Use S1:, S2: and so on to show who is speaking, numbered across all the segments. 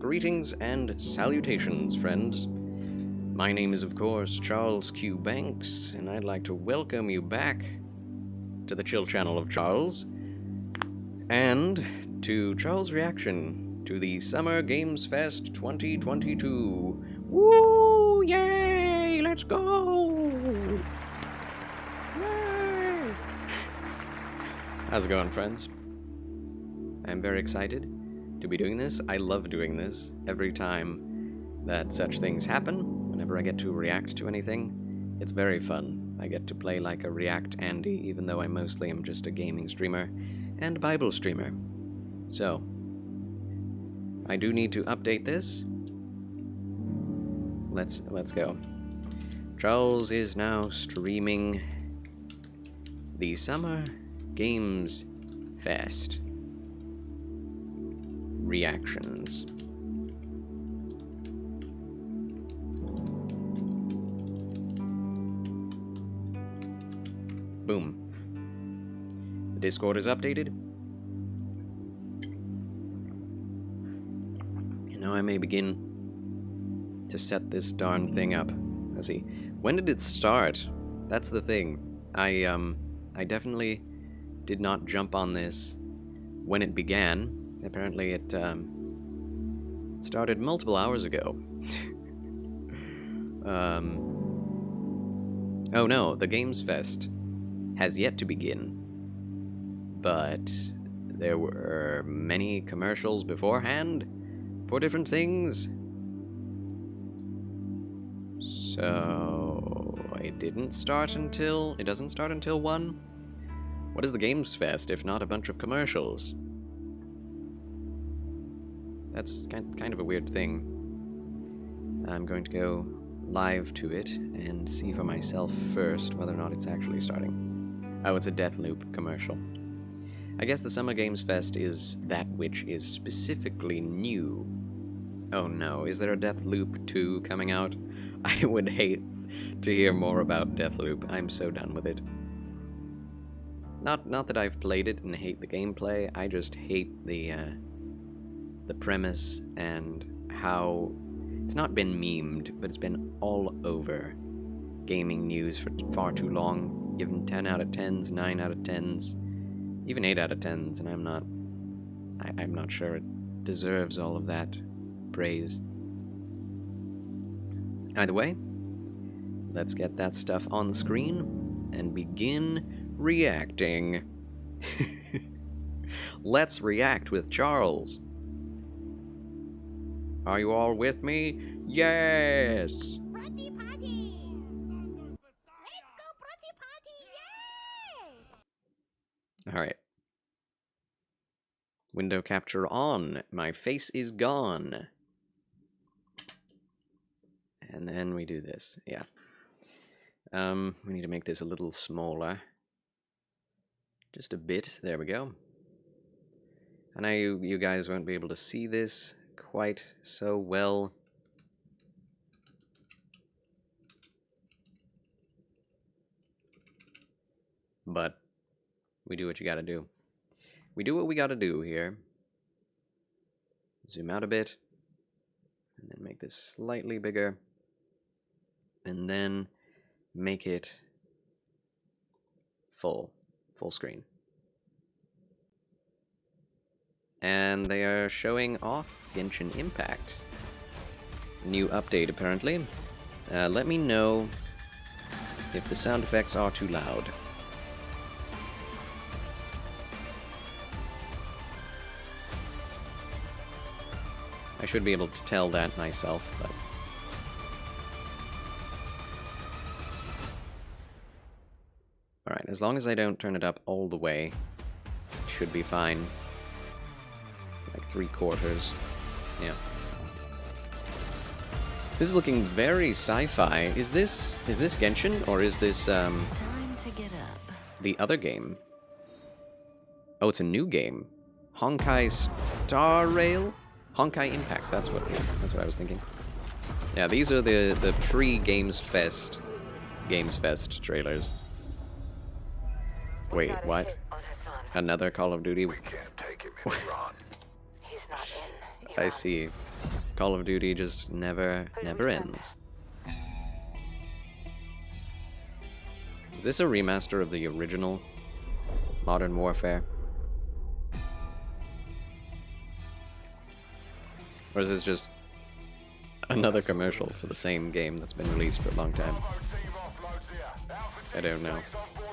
S1: Greetings and salutations, friends. My name is, of course, Charles Q. Banks, and I'd like to welcome you back to the Chill Channel of Charles, and to Charles' reaction to the Summer Games Fest 2022. Woo! Yay! Let's go! Yay! How's it going, friends? I'm very excited to be doing this. I love doing this. Every time that such things happen, whenever I get to react to anything, it's very fun. I get to play like a React Andy, even though I mostly am just a gaming streamer and Bible streamer. So, I do need to update this. Let's go. Charles is now streaming the Summer Games Fest reactions. Boom. The Discord is updated. And now I may begin to set this darn thing up. Let's see. When did it start? That's the thing. I definitely did not jump on this when it began. Apparently it started multiple hours ago. Oh no, the Games Fest has yet to begin. But there were many commercials beforehand for different things. So it doesn't start until 1? What is the Games Fest if not a bunch of commercials? That's kind of a weird thing. I'm going to go live to it and see for myself first whether or not it's actually starting. Oh, it's a Deathloop commercial. I guess the Summer Games Fest is that which is specifically new. Oh no, is there a Deathloop 2 coming out? I would hate to hear more about Deathloop. I'm so done with it. Not that I've played it and hate the gameplay, I just hate the premise and how it's not been memed, but it's been all over gaming news for far too long. Given 10 out of 10s, 9 out of 10s, even 8 out of 10s, and I'm not sure it deserves all of that praise. Either way, let's get that stuff on the screen and begin reacting. Let's react with Charles. Are you all with me? Yes!
S2: Party, party! Let's go party, party! Yay!
S1: Alright. Window capture on. My face is gone. And then we do this. Yeah. We need to make this a little smaller. Just a bit. There we go. I know you guys won't be able to see this quite so well. But we do what you gotta do. We do what we gotta do here. Zoom out a bit. And then make this slightly bigger. And then make it full screen. And they are showing off Genshin Impact. New update, apparently. Let me know if the sound effects are too loud. I should be able to tell that myself, but... Alright, as long as I don't turn it up all the way, it should be fine. Like 3/4. Yeah. This is looking very sci-fi. Is this Genshin, or is this
S3: Time to get up.
S1: the other game? Oh, it's a new game. Honkai Star Rail? Honkai Impact, that's what I was thinking. Yeah, these are the pre-Games Fest trailers. Wait, what? Another Call of Duty?
S4: We can't take him if he runs.
S3: He's not in.
S1: I see. Call of Duty just never ends. Is this a remaster of the original Modern Warfare? Or is this just another commercial for the same game that's been released for a long time? I don't know.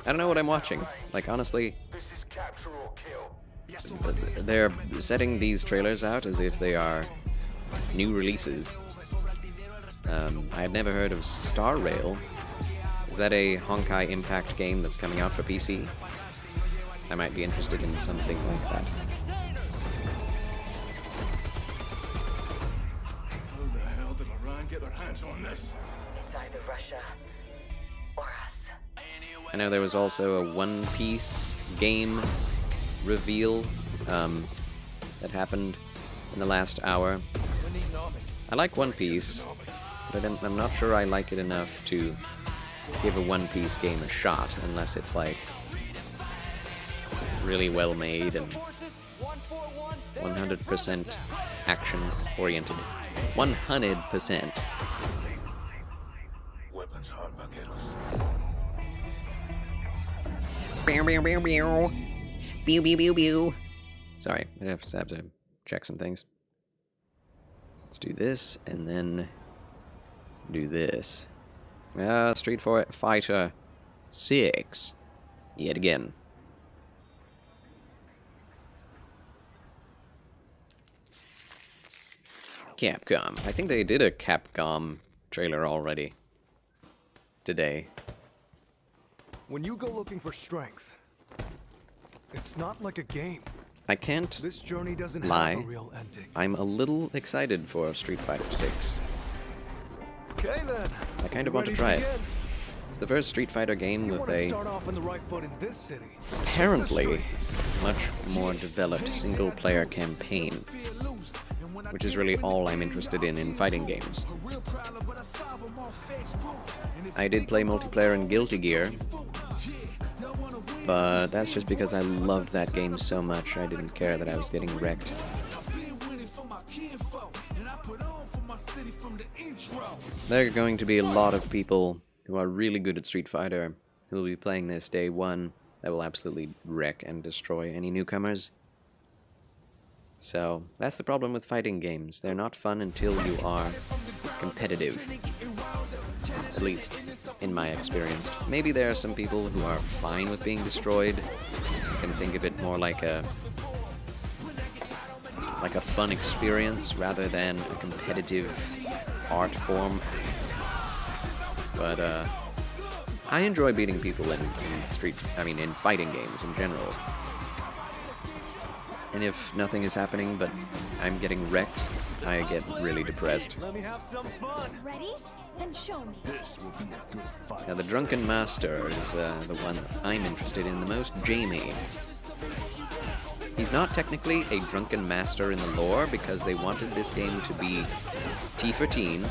S1: I don't know what I'm watching. Like, honestly, they're setting these trailers out as if they are new releases. I had never heard of Star Rail. Is that a Honkai Impact game that's coming out for PC? I might be interested in something like that.
S4: How the hell did Iran get their hands on this?
S5: It's either Russia or us.
S1: I know there was also a One Piece game reveal that happened in the last hour. I like One Piece, but I'm not sure I like it enough to give a One Piece game a shot, unless it's like really well made and 100% action oriented. 100%.
S4: Weapons hard vaqueros.
S1: Pew, pew, pew, pew. Pew, pew, pew, pew. Sorry, I have to check some things. Let's do this, and then do this. Street Fighter 6. Yet again. Capcom. I think they did a Capcom trailer already. Today.
S6: When you go looking for strength, it's not like a game.
S1: I can't
S6: This journey doesn't
S1: lie.
S6: have a real ending.
S1: I'm a little excited for Street Fighter 6.
S6: Okay then.
S1: I kind of want to try it. It's the first Street Fighter game
S6: You
S1: with
S6: want to
S1: a
S6: start off on the right foot in this city.
S1: apparently much more developed single-player campaign, which is really all I'm interested in fighting games. I did play multiplayer in Guilty Gear, but that's just because I loved that game so much I didn't care that I was getting wrecked. There are going to be a lot of people who are really good at Street Fighter who will be playing this day one that will absolutely wreck and destroy any newcomers. So, that's the problem with fighting games. They're not fun until you are competitive. At least, in my experience. Maybe there are some people who are fine with being destroyed. Can think of it more like a fun experience rather than a competitive art form. But I enjoy beating people in fighting games in general. And if nothing is happening but I'm getting wrecked, I get really depressed.
S6: Let me have some fun.
S2: Ready? Then show me.
S4: This will be a good fight.
S1: Now, the Drunken Master is the one I'm interested in the most, Jamie. He's not technically a Drunken Master in the lore because they wanted this game to be T for teen,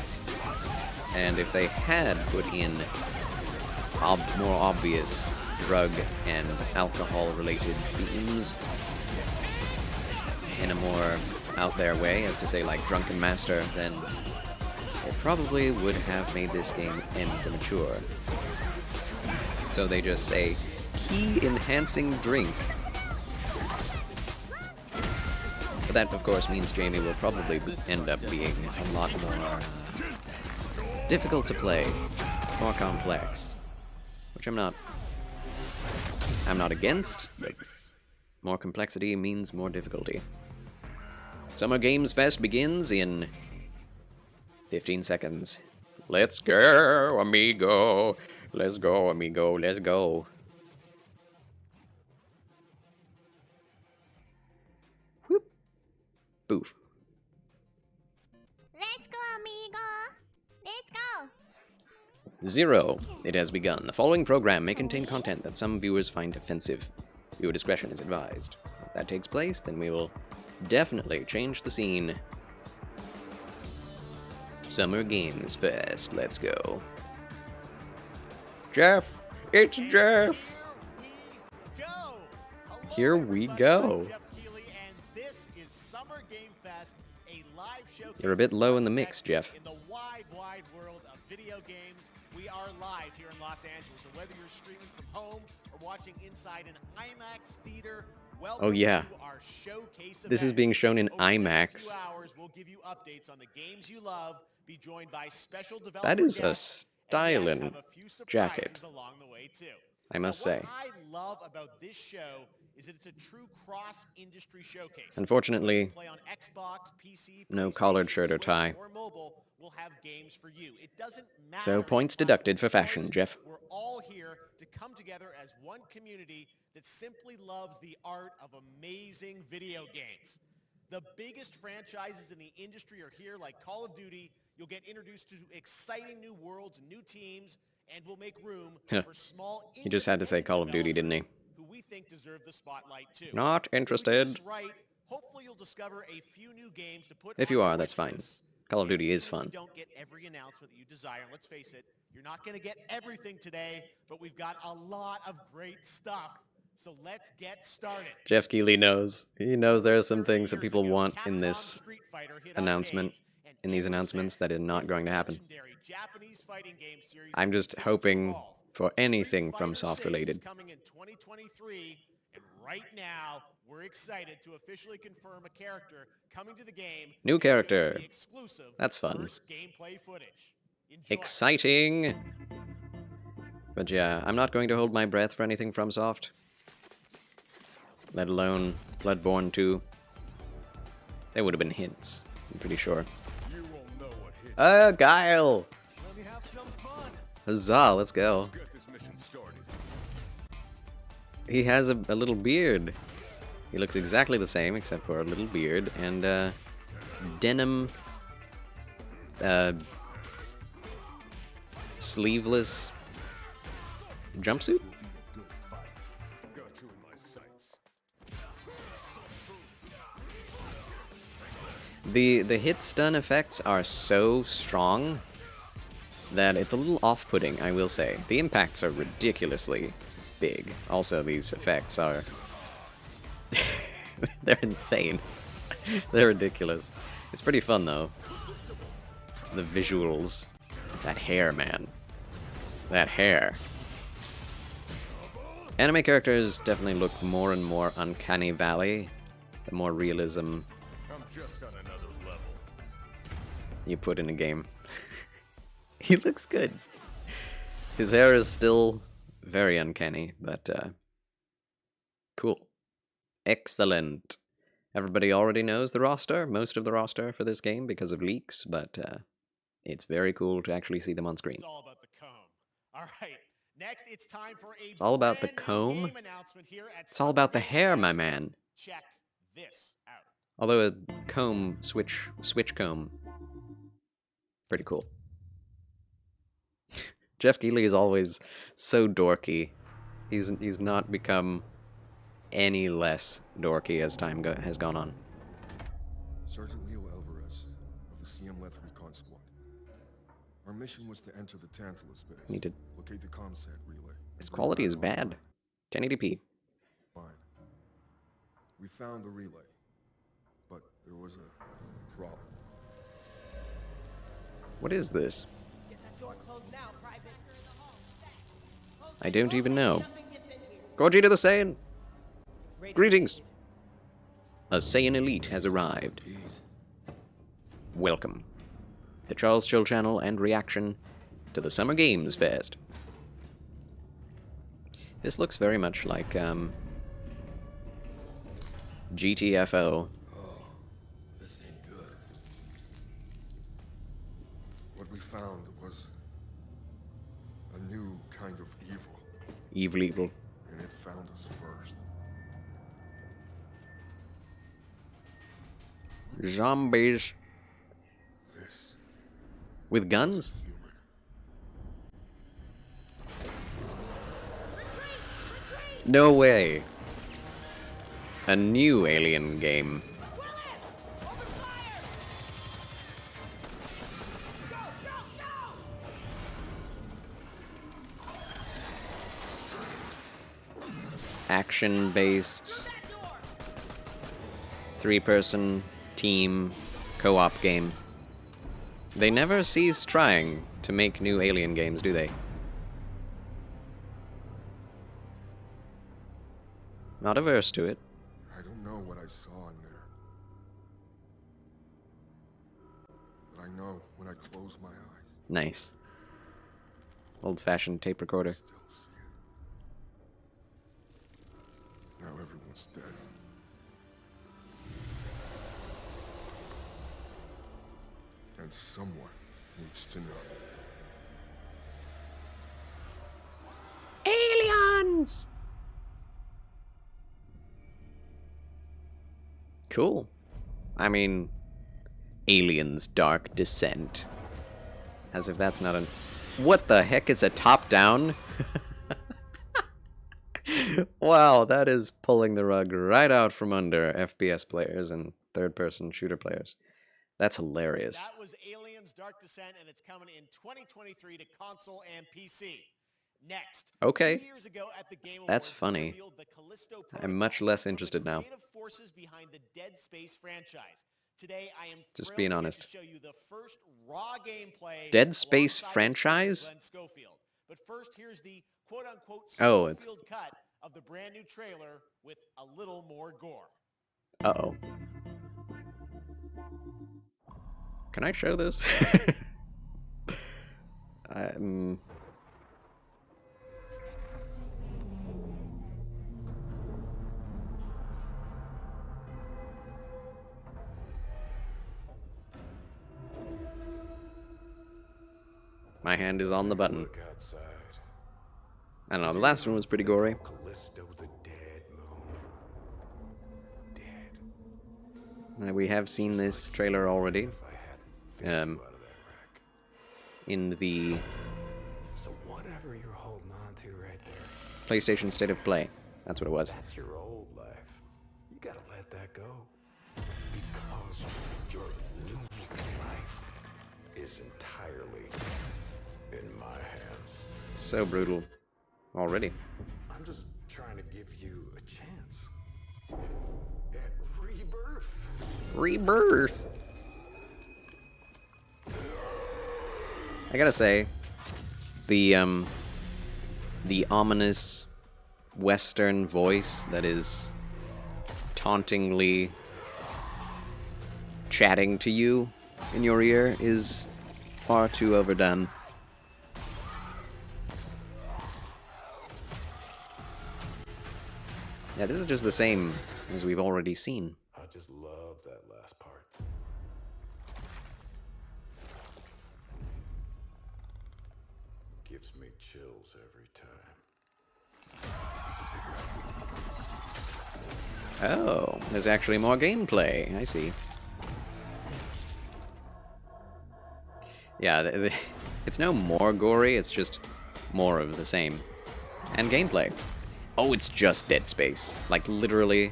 S1: and if they had put in more obvious drug and alcohol-related themes in a more out there way, as to say like Drunken Master, then it probably would have made this game immature. So they just say, key enhancing drink. But that, of course, means Jamie will probably end up being a lot more difficult to play, more complex, which I'm not against, but more complexity means more difficulty. Summer Games Fest begins in 15 seconds. Let's go, amigo. Let's go, amigo. Let's go. Whoop. Boof.
S2: Let's go, amigo. Let's go.
S1: 0. It has begun. The following program may contain content that some viewers find offensive. Viewer discretion is advised. If that takes place, then we will definitely change the scene. Summer Games Fest. Let's go. Jeff! It's Jeff! Here we go.
S7: Jeff Keighley, and this is Summer Game Fest, a live showcase
S1: You're a bit low in the mix,
S7: next
S1: Jeff.
S7: in the wide, wide world of video games. We are live here in Los Angeles, so whether you're streaming from home or watching inside an IMAX theater, welcome
S1: Oh, yeah.
S7: to our showcase
S1: This is
S7: event.
S1: being shown in
S7: Over the next
S1: IMAX.
S7: few hours, we'll give you updates on the games you love, be joined by special developer
S1: That is a
S7: guests, and yes,
S1: styling
S7: have a few surprises
S1: jacket,
S7: along the way too.
S1: I must
S7: Now,
S1: say.
S7: what I love about this show is that it's a true cross-industry showcase.
S1: Unfortunately,
S7: Play on Xbox, PC,
S1: no
S7: PlayStation,
S1: collared shirt or
S7: Switch,
S1: tie.
S7: or mobile, we'll have games for you. It doesn't matter.
S1: So points
S7: what
S1: deducted for
S7: choice,
S1: fashion, Jeff.
S7: We're all here to come together as one community that simply loves the art of amazing video games. The biggest franchises in the industry are here, like Call of Duty. You'll get introduced to exciting new worlds and new teams, and we'll make room for small.
S1: He just had to say Call of Duty, didn't he?
S7: Who we think deserve the spotlight too.
S1: Not
S7: If we do
S1: interested.
S7: this right, hopefully you'll discover a few new games to put
S1: If
S7: on
S1: you
S7: your
S1: are, that's
S7: wish
S1: fine.
S7: list.
S1: Call of
S7: And
S1: Duty is
S7: even if
S1: fun.
S7: you don't get every announcement that you desire. Let's face it, you're not going to get everything today, but we've got a lot of great stuff. So let's get started.
S1: Jeff Keighley knows. He knows there are some
S7: 30
S1: things that
S7: years
S1: people
S7: ago,
S1: want in
S7: Capcom
S1: this
S7: Street Fighter hit
S1: announcement,
S7: arcades, and
S1: in these
S7: ever
S1: announcements,
S7: since,
S1: that is not
S7: this
S1: going to happen.
S7: legendary Japanese fighting game series
S1: I'm
S7: has
S1: just
S7: continued to
S1: hoping
S7: evolve.
S1: for
S7: Street
S1: anything from
S7: Fighter
S1: Soft
S7: 6
S1: related.
S7: is coming in 2023, and right now we're excited to officially confirm a character coming to the game.
S1: New
S7: and share
S1: character.
S7: the exclusive
S1: That's fun.
S7: first gameplay footage. Enjoy.
S1: Exciting! But yeah, I'm not going to hold my breath for anything from Soft. Let alone Bloodborne 2. There would have been hints, I'm pretty sure.
S4: You won't know what hit.
S1: Guile!
S6: Let me have some fun.
S1: Huzzah, let's go.
S4: Let's get this mission started.
S1: He has a little beard. He looks exactly the same, except for a little beard, and denim, sleeveless jumpsuit?
S4: Good fight. Got you in my sights.
S1: The hit stun effects are so strong that it's a little off-putting, I will say. The impacts are ridiculously big. Also, these effects are... they're insane. They're ridiculous. It's pretty fun, though. The visuals. That hair, man. That hair. Anime characters definitely look more and more Uncanny Valley. The more realism
S4: I'm just on another level.
S1: you put in a game. He looks good. His hair is still very uncanny, but cool. Excellent. Everybody already knows the roster, most of the roster for this game because of leaks, but it's very cool to actually see them on screen.
S7: It's all about the comb. All right. Next, it's time for a
S1: It's all about the
S7: brand new
S1: comb?
S7: game announcement here at
S1: It's all about the
S7: Summer Game
S1: hair, my
S7: Fest.
S1: man.
S7: Check this out.
S1: Although a comb, switch comb, pretty cool. Jeff Keighley is always so dorky. He's not become any less dorky as time has gone on.
S8: Sergeant Leo Alvarez of the CM Leth Recon Squad. Our mission was to enter the Tantalus base.
S1: Need to.
S8: Locate the ComSat relay.
S1: His
S8: and bring
S1: quality
S8: it
S1: is
S8: back
S1: bad.
S8: online.
S1: 1080p.
S8: Fine. We found the relay, but there was a problem.
S1: What is this?
S9: Get that door closed now, Private.
S1: I don't even know.
S9: Nothing gets in here.
S1: Gogeta the Saiyan!
S9: Ready.
S1: Greetings! A Saiyan Elite has arrived.
S8: Jeez.
S1: Welcome. The Charles Chill Channel and reaction to the Summer Games Fest. This looks very much like, GTFO.
S8: This ain't good. What we found was a new kind of evil,
S1: Evil.
S8: and it found us first.
S1: Zombies.
S8: This
S1: With guns?
S8: human.
S1: No way. A new Alien game. Action-based 3-person team co-op game. They never cease trying to make new Alien games, do they? Not averse to it.
S8: I don't know what I saw in there. But I know when I close my eyes,
S1: Nice. Old-fashioned tape recorder.
S8: I still see it. Now everyone's dead. And someone needs to know.
S1: Aliens! Cool. I mean, Aliens Dark Descent. As if that's not an... What the heck is a top-down? Wow, that is pulling the rug right out from under FPS players and third-person shooter players. That's hilarious.
S7: That was Aliens Dark Descent, and it's coming in 2023 to console and PC. Next,
S1: Okay.
S7: 2 years ago at the Game
S1: That's
S7: Awards,
S1: funny.
S7: they revealed the Callisto
S1: I'm much
S7: Protocol,
S1: less
S7: one of the
S1: interested now.
S7: creative forces behind the Dead Space franchise. Today, I am
S1: Just
S7: thrilled
S1: being
S7: to get
S1: honest.
S7: to show you the first raw gameplay
S1: Dead Space
S7: alongside its
S1: franchise?
S7: creator, Glenn Schofield. But first, here's the quote-unquote
S1: Oh, it's-
S7: Schofield cut of the brand new trailer with a little more gore.
S1: Uh-oh. Can I show this? My hand is on the button.
S4: Look outside.
S1: I don't know, the last one was pretty gory.
S4: Callisto the dead moon. Dead.
S1: We have seen this trailer already.
S4: If I hadn't fished you out of that wreck.
S1: In the
S4: So whatever you're holding on to right there,
S1: PlayStation State of Play. That's what it was.
S4: that's your old life. You gotta let that go. Because your new life is entirely in my hands.
S1: So brutal. Already.
S4: I'm just trying to give you a chance at rebirth.
S1: Rebirth! I gotta say, the ominous Western voice that is tauntingly chatting to you in your ear is far too overdone. Yeah, this is just the same as we've already seen.
S4: I just love that last part. Gives me chills every time.
S1: Oh, there's actually more gameplay. I see. Yeah, it's no more gory, it's just more of the same. And gameplay. Oh, it's just Dead Space. Like, literally,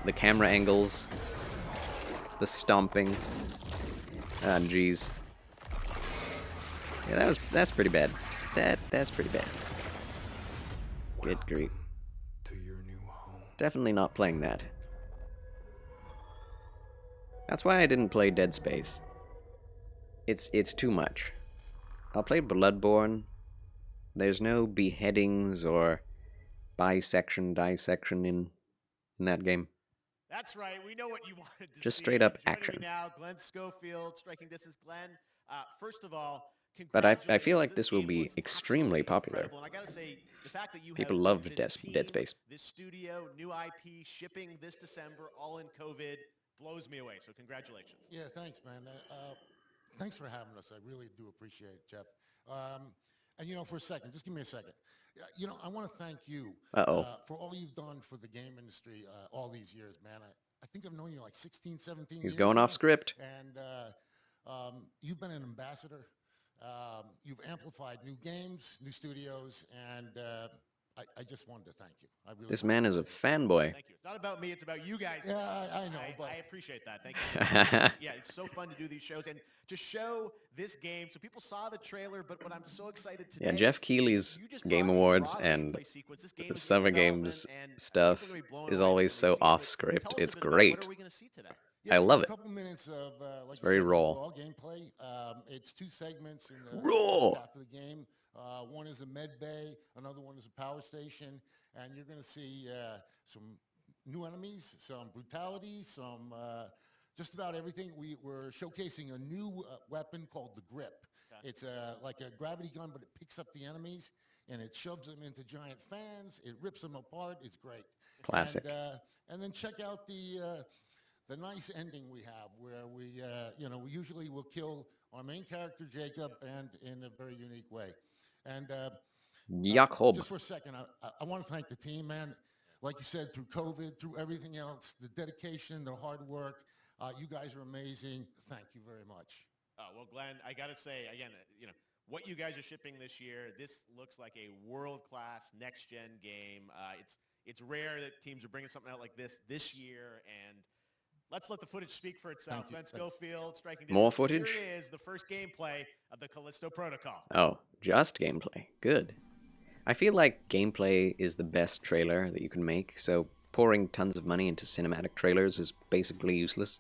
S1: the camera angles, the stomping. Ah, jeez. Yeah, that's pretty bad. That's pretty bad. Good grief.
S4: To your new home.
S1: Definitely not playing that. That's why I didn't play Dead Space. It's too much. I'll play Bloodborne. There's no beheadings or dissection in that game.
S7: That's right. We know what you wanted to
S1: Just
S7: see.
S1: straight up
S7: Joining me
S1: action.
S7: now, Glenn Schofield, Striking Distance. Glenn, first of all,
S1: But I feel
S7: congratulations.
S1: like this will
S7: game
S1: be
S7: looks
S1: extremely
S7: absolutely
S1: popular.
S7: incredible. And I gotta say, the fact that you
S1: People
S7: have
S1: love
S7: this
S1: Dead
S7: team,
S1: Space.
S7: this studio, new IP, shipping this December, all in COVID, blows me away. So congratulations.
S10: Yeah, thanks, man. Thanks for having us. I really do appreciate it, Jeff. And, you know, for a second, just give me a second. You know, I want to thank you for all you've done for the game industry all these years, man. I think I've known you like 16, 17 years.
S1: He's going off
S10: now.
S1: script.
S10: And you've been an ambassador. You've amplified new games, new studios, and I just wanted to thank you. I really
S1: This man is a fanboy.
S7: Thank you. It's not about me, it's about you guys.
S10: Yeah, I know, but
S7: I appreciate that. Thank you so much. Yeah, it's so fun to do these shows and to show this game. So people saw the trailer, but what I'm so excited today.
S1: Yeah, Jeff Keighley's
S7: you just
S1: Game
S7: brought a
S1: Awards
S7: raw
S1: and
S7: gameplay sequence. This game
S1: the
S7: is in
S1: Summer
S7: development,
S1: Games
S7: and
S1: stuff
S7: people are gonna be blown
S1: is
S7: away
S1: always
S7: when they
S1: so
S7: see it.
S1: off
S7: But
S1: script.
S7: tell us a
S1: It's
S7: bit about
S1: great.
S7: What are we going to see today?
S1: I love it.
S10: A couple minutes of
S1: It's very raw.
S10: gameplay. It's 2 segments in the
S1: Raw.
S10: first half of the game. One is a med bay, another one is a power station, and you're going to see some new enemies, some brutality, some just about everything. We're showcasing a new weapon called the Grip. Okay. It's like a gravity gun, but it picks up the enemies and it shoves them into giant fans. It rips them apart. It's great.
S1: Classic.
S10: And then check out the nice ending we have, where we usually will kill our main character Jacob, and in a very unique way. And
S1: Jakob.
S10: Just for a second, I want to thank the team, man. Like you said, through COVID, through everything else, the dedication, the hard work, you guys are amazing. Thank you very much.
S7: Well, Glenn, I got to say, again, what you guys are shipping this year, this looks like a world-class next-gen game. It's rare that teams are bringing something out like this year, and let's let the footage speak for itself. Ben Schofield, striking distance.
S1: More footage?
S7: Here it is, the first gameplay of the Callisto Protocol.
S1: Oh, just gameplay. Good. I feel like gameplay is the best trailer that you can make, so pouring tons of money into cinematic trailers is basically useless.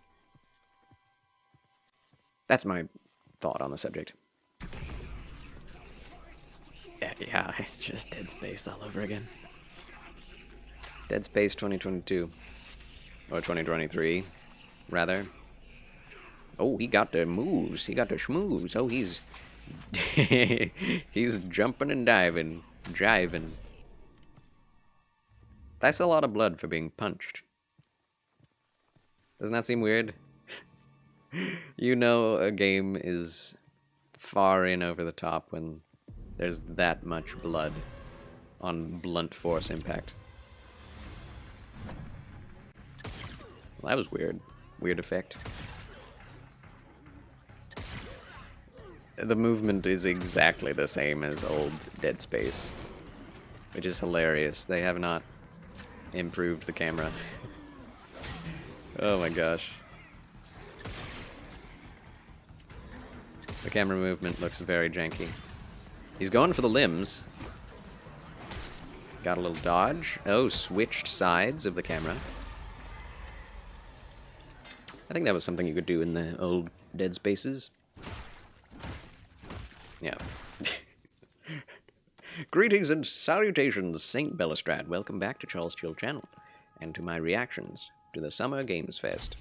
S1: That's my thought on the subject. Yeah, it's just Dead Space all over again. Dead Space 2022. Or 2023, rather. Oh, he got the moves. He got the schmoves. Oh, he's... he's jumping and diving. Jiving. That's a lot of blood for being punched. Doesn't that seem weird? You know a game is far in over the top when there's that much blood on blunt force impact. Well, that was weird. Weird effect. The movement is exactly the same as old Dead Space, which is hilarious. They have not improved the camera. Oh my gosh. The camera movement looks very janky. He's going for the limbs. Got a little dodge. Oh, switched sides of the camera. I think that was something you could do in the old Dead Spaces. Yeah. Greetings and salutations, St. Bellestrade. Welcome back to Charles Chill Channel, and to my reactions to the Summer Games Fest.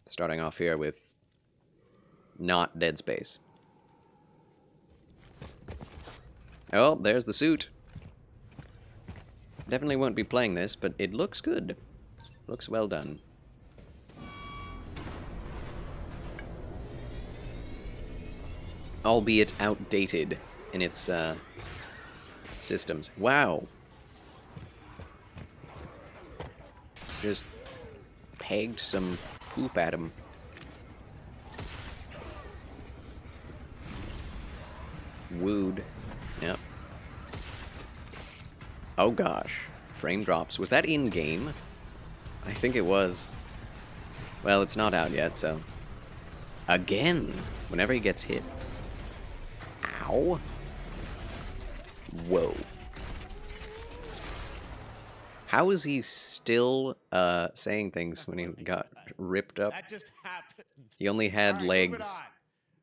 S1: Starting off here with not Dead Space. Oh, there's the suit. Definitely won't be playing this, but it looks good. Looks well done. Albeit outdated in its systems. Wow. Just pegged some poop at him. Wooed. Yep. Oh gosh. Frame drops. Was that in-game? I think it was. Well, it's not out yet, so... Again! Whenever he gets hit. Ow. Whoa. How is he still saying things when he got ripped up?
S7: That just happened.
S1: He only had legs.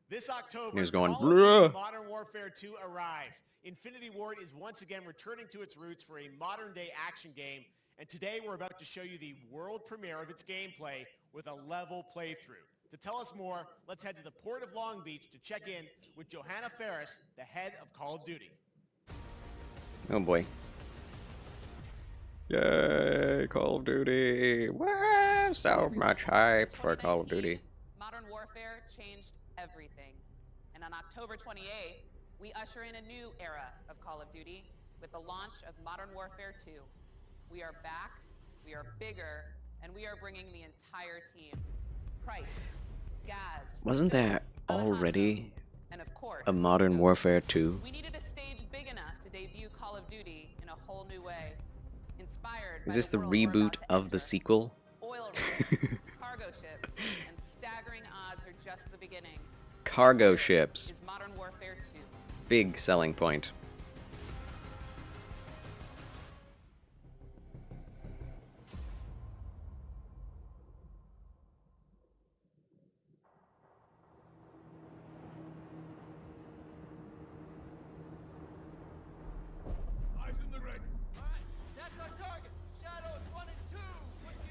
S7: This October,
S1: He was going,
S7: Call of Duty Modern Warfare 2 arrives. Infinity Ward is once again returning to its roots for a modern-day action game, and today we're about to show you the world premiere of its gameplay with a level playthrough. To tell us more, let's head to the port of Long Beach to check in with Johanna Faris, the head of Call of Duty.
S1: Oh boy. Yay, Call of Duty. Wow, so much hype for Call of Duty.
S11: Modern Warfare changed everything. And on October 28th, we usher in a new era of Call of Duty with the launch of Modern Warfare 2. We are back, we are bigger, and we are bringing the entire team. Price, Gaz,
S1: Wasn't there already
S11: and of course,
S1: a Modern Warfare 2?
S11: we needed a stage big enough to debut Call of Duty in a whole new way. Inspired
S1: Is
S11: by
S1: this the
S11: world we're
S1: reboot
S11: about to
S1: of the
S11: enter.
S1: sequel?
S11: Oil rigs, cargo ships, and staggering odds are just the beginning.
S1: Cargo ships.
S11: Is Modern Warfare 2.
S1: Big selling point.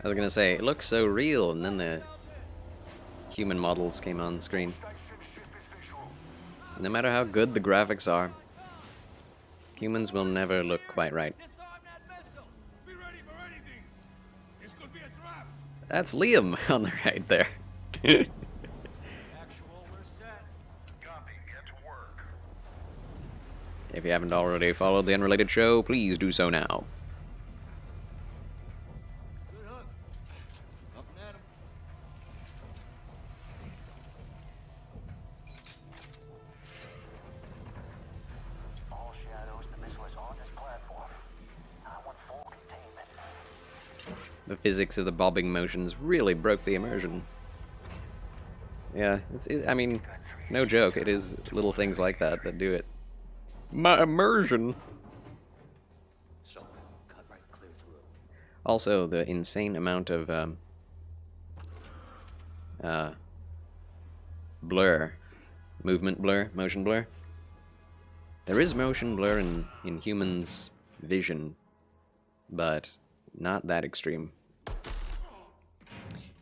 S1: I was gonna say, it looks so real, and then the human models came on screen. No matter how good the graphics are, humans will never look quite right. That's Liam on the right there. If you haven't already followed the Unrelated Show, please do so now. The physics of the bobbing motions really broke the immersion. Yeah, I mean, no joke, it is little things like that that do it. My immersion! Also, the insane amount of blur. Movement blur, motion blur. There is motion blur in humans' vision, but not that extreme.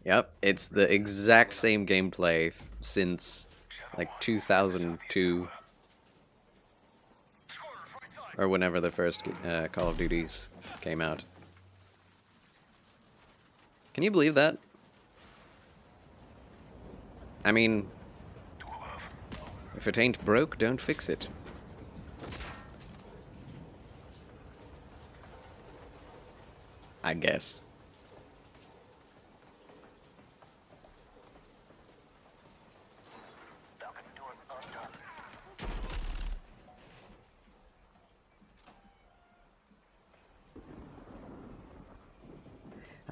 S1: Yep, it's the exact same gameplay since like 2002 or whenever the first Call of Duties came out. Can you believe that? I mean, if it ain't broke, don't fix it. I guess.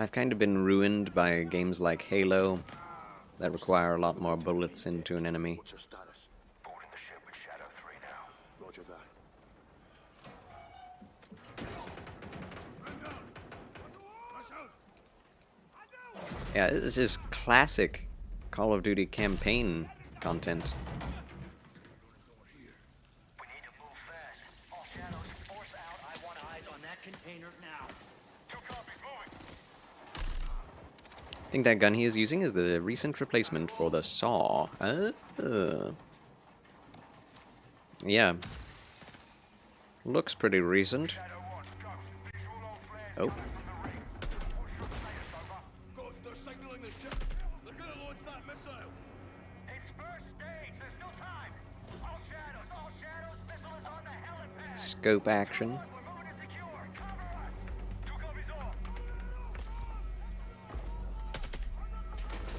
S1: I've kind of been ruined by games like Halo that require a lot more bullets into an enemy.
S4: What's your status? Boarding the ship with Shadow 3 now. Roger that.
S1: Yeah, it's just classic Call of Duty campaign content.
S12: We need to move fast. All Shadows, force out. I want eyes on that container now.
S1: I think that gun he is using is the recent replacement for the Saw. Yeah. Looks pretty recent. Oh. Scope action.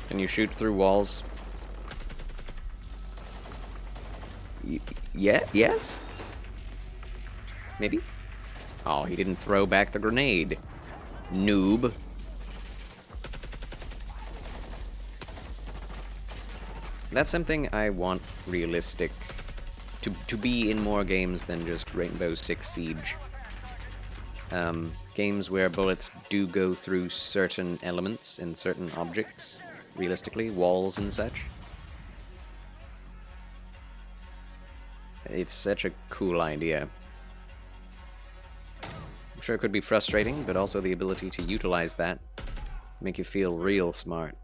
S1: Can you shoot through walls? Yeah? Yes? Maybe? Oh, he didn't throw back the grenade. Noob. That's something I want realistic to be in more games than just Rainbow Six Siege. Games where bullets do go through certain elements and certain objects. Realistically, walls and such. It's such a cool idea. I'm sure it could be frustrating, but also the ability to utilize that, make you feel real smart.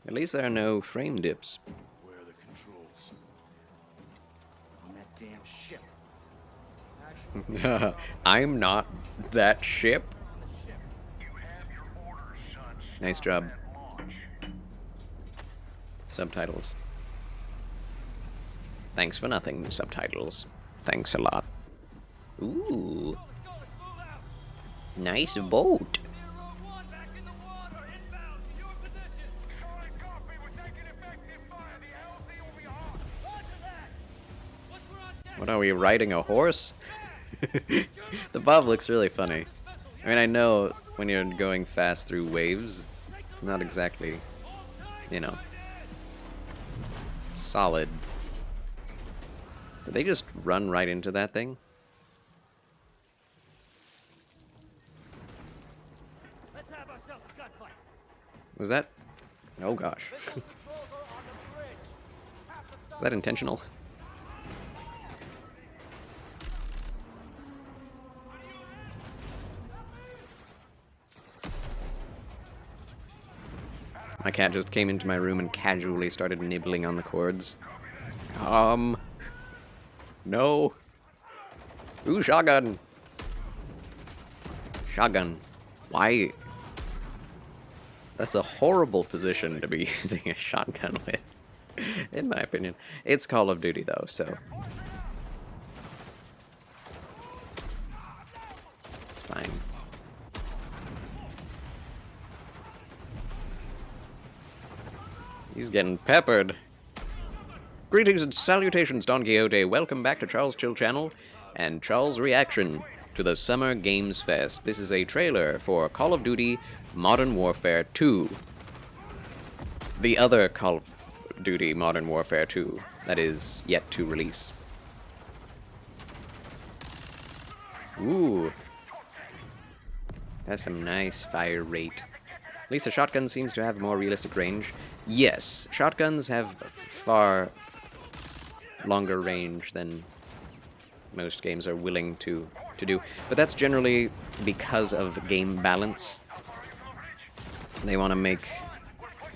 S1: At least there are no frame dips.
S12: Where are the controls? On that damn ship.
S1: I'm not that ship. Nice job. Subtitles. Thanks for nothing, subtitles. Thanks a lot. Ooh. Nice boat. What are we, riding a horse? The bob looks really funny. I mean, I know when you're going fast through waves, it's not exactly, you know, solid. Did they just run right into that thing?
S12: Let's have ourselves a gunfight.
S1: Was that? Oh gosh.
S12: Visual controls are on the bridge. Have to
S1: Is
S12: stop
S1: that intentional? My cat just came into my room and casually started nibbling on the cords. No. Ooh, shotgun. Shotgun. Why? That's a horrible position to be using a shotgun with, in my opinion. It's Call of Duty though, so it's fine. He's getting peppered. Greetings and salutations, Don Quixote. Welcome back to Charles Chill Channel and Charles' reaction to the Summer Games Fest. This is a trailer for Call of Duty Modern Warfare 2. The other Call of Duty Modern Warfare 2 that is yet to release. Ooh. That's some nice fire rate. At least the shotgun seems to have more realistic range. Yes, shotguns have far longer range than most games are willing to do. But that's generally because of game balance. They want to make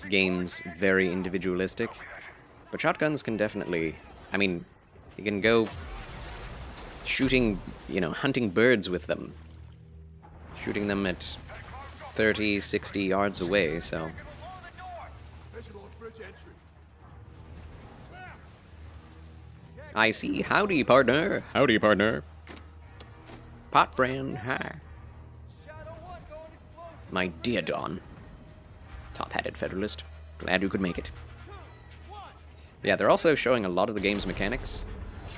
S1: games very individualistic. But shotguns can definitely... I mean, you can go shooting, you know, hunting birds with them. Shooting them at 30, 60 yards away, so... I see. Howdy, partner. Howdy, partner. Pot friend, hi. My dear Don. Top-hatted Federalist. Glad you could make it. Yeah, they're also showing a lot of the game's mechanics,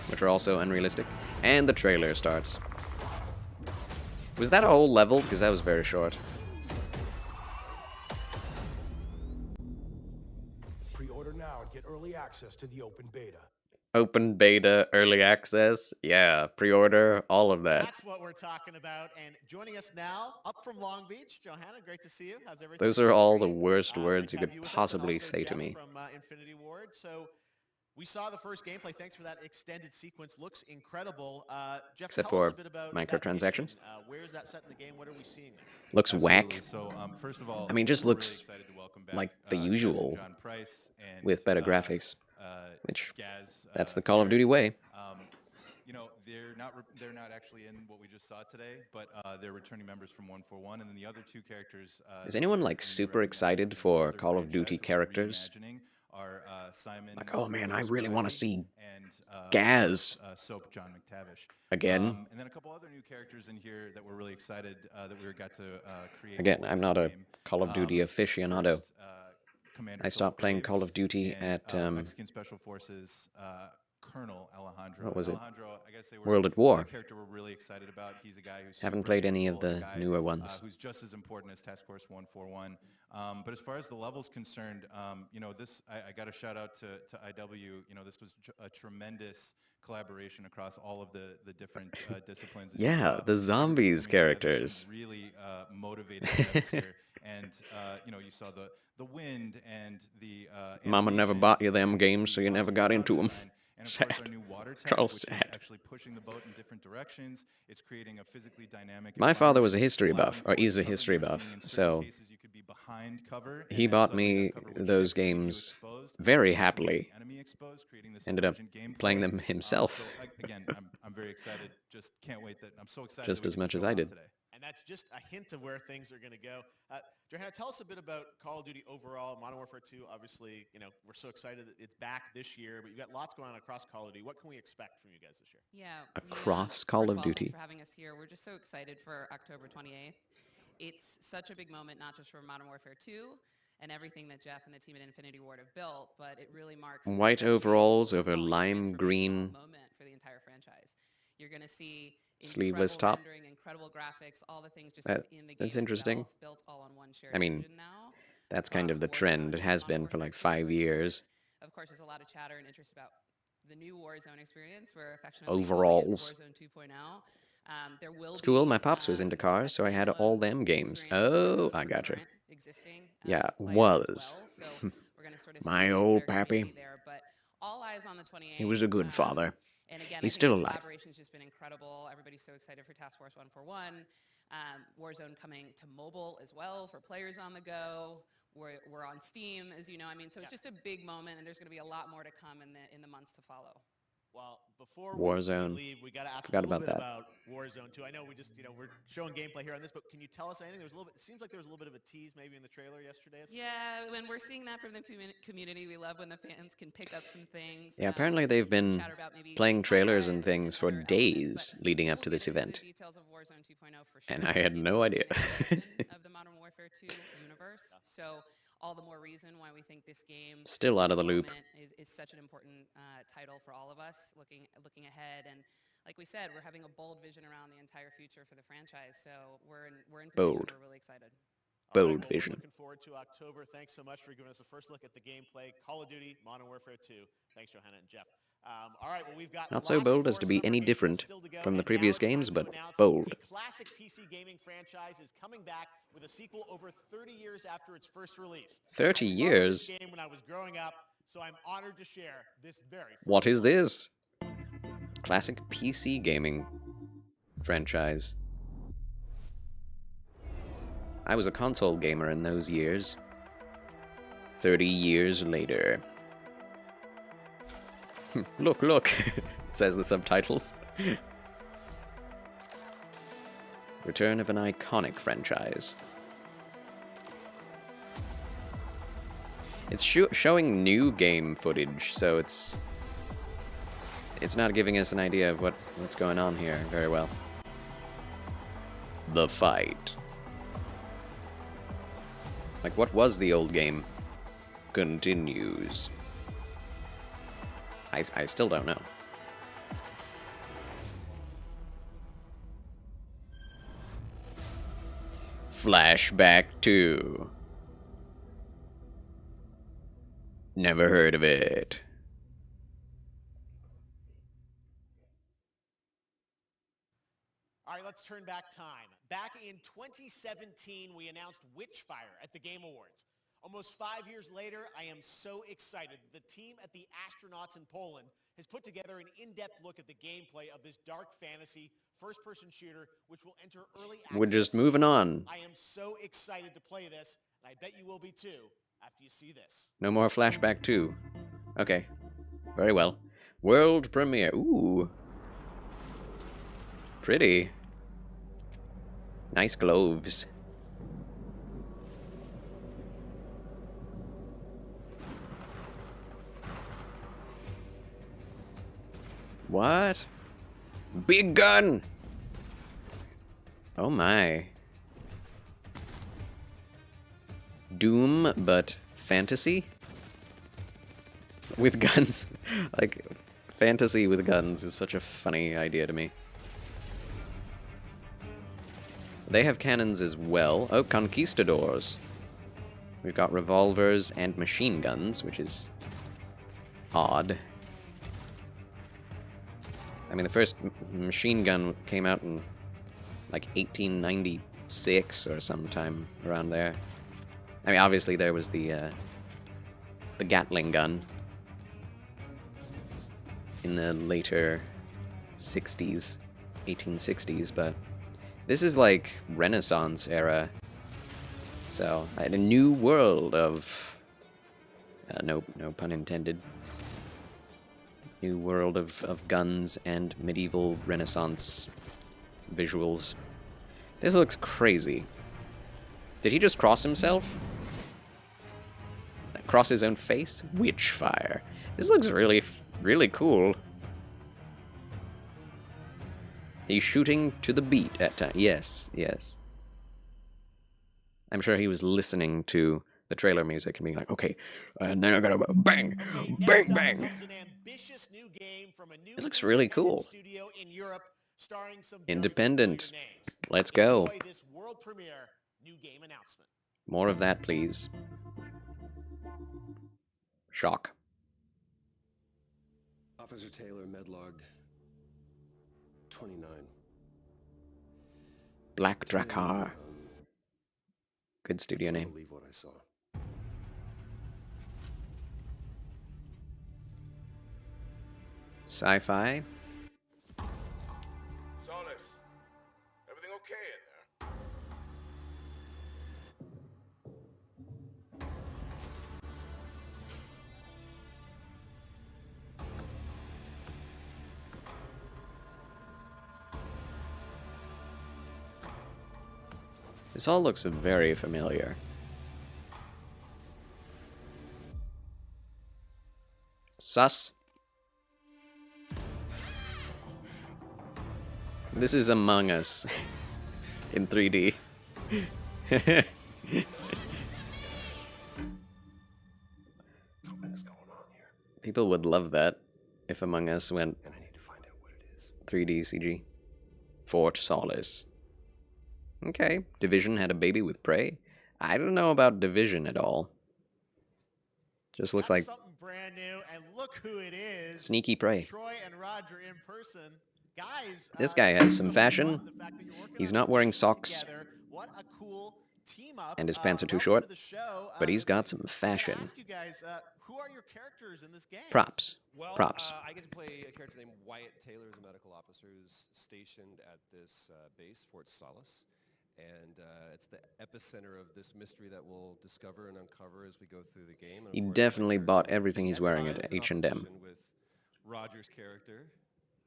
S1: which are also unrealistic. And the trailer starts. Was that a whole level? Because that was very short.
S6: Pre-order now and get early access to the open beta.
S1: Open beta, early access, yeah, pre-order, all of that.
S7: That's what we're talking about. And joining us now, up from Long Beach, Johanna, great to see you. How's everything?
S1: Those are all the worst words you could possibly say to me.
S7: From Infinity Ward. So we saw the first gameplay. Thanks for that extended sequence. Looks incredible. Jeff,
S1: Except
S7: tell us
S1: for
S7: a bit about
S1: microtransactions.
S7: Where is that set in the game? What are we seeing there?
S1: Looks whack.
S13: So, first of all,
S1: I mean, just looks
S13: really
S1: like the usual
S13: John Price and,
S1: with better graphics, which
S13: Gaz,
S1: that's the Call of Duty way.
S13: You know, they're not actually in what we just saw today, but they're returning members from 141, and then the other two characters.
S1: Is anyone like super excited for Call of Duty characters?
S13: Are Simon,
S1: like, oh man, I really want to see
S13: and
S1: Gaz
S13: Soap John McTavish
S1: again.
S13: And then a couple other new characters in here that we're really excited that we got to create.
S1: Again, I'm not a Call of Duty aficionado.
S13: First,
S1: I stopped playing Call of Duty at
S13: Mexican Special Forces Colonel Alejandro.
S1: What was it?
S13: Alejandro, I guess they were
S1: World at War.
S13: A character we're really excited about. He's a guy who's
S1: haven't played any of the newer ones.
S13: Who's just as important as Task Force 141. But as far as the level's concerned, you know, this I got a shout out to IW. You know, this was a tremendous collaboration across all of the different disciplines.
S1: Yeah, the zombies characters.
S13: Really motivated devs here, and you know, you saw the wind and the.
S1: Mama never bought you them games, so you never got into them.
S13: And of course, our new water tank,
S1: Charles
S13: which
S1: sad.
S13: is actually pushing the boat in different directions. It's creating a physically dynamic.
S1: My father was a history buff, or is a history buff, so he bought me those games very happily. Ended up playing them himself.
S13: Again, I'm very excited. Just can't wait that I'm so excited.
S1: Just as much as I did.
S7: Today. And that's just a hint of where things are going to go. Johanna, tell us a bit about Call of Duty overall. Modern Warfare 2, obviously, you know, we're so excited that it's back this year, but you've got lots going on across Call of Duty. What can we expect from you guys this year?
S11: Yeah.
S1: Across Call of Duty.
S11: Thanks for having us here. We're just so excited for October 28th. It's such a big moment, not just for Modern Warfare 2 and everything that Jeff and the team at Infinity Ward have built, but it really marks
S1: white overalls over lime green
S11: moment for the entire franchise. You're going to see
S1: sleeveless top.
S11: Incredible graphics, all the things just in the game
S1: that's interesting.
S11: itself, built all on one shared
S1: I mean,
S11: engine now.
S1: that's kind of the trend. It has been for like 5 years.
S11: Of course, there's a lot of chatter and interest about the new Warzone experience, where affectionately
S1: overalls.
S11: Warzone 2.0. There will
S1: It's cool.
S11: be,
S1: My pops was into cars, so I had all them games. Oh, I gotcha.
S11: Existing
S1: Yeah,
S11: players as
S1: was.
S11: well. So we're going to sort of
S1: My
S11: feed the
S1: old
S11: entire community
S1: pappy.
S11: there. But all eyes on the 28th.
S1: He was a good father.
S11: And again,
S1: He's
S11: I think
S1: still
S11: the
S1: alive.
S11: collaboration's just been incredible. Everybody's so excited for Task Force 141. Warzone coming to mobile as well for players on the go. We're on Steam, as you know. I mean, so it's just a big moment, and there's going to be a lot more to come in the months to follow.
S7: Well, before
S1: Warzone.
S7: we leave, we got to ask
S1: Forgot
S7: a little
S1: about
S7: bit
S1: that.
S7: about Warzone 2. I know we just, we're showing gameplay here on this, but can you tell us anything? There's a little bit. It seems like there was a little bit of a tease maybe in the trailer yesterday.
S11: Yeah, when we're seeing that from the community, we love when the fans can pick up some things.
S1: Yeah, apparently they've been playing trailers and things for days leading up to this event. And I had no idea.
S11: Of the Modern Warfare 2 universe. So all the more reason why we think this game
S1: Still out of the loop.
S11: is such an important title for all of us looking ahead. And like we said, we're having a bold vision around the entire future for the franchise. So we're in position.
S1: Bold.
S11: We're really excited.
S1: Bold vision.
S7: We're looking forward to October. Thanks so much for giving us a first look at the gameplay. Call of Duty, Modern Warfare 2. Thanks, Johanna and Jeff. All right, well, we've got
S1: Not so bold as to be any different from the previous games, but bold.
S7: A classic PC gaming franchise is coming back with a sequel over 30 years after its first release.
S1: 30 years?
S7: I loved this game when I was growing up, so I'm honored to share this very first
S1: What is this? Classic PC gaming franchise. I was a console gamer in those years. 30 years later. Look, look, says the subtitles. Return of an iconic franchise. It's showing new game footage, so it's not giving us an idea of what's going on here very well. The fight. Like, what was the old game? Continues. I still don't know. Flashback 2. Never heard of it.
S7: All right, let's turn back time. Back in 2017, we announced Witchfire at the Game Awards. Almost 5 years later, I am so excited. The team at the Astronauts in Poland has put together an in-depth look at the gameplay of this dark fantasy first-person shooter, which will enter early access.
S1: We're just moving on.
S7: I am so excited to play this, and I bet you will be too after you see this.
S1: No more Flashback 2. Okay. Very well. World premiere. Ooh. Pretty. Nice gloves. What? Big gun! Oh my. Doom, but fantasy? With guns. Like, fantasy with guns is such a funny idea to me. They have cannons as well. Oh, conquistadors. We've got revolvers and machine guns, which is odd. I mean, the first machine gun came out in, like, 1896 or sometime around there. I mean, obviously there was the Gatling gun in the later 60s, 1860s, but this is like Renaissance era. So, a new world of, no pun intended, new world of guns and medieval Renaissance visuals. This looks crazy. Did he just cross himself? Cross his own face? Witchfire. This looks really, really cool. He's shooting to the beat at times. Yes, yes. I'm sure he was listening to the trailer music and being like, okay, and then I gotta bang, bang, bang. It looks really cool. Independent. Let's go. More of that, please. Shock.
S14: Officer Taylor, Medlog 29.
S1: Black Drakkar. Good studio
S8: I
S1: name.
S8: can't believe what I saw.
S1: Sci-fi.
S4: Solis, everything okay in there?
S1: This all looks very familiar. Sus. This is Among Us in 3D.
S8: Something's going on here.
S1: People would love that if Among Us went
S8: And I need to find out what it is.
S1: 3D CG. Fort Solis. Okay, Division had a baby with Prey. I don't know about Division at all. Just looks like
S7: something brand new, and look who it is.
S1: sneaky Prey.
S7: Troy and Roger in person. Guys,
S1: This guy has some fashion. He's not wearing socks,
S7: together. What a cool team up.
S1: and his pants are too
S7: welcome
S1: short,
S7: to the show.
S1: but he's got some
S7: I gotta
S1: fashion.
S7: ask you guys, who are your characters in this game?
S1: Props.
S14: Well,
S1: Props.
S14: I get to play a character named Wyatt Taylor, who's a medical officer who's stationed at this base, Fort Solis. And it's the epicenter of this mystery that we'll discover and uncover as we go through the game. And
S1: He
S14: of course,
S1: definitely bought everything he's wearing
S14: times
S1: at
S14: in
S1: H&M.
S14: opposition with Roger's character.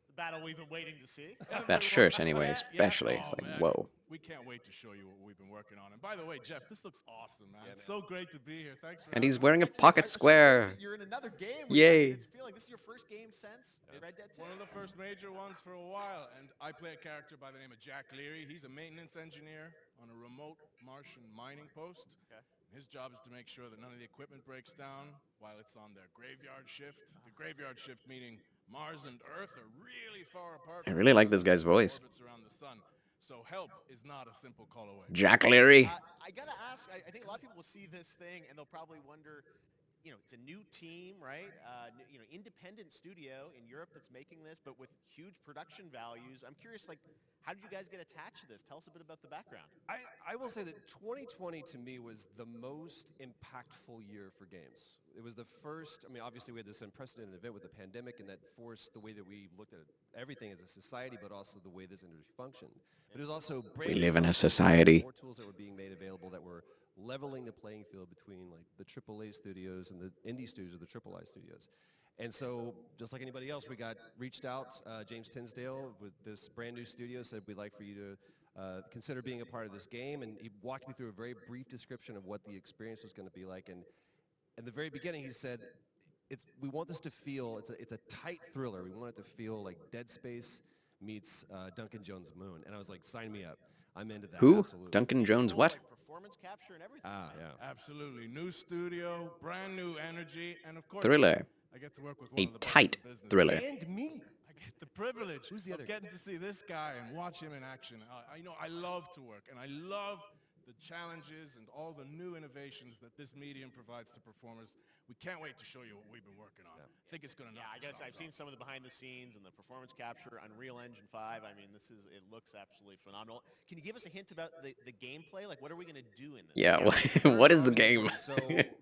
S7: The battle we've been waiting to see.
S1: That shirt, anyway, especially. It's like, whoa.
S15: We can't wait to show you what we've been working on. And by the way, Jeff, this looks awesome, man. It's so great to be here. Thanks for
S1: And he's
S15: having
S1: wearing a
S15: us.
S1: pocket square.
S7: You're in another game.
S1: Yay.
S7: It's feel like this is your first game since Red Dead 2.
S15: One of the first major ones for a while. And I play a character by the name of Jack Leary. He's a maintenance engineer on a remote Martian mining post.
S7: Okay.
S15: His job is to make sure that none of the equipment breaks down while it's on their graveyard shift. The graveyard shift meaning Mars and Earth are really far apart.
S1: I really like this guy's voice.
S15: Orbits around the sun. So help is not a simple call away.
S1: Jack Leary.
S7: I gotta ask. I think a lot of people will see this thing and they'll probably wonder. You know, it's a new team, right? You know, independent studio in Europe that's making this, but with huge production values. I'm curious, like, how did you guys get attached to this? Tell us a bit about the background.
S14: I will say that 2020 to me was the most impactful year for games. It was the first, I mean, obviously we had this unprecedented event with the pandemic, and that forced the way that we looked at everything as a society, but also the way this industry functioned. But it was also
S1: We live in a society.
S14: more tools that were being made available that were leveling the playing field between like the AAA studios and the indie studios or the AAA studios. And so, just like anybody else, we got reached out. James Tinsdale with this brand new studio said, we'd like for you to consider being a part of this game. And he walked me through a very brief description of what the experience was going to be like. And in the very beginning, he said, we want this to feel, it's a tight thriller. We want it to feel like Dead Space meets Duncan Jones' Moon. And I was like, sign me up. I'm into that.
S1: Who?
S14: Absolutely.
S1: Duncan Jones what?
S7: Performance capture and everything.
S14: Yeah.
S15: Absolutely. New studio, brand new energy, and of course,
S1: Thriller.
S15: I get to work with
S1: A
S15: one of the best
S1: tight
S15: in the business.
S1: thriller.
S14: And me.
S15: I get the privilege
S14: Who's the other
S15: of getting to see this guy and watch him in action. I love to work, and I love the challenges and all the new innovations that this medium provides to performers. We can't wait to show you what we've been working on. I think it's going to
S7: Yeah, I guess I've seen some of the behind the scenes and the performance capture, Unreal Engine 5. I mean, it looks absolutely phenomenal. Can you give us a hint about the gameplay? Like, what are we going to do in this?
S1: Yeah, what is the game?
S14: So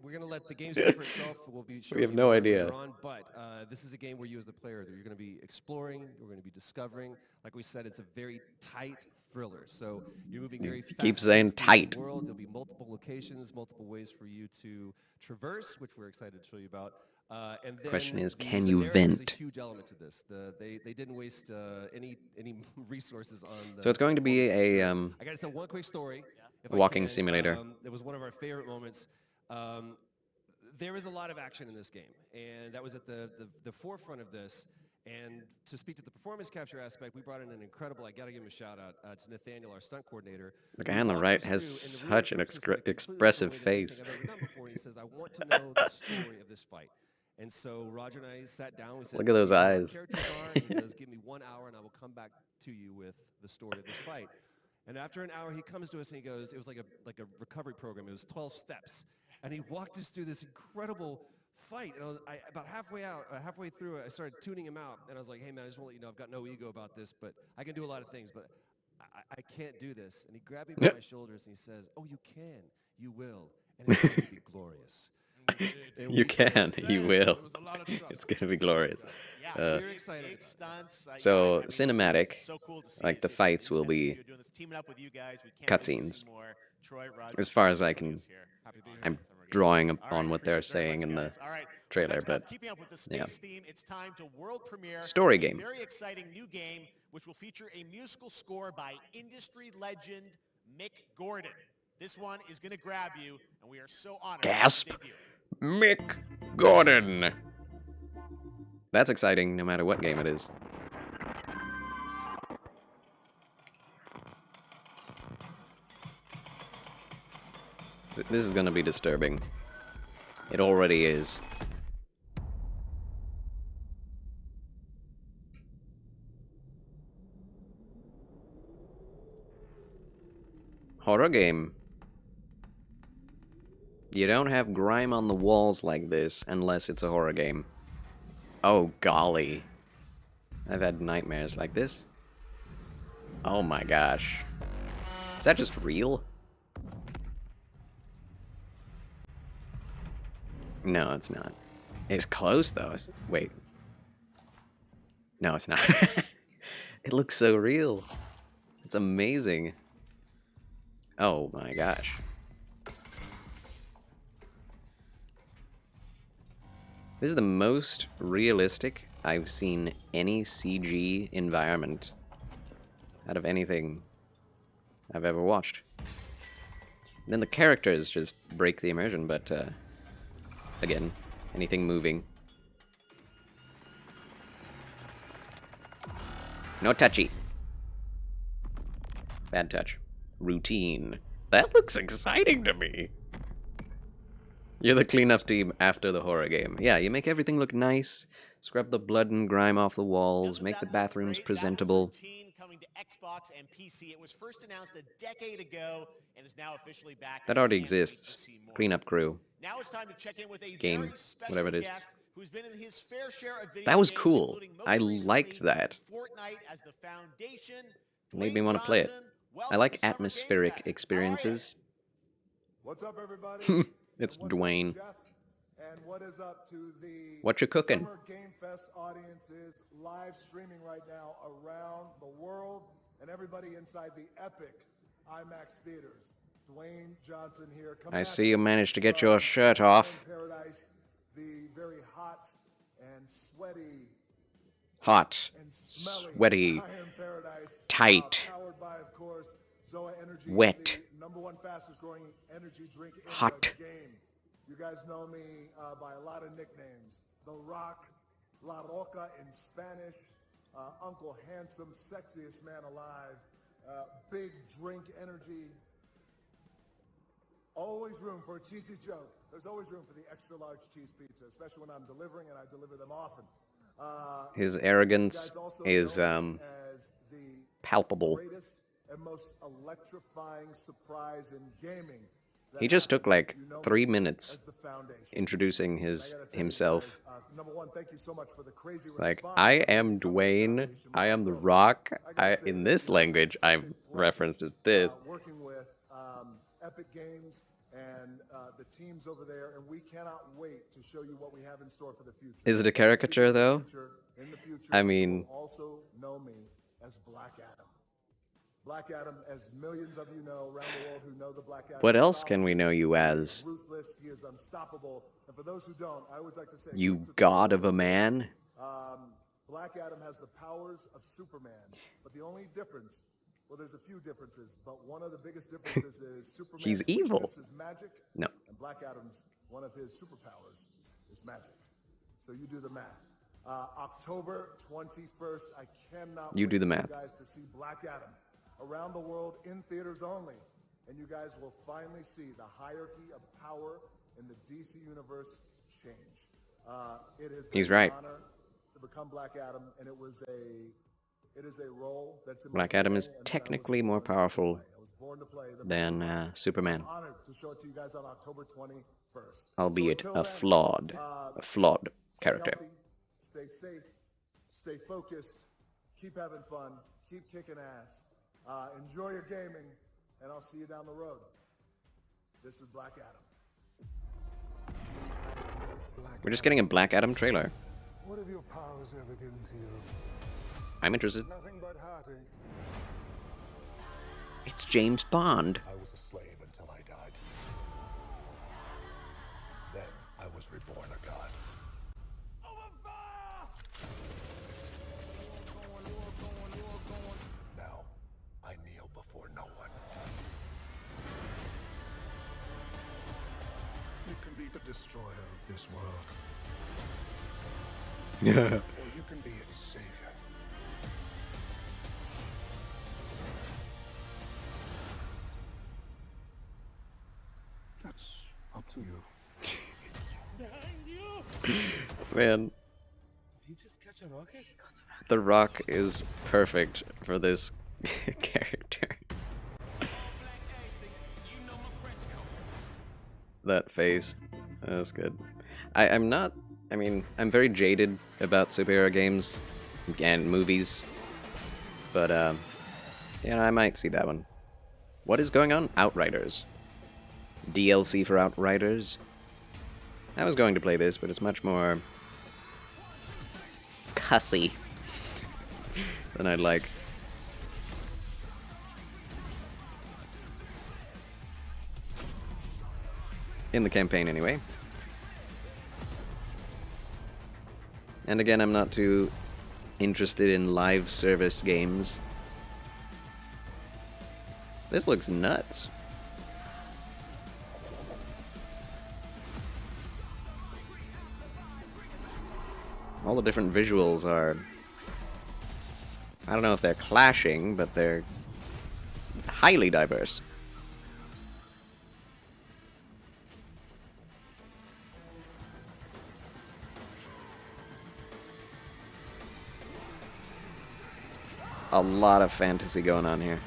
S14: we're going to let the game speak for itself. We'll be
S1: We have
S14: showing
S1: no
S14: you
S1: idea.
S14: later on, but this is a game where you as the player, you're going to be exploring, you're going to be discovering. Like we said, it's a very tight thriller. So you're moving very fast.
S1: Keep saying
S14: through
S1: tight.
S14: the world. There'll be multiple locations, multiple ways for you to traverse, which we're excited to show you about. And then
S1: Question is,
S14: the
S1: can you
S14: narrative is
S1: vent?
S14: a huge element to this. They didn't waste any resources on.
S1: So it's going to be a
S14: I got to tell one quick story. if I
S1: walking
S14: can.
S1: simulator.
S14: It was one of our favorite moments. There is a lot of action in this game, and that was at the forefront of this. And to speak to the performance capture aspect, we brought in an incredible, I got to give him a shout out to Nathaniel, our stunt coordinator.
S1: The guy on the right has such an expressive face.
S14: He says, I want to know the story of this fight. And so Roger and I sat down. We said,
S1: Look at those
S14: "These are what our
S1: eyes."
S14: characters are," and he goes, give me 1 hour and I will come back to you with the story of this fight. And after an hour, he comes to us and he goes, it was like a recovery program. It was 12 steps. And he walked us through this incredible fight. And about halfway through it, I started tuning him out. And I was like, hey, man, I just want to let you know I've got no ego about this, but I can do a lot of things. But I can't do this. And he grabbed me by my shoulders and he says, oh, you can, you will, and it's going to be glorious.
S1: You can, you will. It's going to be glorious.
S14: We're excited.
S1: So, cinematic, like the fights will be cutscenes. As far as I can, I'm drawing upon what they're saying in the trailer, but yeah. Story game.
S7: Very exciting new game, which will feature a musical score by industry legend Mick Gordon. This one is going to grab you, and we are so honored.
S1: Gasp! Mick Gordon! That's exciting, no matter what game it is. This is gonna be disturbing. It already is. Horror game. You don't have grime on the walls like this unless it's a horror game. Oh golly. I've had nightmares like this. Oh my gosh. Is that just real? No, it's not. It's close though. Wait. No, it's not. It looks so real. It's amazing. Oh my gosh. This is the most realistic I've seen any CG environment out of anything I've ever watched. And then the characters just break the immersion, but again, anything moving. No touchy. Bad touch. Routine. That looks exciting to me. You're the cleanup team after the horror game. Yeah, you make everything look nice, scrub the blood and grime off the walls, make the bathrooms presentable.
S7: Coming to Xbox and PC. It was first announced a decade ago and is now officially back.
S1: That already exists. Cleanup crew.
S7: Now it's time to check in with a
S1: game,
S7: very special
S1: whatever it is.
S7: guest who's been in his fair share of video
S1: That was
S7: games,
S1: cool.
S7: including most
S1: I
S7: recently
S1: liked that.
S7: Fortnite as the foundation.
S1: Made me want to play it. I like atmospheric experiences.
S16: What's up, everybody?
S1: It's Dwayne.
S16: Jeff, and what is up to the
S1: What you cooking?
S16: Summer Game Fest audiences live streaming right now around the world and everybody inside the epic IMAX theaters. Dwayne Johnson here.
S1: I see you managed to get your shirt off.
S16: Paradise, the very hot and sweaty,
S1: sweaty, tight,
S16: powered by, of course, Zoa Energy,
S1: wet,
S16: the #1 fastest growing energy drink in
S1: hot.
S16: the game. You guys know me by a lot of nicknames. The Rock, La Roca in Spanish, Uncle Handsome, sexiest man alive, big drink energy. Always room for a cheesy joke. There's always room for the extra large cheese pizza, especially when I'm delivering, and I deliver them often.
S1: His arrogance is palpable.
S16: Greatest and most electrifying surprise in gaming.
S1: He just took like 3 minutes introducing himself.
S16: #1, thank you so much for the crazy
S1: It's like, I am Dwayne, I am The Rock. In this language, I'm referenced as this.
S16: Working with Epic Games and the teams over there, and we cannot wait to show you what we have in store for the future.
S1: Is it a caricature, though?
S16: In the future,
S1: I mean,
S16: you will also know me as Black Adam. Black Adam, as millions of you know around the world who know the Black Adam.
S1: what else can we know you as?
S16: Ruthless, he is unstoppable. And for those who don't, I always like to say,
S1: You god of a man?
S16: Black Adam has the powers of Superman, but the only difference, well, there's a few differences, but one of the biggest differences is Superman.
S1: He's evil.
S16: Is magic.
S1: No.
S16: And Black Adam's one of his superpowers is magic. So you do the math. October 21st, I cannot
S1: You do the
S16: wait
S1: math.
S16: for you guys to see Black Adam around the world in theaters only, and you guys will finally see the hierarchy of power in the DC universe change. It has been
S1: He's right.
S16: an honor to become Black Adam, and it is a role that's in my
S1: Black Adam
S16: DNA
S1: is
S16: and that I was
S1: technically more powerful than Superman,
S16: I'm honored to show it to you guys on October 21st.
S1: albeit
S16: So
S1: a
S16: until then,
S1: flawed
S16: stay
S1: character.
S16: healthy, stay safe, stay focused, keep having fun, keep kicking ass, Enjoy your gaming, and I'll see you down the road. This is Black Adam.
S1: We're just getting a Black Adam trailer.
S17: What have your powers ever given to you?
S1: I'm interested.
S17: Nothing but heartache.
S1: It's James Bond.
S4: I was a slave until I died. Then I was reborn a god. Now, I kneel before no one.
S17: You can be the destroyer of this world.
S1: Yeah.
S17: Or you can be its savior. That's up to you.
S1: Man,
S15: Did he just catch a rocket?
S1: The Rock is perfect for this character. That face. That was good. I'm not... I mean, I'm very jaded about superhero games and movies. But, yeah, I might see that one. What is going on? Outriders. DLC for Outriders? I was going to play this, but it's much more... cussy than I'd like. In the campaign, anyway. And again, I'm not too interested in live service games. This looks nuts. All the different visuals are... I don't know if they're clashing, but they're highly diverse. There's a lot of fantasy going on here.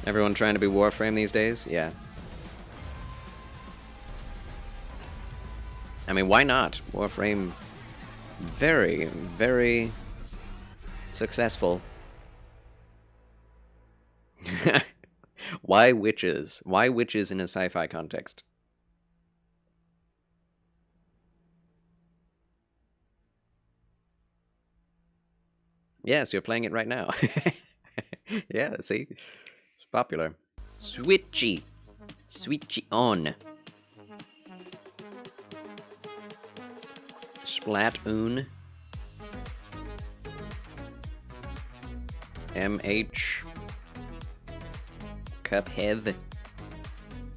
S1: Everyone trying to be Warframe these days? Yeah. I mean, why not? Warframe, very, very successful. Why witches? Why witches in a sci-fi context? Yes, you're playing it right now. Yeah, see? It's popular. Switchy. Switchy on. Splatoon. MH. Cuphead.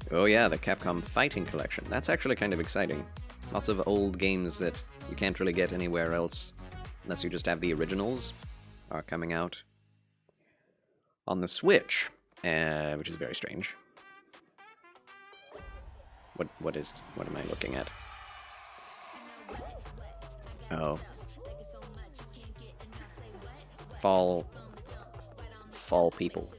S1: Oh yeah, the Capcom Fighting Collection. That's actually kind of exciting. Lots of old games that you can't really get anywhere else, unless you just have the originals, are coming out on the Switch, which is very strange. What am I looking at? Oh. Fall people.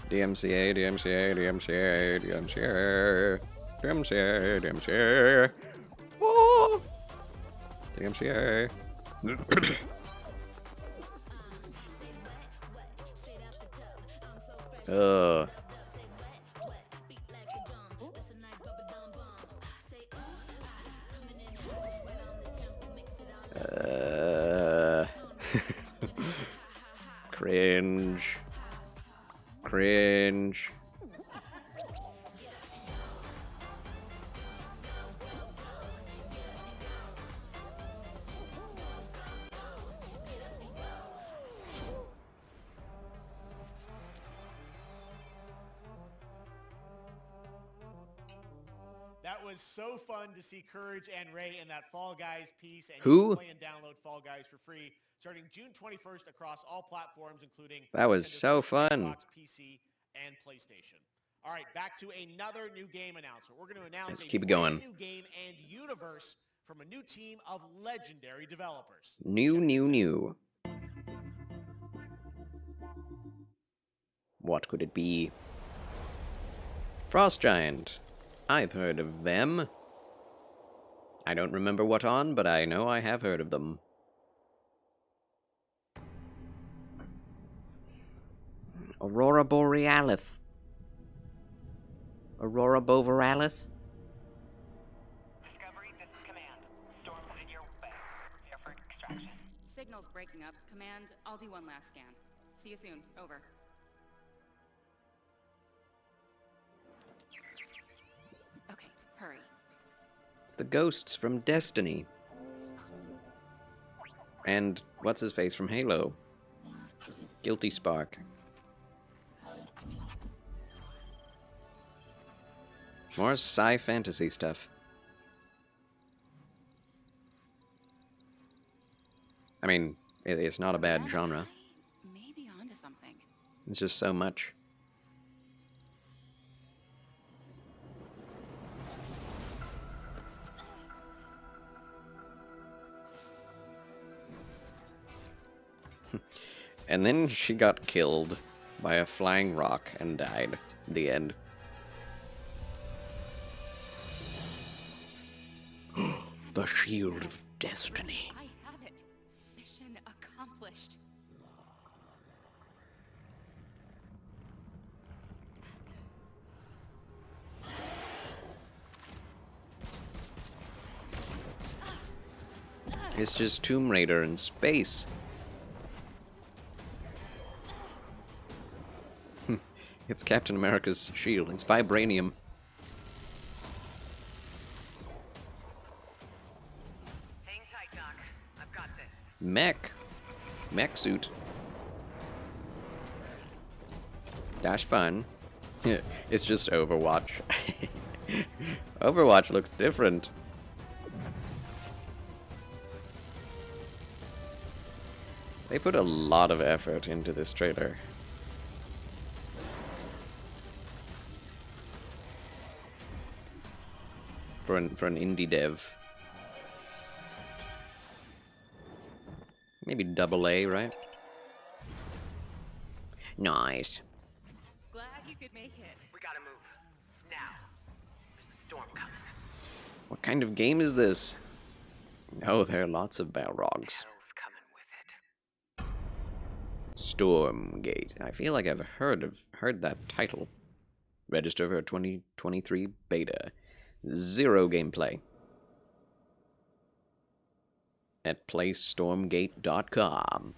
S1: DMCA, DMCA, DMCA, DMCA, DMCA, DMCA. Oh! DMCA. Cringe. Cringe.
S7: That was so fun to see Courage and Ray in that Fall Guys piece. And
S1: Who?
S7: You can play and download Fall Guys for free starting June 21st across all platforms, including
S1: That was
S7: Nintendo
S1: so
S7: Switch,
S1: fun.
S7: Xbox, PC, and PlayStation. All right, back to another new game announcement. We're going to announce
S1: Let's
S7: a
S1: keep it
S7: brand
S1: going.
S7: new game and universe from a new team of legendary developers.
S1: New. What could it be? Frost Giant. I've heard of them. I don't remember what on, but I know I have heard of them. Aurora Borealis. Aurora Borealis?
S5: Discovery, this is Command. Storm's headed your way. Here for extraction.
S11: Signal's breaking up. Command, I'll do one last scan. See you soon. Over. Okay, hurry.
S1: It's the ghosts from Destiny. And what's his face from Halo? Guilty Spark. More sci-fantasy stuff. I mean, it's not a bad genre.
S11: Maybe onto something.
S1: It's just so much. And then she got killed by a flying rock and died. The end. The Shield of Destiny.
S11: I have it. Mission accomplished.
S1: It's just Tomb Raider in space. It's Captain America's shield. It's vibranium.
S5: Hang tight, Doc. I've got this.
S1: Mech suit. Dash fun. It's just Overwatch. Overwatch looks different. They put a lot of effort into this trailer. For an indie dev. Maybe AA, right? Nice.
S11: Glad you could make it.
S5: We gotta move. Now. There's a storm coming.
S1: What kind of game is this? Oh, there are lots of Balrogs. Stormgate. I feel like I've heard that title. Register for 2023 beta. 0 gameplay. At playstormgate.com.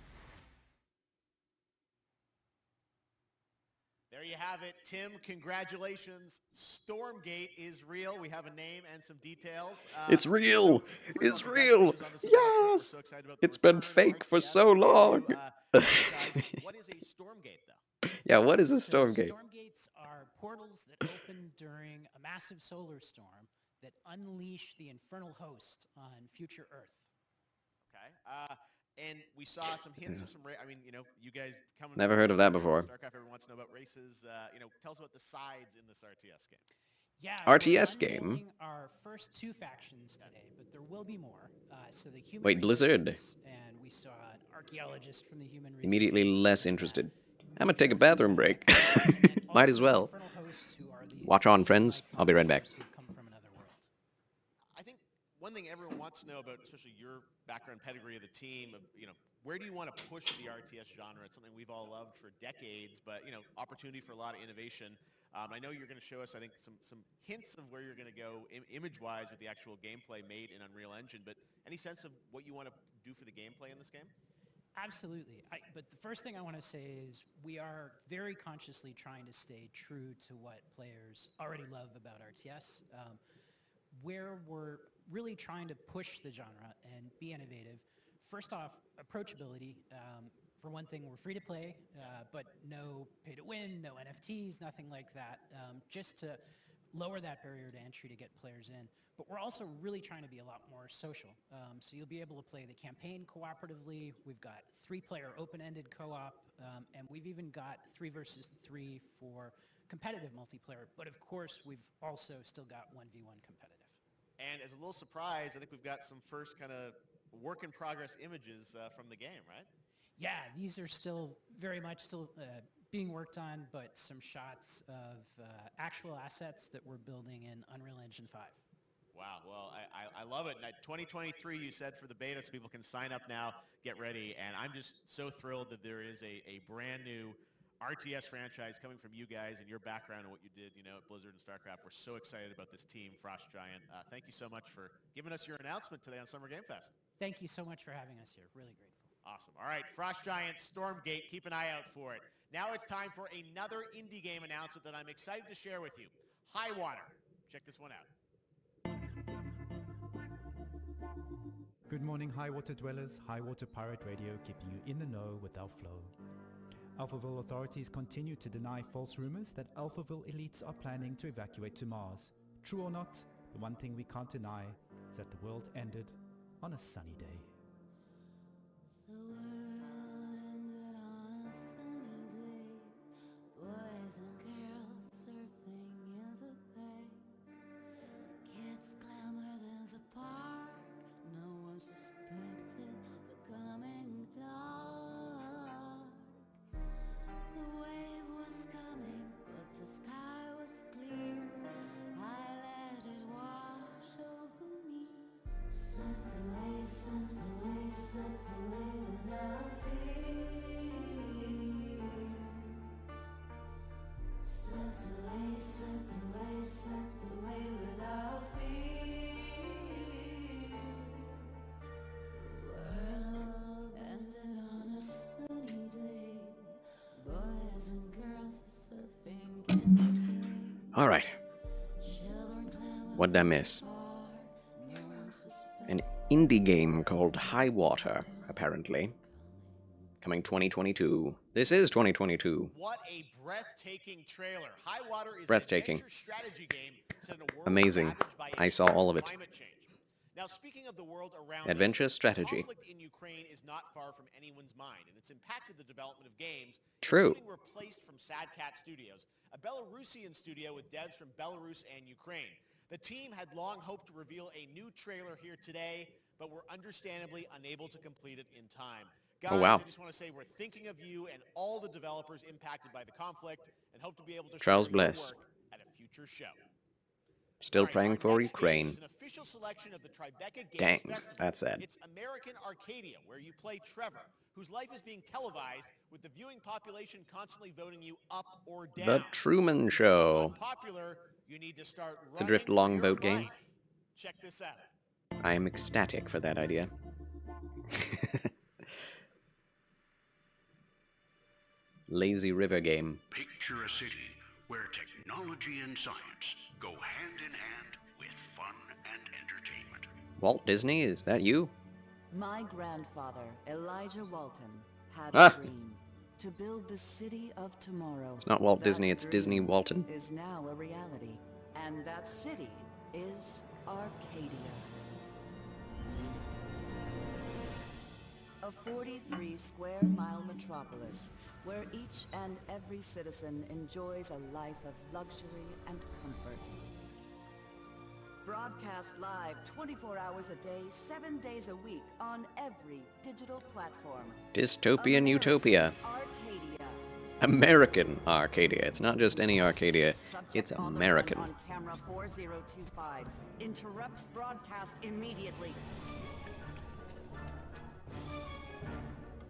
S7: There you have it, Tim. Congratulations. Stormgate is real. We have a name and some details.
S1: It's real! It's real! Yes!
S7: So excited about
S1: it's been fake for so long.
S7: What is a Stormgate, though?
S1: Yeah, what is a Stormgate?
S18: Stormgates are portals that open during a massive solar storm that unleash the infernal host on future Earth.
S7: Okay. And we saw some hints of some I mean, you know, you guys coming.
S1: Never heard of that before.
S7: StarCraft, everyone wants to know about races. You know, tell us about the sides in this RTS game.
S18: Yeah,
S1: RTS
S18: we're
S1: game?
S18: unveiling our first 2 factions today, but there will be more. So the human
S1: Wait, Blizzard.
S18: And we saw an archaeologist from the human resistance.
S1: Immediately less interested. I'm gonna take a bathroom break. Might as well. Watch on, friends. I'll be right back.
S7: I think one thing everyone wants to know about, especially your background pedigree of the team, of, you know, where do you want to push the RTS genre? It's something we've all loved for decades, but, you know, opportunity for a lot of innovation. I know you're going to show us, I think, some hints of where you're going to go image-wise with the actual gameplay made in Unreal Engine, but any sense of what you want to do for the gameplay in this game?
S18: Absolutely. But the first thing I want to say is we are very consciously trying to stay true to what players already love about RTS. Where we're really trying to push the genre and be innovative. First off, approachability. For one thing, we're free to play, but no pay to win, no NFTs, nothing like that, just to lower that barrier to entry to get players in. But we're also really trying to be a lot more social. So you'll be able to play the campaign cooperatively. We've got 3-player open-ended co-op, and we've even got 3 versus 3 for competitive multiplayer. But of course, we've also still got 1v1 competitive.
S7: And as a little surprise, I think we've got some first kind of work-in-progress images from the game, right?
S18: Yeah, these are still very much being worked on, but some shots of actual assets that we're building in Unreal Engine 5.
S7: Wow, well, I love it. 2023, you said, for the beta, so people can sign up now, get ready, and I'm just so thrilled that there is a brand new RTS franchise coming from you guys and your background and what you did, at Blizzard and StarCraft. We're so excited about this team, Frost Giant. Thank you so much for giving us your announcement today on Summer Game Fest.
S18: Thank you so much for having us here. Really grateful.
S7: Awesome. All right, Frost Giant, Stormgate, keep an eye out for it. Now it's time for another indie game announcement that I'm excited to share with you. Highwater. Check this one out.
S19: Good morning, Highwater dwellers. Highwater Pirate Radio keeping you in the know with our flow. Alphaville authorities continue to deny false rumors that Alphaville elites are planning to evacuate to Mars. True or not, the one thing we can't deny is that the world ended on a sunny day.
S3: The world ended on a sunny day. Boys and girls surfing in the bay. Kids clamored in the park. No one suspected the coming dark. The wave was coming, but the sky was clear. I let it wash over me. Swept away, swept away, swept away without fear. Swept away, swept away, swept away without fear. World ended on a sunny day. Boys and girls surfing in the bay.
S1: All right. What'd I miss? An indie game called Highwater, apparently. Coming 2022. This is 2022.
S7: What a breathtaking trailer. Highwater is
S1: Breathtaking.
S7: an adventure strategy game set in a world
S1: Amazing.
S7: ravaged by
S1: I saw all of it.
S7: climate change. Now, speaking of the world around
S1: Adventure
S7: us,
S1: strategy.
S7: conflict in Ukraine is not far from anyone's mind, and it's impacted the development of games,
S1: True.
S7: including replaced from Sad Cat Studios, a Belarusian studio with devs from Belarus and Ukraine. The team had long hoped to reveal a new trailer here today, but were understandably unable to complete it in time. Guys,
S1: Oh, wow.
S7: I just want to say we're thinking of you and all the developers impacted by the conflict, and hope to be able to
S1: Charles
S7: share
S1: bless.
S7: your work at a future show.
S1: Still praying for
S7: Next game
S1: Ukraine.
S7: is an official selection of the Tribeca Games
S1: Dang,
S7: Festival.
S1: that's sad.
S7: It's American Arcadia, where you play Trevor, whose life is being televised, with the viewing population constantly voting you up or down.
S1: The Truman Show.
S7: Unpopular, you need to start
S1: It's a drift
S7: running for
S1: longboat
S7: your
S1: game.
S7: life. Check this out.
S1: I am ecstatic for that idea. Lazy River game.
S20: Picture a city where technology and science go hand in hand with fun and entertainment.
S1: Walt Disney, is that you?
S21: My grandfather, Elijah Walton, had
S1: Ah.
S21: a dream to build the city of tomorrow.
S1: It's not Walt
S21: That
S1: Disney, it's
S21: dream
S1: Disney Walton.
S21: Is now a reality, and that city is Arcadia. A 43-square-mile metropolis where each and every citizen enjoys a life of luxury and comfort. Broadcast live 24 hours a day, 7 days a week on every digital platform.
S1: Dystopian Utopia.
S21: Arcadia.
S1: American Arcadia. It's not just any Arcadia, it's American.
S21: On camera 4025. Interrupt broadcast immediately.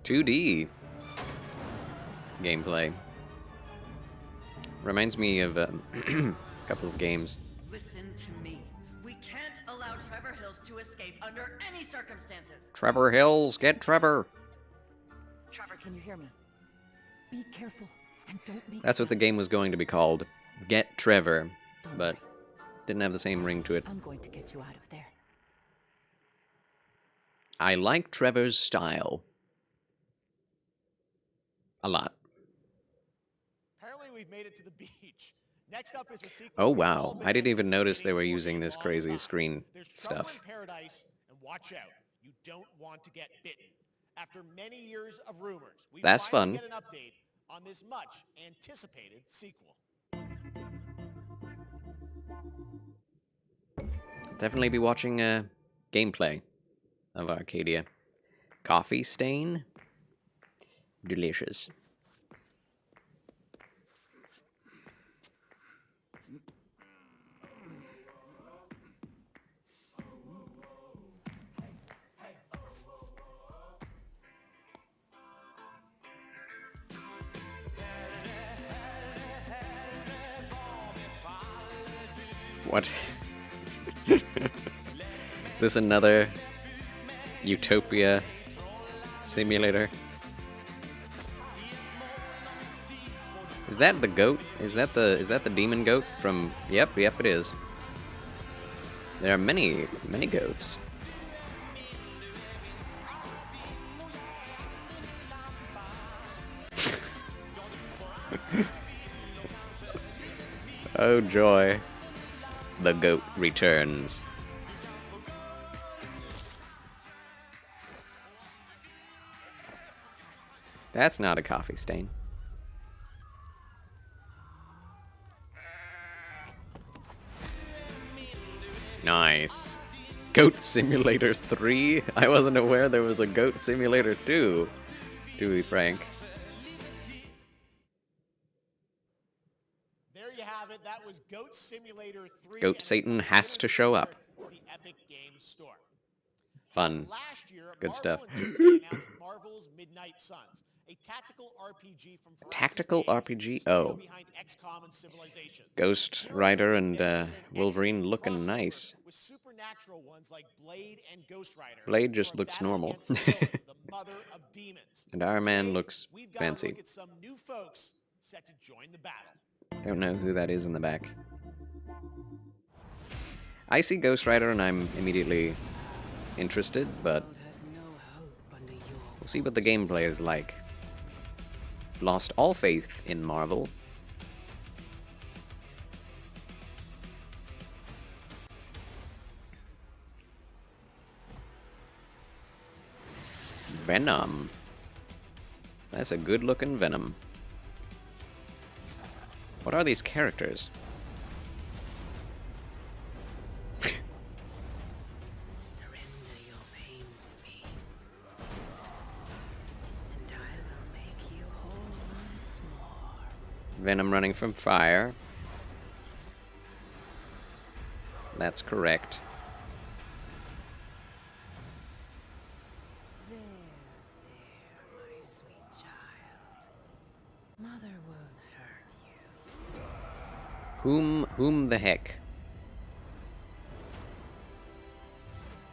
S1: 2D gameplay. Reminds me of a couple of games.
S22: Listen to me. We can't allow Trevor Hills to escape under any circumstances.
S1: Trevor Hills, get Trevor!
S21: Trevor, can you hear me? Be careful and don't make
S1: That's what the game was going to be called. Get Trevor. But didn't have the same ring to it.
S21: I'm going to get you out of there.
S1: I like Trevor's style. A lot.
S7: Apparently, we've made it to the beach. Next up is a sequel.
S1: Oh
S7: we've all
S1: wow,
S7: been
S1: I didn't even notice they
S7: anticipating
S1: were
S7: for a
S1: using this
S7: long
S1: crazy
S7: time.
S1: screen
S7: There's trouble
S1: stuff.
S7: in paradise, and watch out. You don't want to get bitten. After many years of rumors, we
S1: That's
S7: finally
S1: fun.
S7: get an update on this much anticipated sequel.
S1: Definitely be watching gameplay of Arcadia. Coffee stain? Delicious. What? Is this another Utopia simulator? Is that the goat? Is that the demon goat from? Yep, it is. There are many goats. Oh joy. The goat returns. That's not a coffee stain. Nice. Goat Simulator 3? I wasn't aware there was a Goat Simulator 2, to be frank.
S7: There you have it. That was Goat Simulator 3.
S1: Goat Satan has to show up.
S7: To the Epic Games Store.
S1: Fun.
S7: Last year,
S1: Good stuff.
S7: Marvel announced Marvel's Midnight Suns, a tactical RPG from
S1: Tactical RPG? Oh.
S7: behind XCOM and Civilization.
S1: Ghost Rider and Wolverine looking nice.
S7: With supernatural ones like Blade and Ghost Rider.
S1: Blade just looks normal.
S7: The mother of demons.
S1: And Iron Man looks
S7: We've got
S1: fancy.
S7: to look at some new folks set to join the battle.
S1: Don't know who that is in the back. I see Ghost Rider and I'm immediately interested, but we'll see what the gameplay is like. Lost all faith in Marvel. Venom. That's a good-looking Venom. What are these characters? Venom running from fire. That's correct.
S3: There, my sweet child. Mother won't hurt you.
S1: Whom the heck?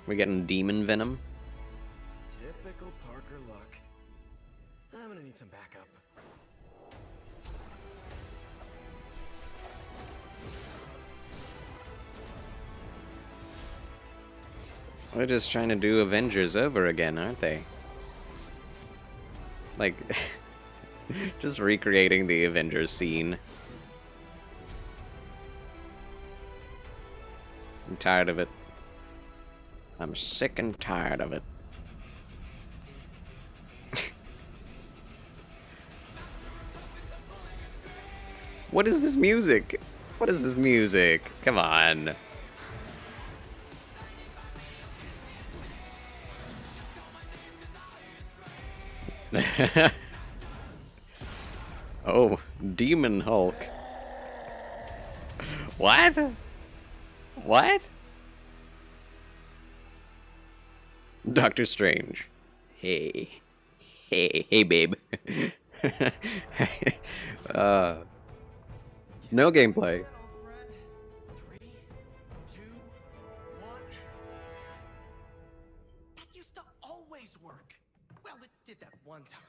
S1: We're getting demon Venom?
S6: Typical Parker luck. I'm gonna need some backup.
S1: They're just trying to do Avengers over again, aren't they? Like, just recreating the Avengers scene. I'm tired of it. I'm sick and tired of it. What is this music? What is this music? Come on. Oh, Demon Hulk. What? What? Doctor Strange. Hey. Hey, babe. No gameplay.
S12: That used to always work. Well, it did that one time.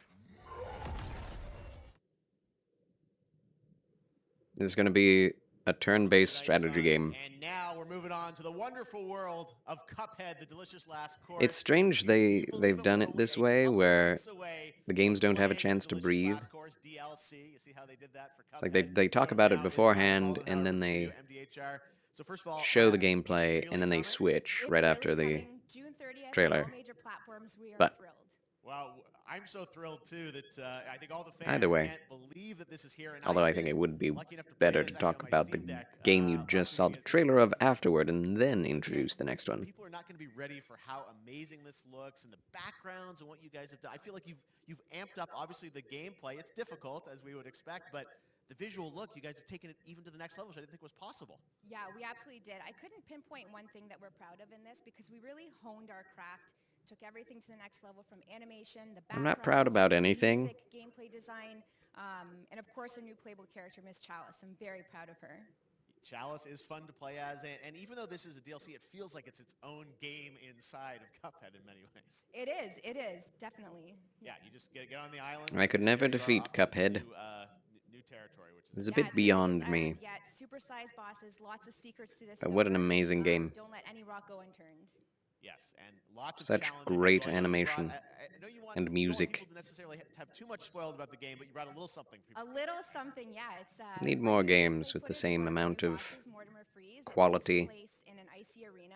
S1: This is going to be a turn-based strategy game.
S7: And now we're moving on to the wonderful world of Cuphead, the delicious last course.
S1: It's strange they've done it this way, where the games don't have a chance to breathe. It's like they talk about it beforehand, and then they show the gameplay, and then they switch right after the trailer. But
S7: well, I'm so thrilled too that I think all the fans
S1: either way,
S7: can't believe that this is here. And
S1: although I think it would be better to talk about the game you just saw the trailer of afterward and then introduce the next one.
S7: People are not going to be ready for how amazing this looks and the backgrounds and what you guys have done. I feel like you've amped up obviously the gameplay. It's difficult as we would expect, but the visual look, you guys have taken it even to the next level, which I didn't think was possible.
S2: Yeah, we absolutely did. I couldn't pinpoint one thing that we're proud of in this because we really honed our craft. Took everything to the next level from animation, the
S1: I'm not proud about anything.
S2: music, gameplay design, and of course a new playable character, Miss Chalice. I'm very proud of her.
S7: Chalice is fun to play as, and even though this is a DLC, it feels like it's its own game inside of Cuphead in many ways.
S2: It is, definitely.
S7: Yeah, you just get on the island.
S1: I could never defeat Cuphead.
S7: New territory, which is
S1: It was a bit beyond me.
S2: Yeah, supersized bosses, lots of secrets to discover.
S1: But what an amazing game.
S2: Don't let any rock go unturned.
S7: Yes, and lots of
S1: Such
S7: challenges.
S1: great
S7: I know
S1: animation
S7: you want,
S1: and music.
S7: people to necessarily have too much spoiled about the game, but you brought a little something for
S2: A little something, yeah. It's
S1: Need more games with the same amount of quality.
S2: place in an icy arena,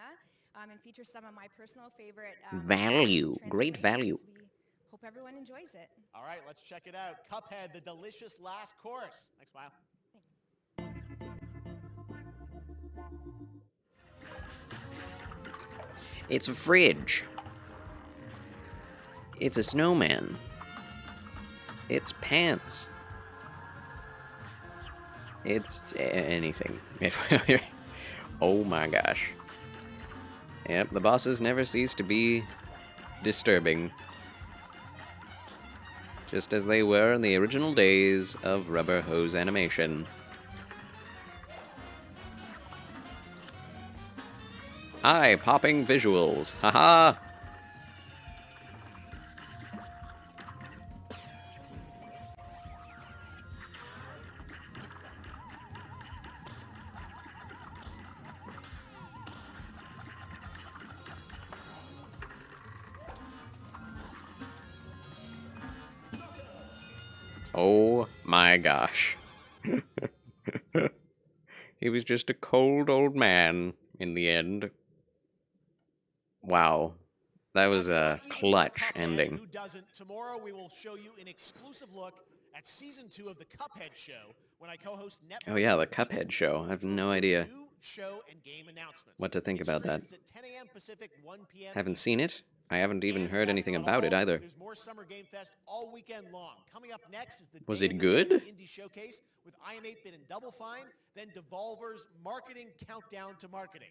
S2: and features some of my personal favorite
S1: Value. Great value.
S2: Hope everyone enjoys it.
S7: All right, let's check it out. Cuphead, the delicious last course. Next smile.
S1: It's a fridge. It's a snowman. It's pants. It's anything. Oh my gosh. Yep, the bosses never cease to be disturbing. Just as they were in the original days of rubber hose animation. Eye-popping visuals. Haha! Oh my gosh. He was just a cold old man in the end. Wow. That was a clutch ending.
S7: Who doesn't? Tomorrow we will show you an exclusive look at season 2 of the Cuphead show when I co-host Netflix.
S1: Oh yeah, the Cuphead show. I have no idea
S7: show and game announcements.
S1: what to think about that.
S7: At 10 a.m. Pacific, 1 p.m.
S1: Haven't seen it. I haven't even heard anything about it either.
S7: There's more Summer Game Fest all weekend long. Coming up next is the
S1: Was
S7: Day
S1: it
S7: of the
S1: good?
S7: Dead Indie Showcase with IM8-Bit and Double Fine, then Devolver's Marketing Countdown to Marketing.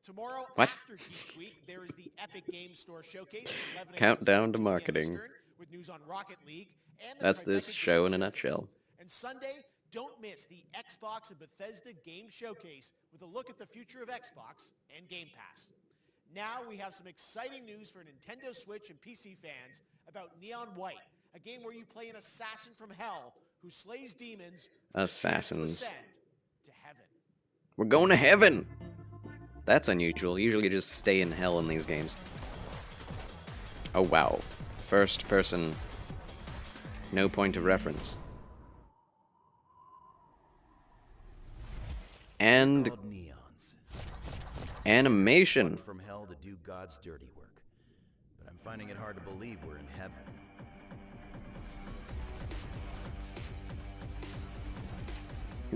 S7: Tomorrow,
S1: What?
S7: after Geek Week, there is the Epic Game Store Showcase at 11 a.m.
S1: Countdown to
S7: Pacific, 2 p.m.
S1: marketing.
S7: Eastern, with news on Rocket League and the
S1: That's
S7: Tribeca
S1: this
S7: Game
S1: show in a
S7: Showcase.
S1: nutshell.
S7: And Sunday, don't miss the Xbox and Bethesda Game Showcase with a look at the future of Xbox and Game Pass. Now we have some exciting news for Nintendo Switch and PC fans about Neon White, a game where you play an assassin from hell who slays demons to
S1: Assassins.
S7: ascend to heaven.
S1: We're going to heaven! That's unusual. Usually you just stay in hell in these games. Oh wow. First person. No point of reference. And
S9: Called neons.
S1: animation.
S9: From hell to do God's dirty work. But I'm finding it hard to believe we're in heaven.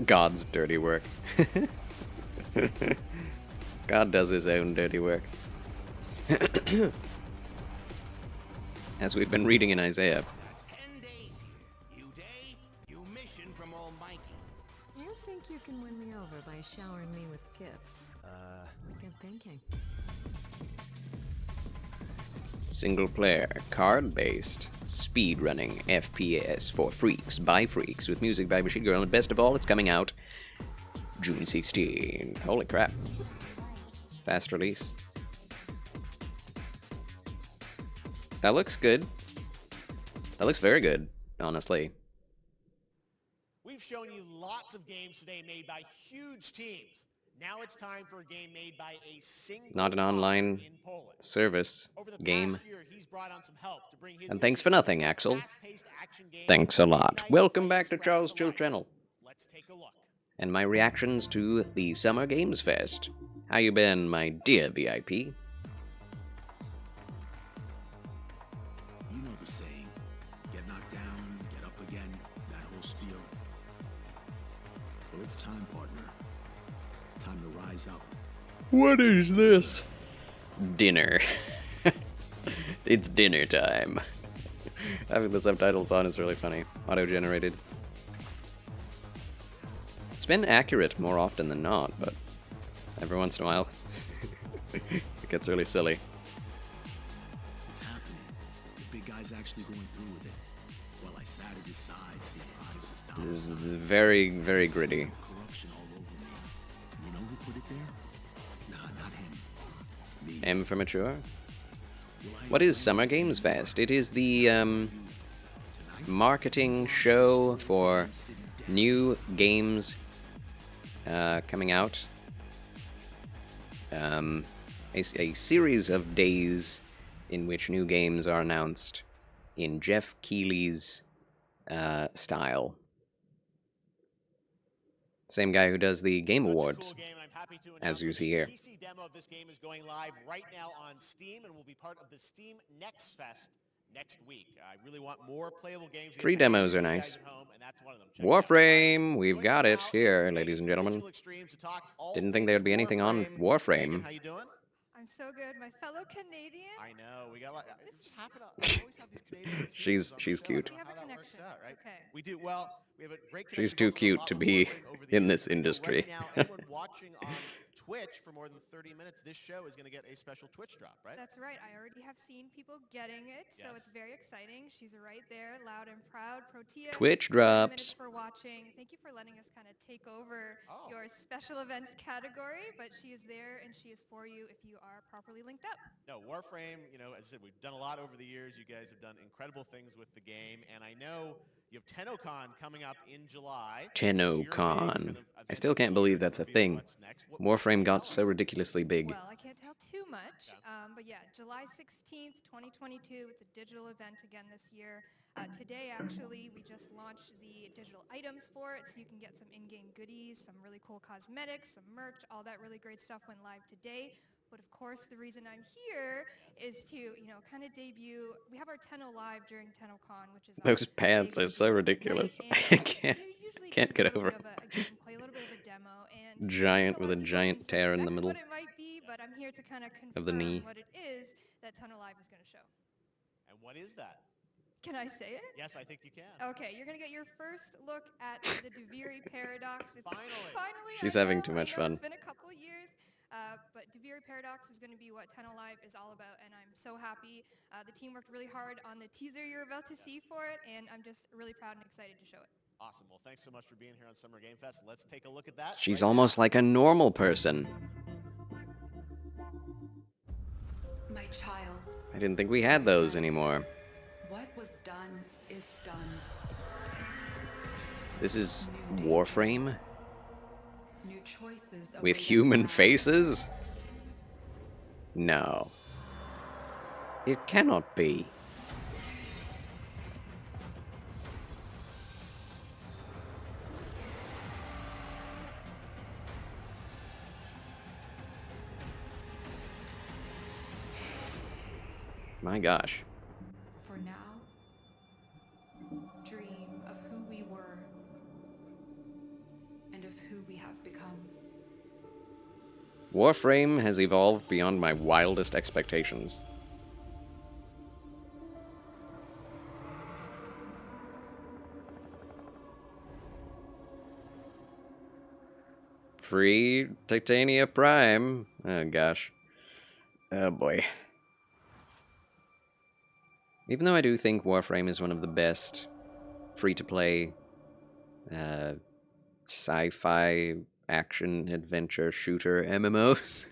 S1: God's dirty work. God does his own dirty work. As we've been reading in Isaiah.
S12: 10 days here. New day, new mission from Almighty.
S3: You think you can win me over by showering me with gifts? Good thinking.
S1: Single player, card based, speedrunning FPS for freaks by freaks with music by Machine Girl, and best of all, it's coming out June 16th. Holy crap. Fast release. That looks good. That looks very good, honestly.
S7: We've shown you lots of games today made by huge teams. Now it's time for a game made by a single
S1: Not an online
S7: in Poland.
S1: service
S7: Over the
S1: game.
S7: past year, he's brought on some help to bring his
S1: And thanks for nothing, Axel.
S7: fast-paced action game
S1: Thanks a lot.
S7: Midnight
S1: Welcome back to
S7: Express
S1: Charles
S7: to
S1: Chill
S7: life.
S1: Channel.
S7: Let's take a look.
S1: And my reactions to the Summer Games Fest. How you been, my dear VIP?
S10: You know the saying. Get knocked down, get up again, that whole spiel. Well, it's time, partner. Time to rise up.
S1: What is this? Dinner. It's dinner time. Having the subtitles on is really funny. Auto-generated. It's been accurate more often than not, but every once in a while it gets really silly.
S10: It's happening. The big guy's actually going through with it. While I sat at his side, seeing lives as
S1: This is
S10: dollar signs.
S1: very, very gritty.
S10: Corruption all over me. ever put it there? Nah, not him. Me.
S1: M for mature. What is Summer Games Fest? It is the marketing show for new games coming out. A series of days in which new games are announced in Jeff Keighley's style. Same guy who does the Game Awards, as you see here.
S7: PC demo of this game is going live right now on Steam and will be part of the Steam Next Fest next week. I really want more playable games.
S1: 3 demos are nice. Warframe, we've got it here, ladies and gentlemen. Didn't think there would be anything on Warframe.
S7: How you doing?
S8: I'm so good. My fellow Canadian.
S7: I know. We got a lot. Just happen to always have these Canadian
S1: She's cute.
S8: We have a connection.
S7: Out, right?
S8: Okay.
S7: We do. Well, we have a great connection.
S1: She's too cute to be in this industry.
S7: Right now, anyone watching on Twitch for more than 30 minutes, this show is going to get a special Twitch drop, right?
S8: That's right. I already have seen people getting it, so
S7: Yes.
S8: it's very exciting. She's right there, loud and proud. Protea.
S1: Twitch
S8: 30
S1: drops.
S8: minutes for watching. Thank you for letting us kind of take over your special events category, but she is there and she is for you if you are properly linked up.
S7: No, Warframe, you know, as I said, we've done a lot over the years. You guys have done incredible things with the game, and I know you have TennoCon coming up in July.
S1: TennoCon. I still can't believe that's a thing. Warframe got so ridiculously big.
S8: Well, I can't tell too much, but yeah, July 16th, 2022. It's a digital event again this year. Today, actually, we just launched the digital items for it, so you can get some in-game goodies, some really cool cosmetics, some merch, all that really great stuff went live today. But of course, the reason I'm here is to, you know, kind of debut. We have our Tenno Live during TennoCon, which is
S1: Those pants are so ridiculous. I can't get over it.
S8: play a little bit of a demo and
S1: Giant with a giant tear in the middle
S8: what it might be, but I'm here to kind of confirm
S1: of the knee.
S8: what it is that Tenno Live is going to show.
S7: And what is that?
S8: Can I say it?
S7: Yes, I think you can.
S8: Okay, you're going to get your first look at the Duviri Paradox. It's finally
S1: She's
S8: I
S1: having
S8: know,
S1: too much
S8: I know,
S1: fun.
S8: It's been a couple of years, but Duviri Paradox is going to be what Tenno Live is all about, and I'm so happy. The team worked really hard on the teaser you're about to see for it, and I'm just really proud and excited to show it.
S7: Awesome. Well, thanks so much for being here on Summer Game Fest. Let's take a look at that.
S1: She's almost like a normal person.
S13: My child,
S1: I didn't think we had those anymore.
S13: what was done is done.
S1: This is Warframe?
S13: New choices
S1: With
S13: await us
S1: human
S13: now.
S1: faces? No. It cannot be. My gosh.
S13: For now, dream of who we were and of who we have become.
S1: Warframe has evolved beyond my wildest expectations. Free Titania Prime. Oh gosh. Oh boy. Even though I do think Warframe is one of the best free-to-play sci-fi action adventure shooter MMOs,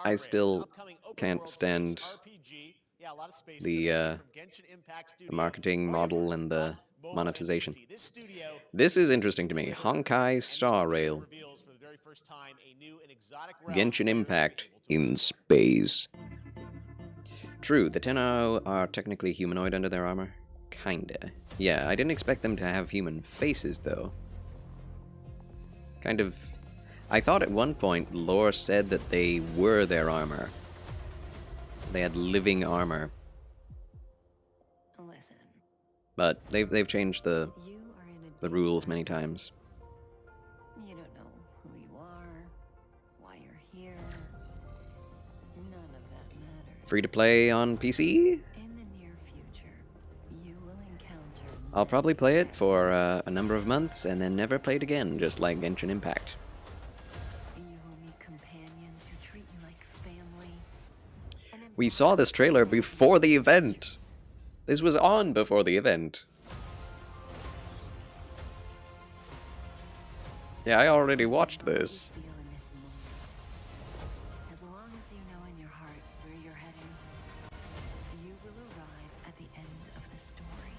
S1: I still can't stand the marketing model and the monetization. This is interesting to me. Honkai Star Rail. Genshin Impact in space. True, the Tenno are technically humanoid under their armor. Kinda. Yeah, I didn't expect them to have human faces, though. Kind of... I thought at one point lore said that they were their armor. They had living armor.
S3: Listen,
S1: But they've changed the rules many times.
S3: you don't know who you are, why you're here. None of that matters.
S1: Free to play on PC?
S3: In the near future, you will encounter
S1: I'll probably play it for a number of months and then never play it again, just like Genshin Impact.
S3: you will meet companions who treat you like family.
S1: We saw this trailer before the event. This was on before the event. Yeah, I already watched this.
S3: As long as you know in your heart where you're heading, you will arrive at the end of the story.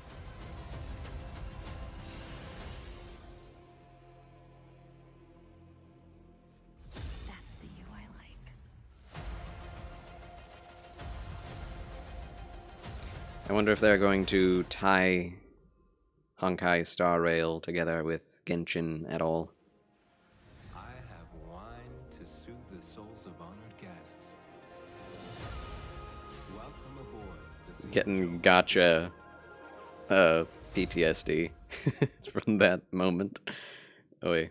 S3: That's the you I like.
S1: I wonder if they're going to tie Honkai Star Rail together with Genshin at all.
S14: I have wine to soothe the souls of honored guests. Welcome aboard the
S1: Getting gotcha PTSD from that moment. Oi.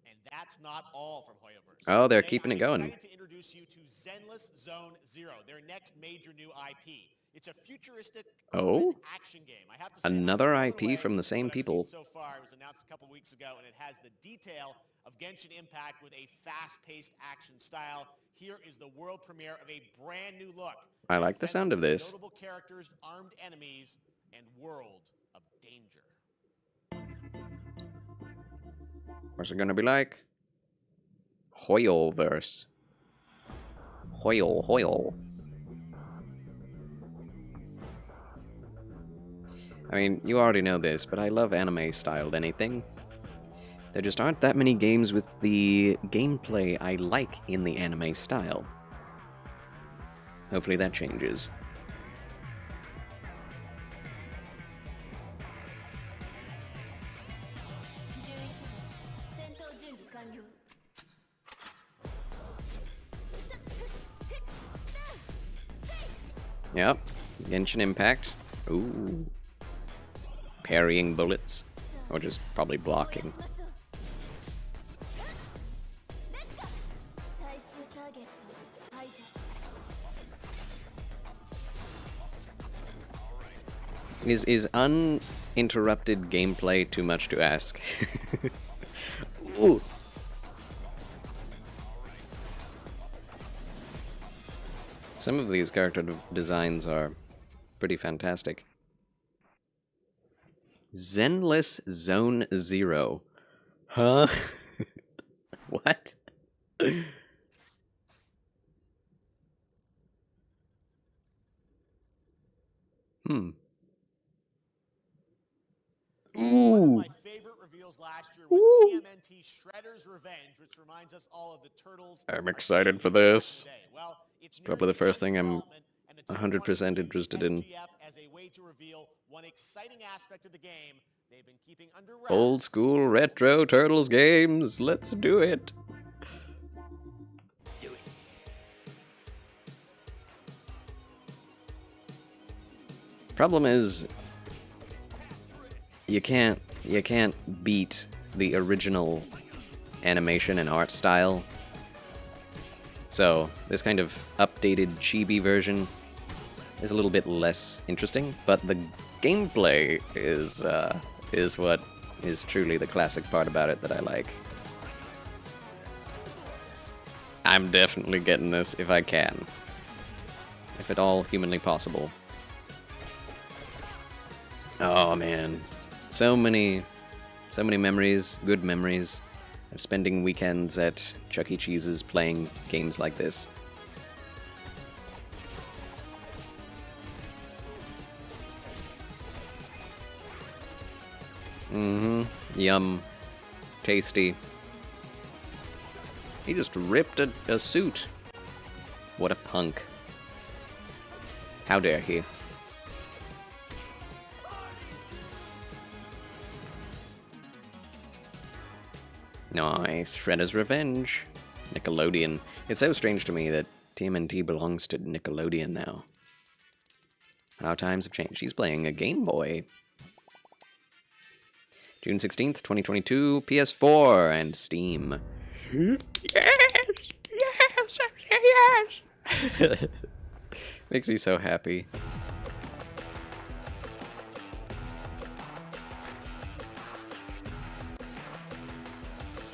S7: And that's not all from Hoyoverse.
S1: Oh, they're
S7: Today,
S1: keeping
S7: I'm
S1: it going.
S7: excited to introduce you to Zenless Zone Zero, their next major new IP. It's a futuristic
S1: Oh?
S7: action game. I have to say,
S1: Another
S7: I'm blown away
S1: IP from the same
S7: what I've seen
S1: people.
S7: So far, it was announced a couple weeks ago, and it has the detail of Genshin Impact with a fast-paced action style. Here is the world premiere of a brand new look.
S1: I like the sound of this.
S7: Notable characters, armed enemies, and world of danger.
S1: What's it gonna be like? Hoyoverse. Hoyo. I mean, you already know this, but I love anime-styled anything. There just aren't that many games with the gameplay I like in the anime style. Hopefully that changes. Yep, Genshin Impact. Ooh. Parrying bullets. Or just probably blocking. Is uninterrupted gameplay too much to ask? Ooh. Some of these character designs are pretty fantastic. Zenless Zone Zero. Huh? What?
S7: One of my favorite reveals last year was TMNT Shredder's Revenge, which reminds us all of the Turtles.
S1: I'm excited for this.
S7: Today. Well,
S1: It's probably the first thing I'm 100% interested in.
S7: as a way to reveal one exciting aspect of the game they've been keeping under wraps.
S1: Old school retro Turtles games. Let's do it. Problem is, you can't beat the original animation and art style. So this kind of updated chibi version is a little bit less interesting, but the gameplay is what is truly the classic part about it that I like. I'm definitely getting this if I can, if at all humanly possible. Oh man, so many memories, good memories of spending weekends at Chuck E. Cheese's playing games like this. Yum. Tasty. He just ripped a suit. What a punk. How dare he? Nice. Shredder's Revenge. Nickelodeon. It's so strange to me that TMNT belongs to Nickelodeon now. How times have changed. He's playing a Game Boy. June 16th, 2022, PS4 and Steam. Yes! Makes me so happy.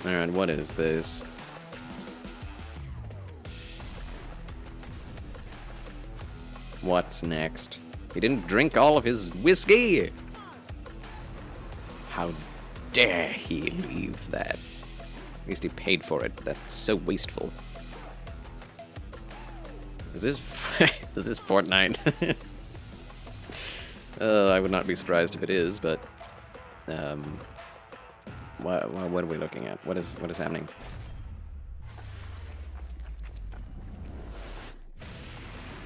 S1: Alright, what is this? What's next? He didn't drink all of his whiskey! How dare he leave that? At least he paid for it, but that's so wasteful. Is this is this Fortnite? I would not be surprised if it is, but what are we looking at? What is happening?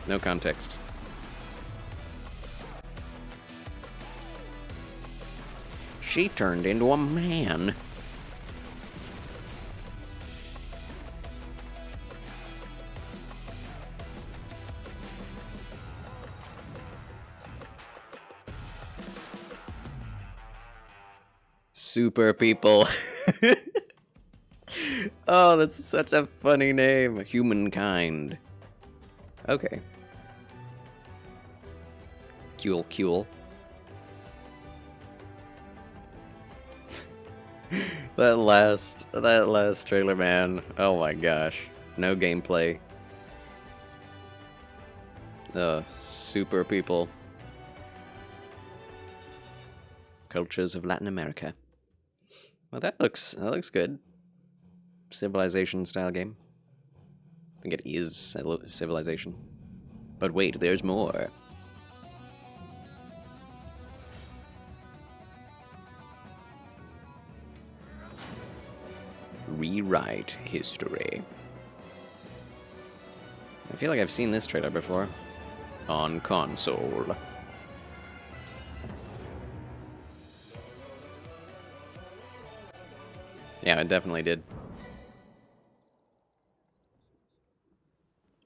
S1: No context. She turned into a man. Super people. Oh, that's such a funny name. Humankind. Okay. Cool. That last trailer, man. Oh my gosh. No gameplay. Super people. Cultures of Latin America. Well, that looks good. Civilization style game. I think it is Civilization. But wait, there's more. Rewrite history. I feel like I've seen this trailer before. On console. Yeah, it definitely did.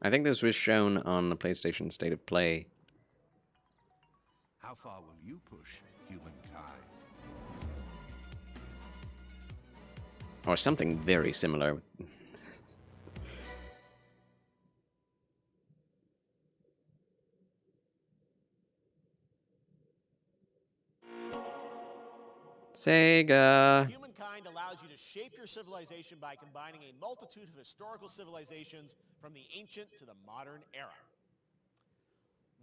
S1: I think this was shown on the PlayStation State of Play.
S20: How far will you push humankind?
S1: Or something very similar. Sega.
S7: Humankind allows you to shape your civilization by combining a multitude of historical civilizations from the ancient to the modern era.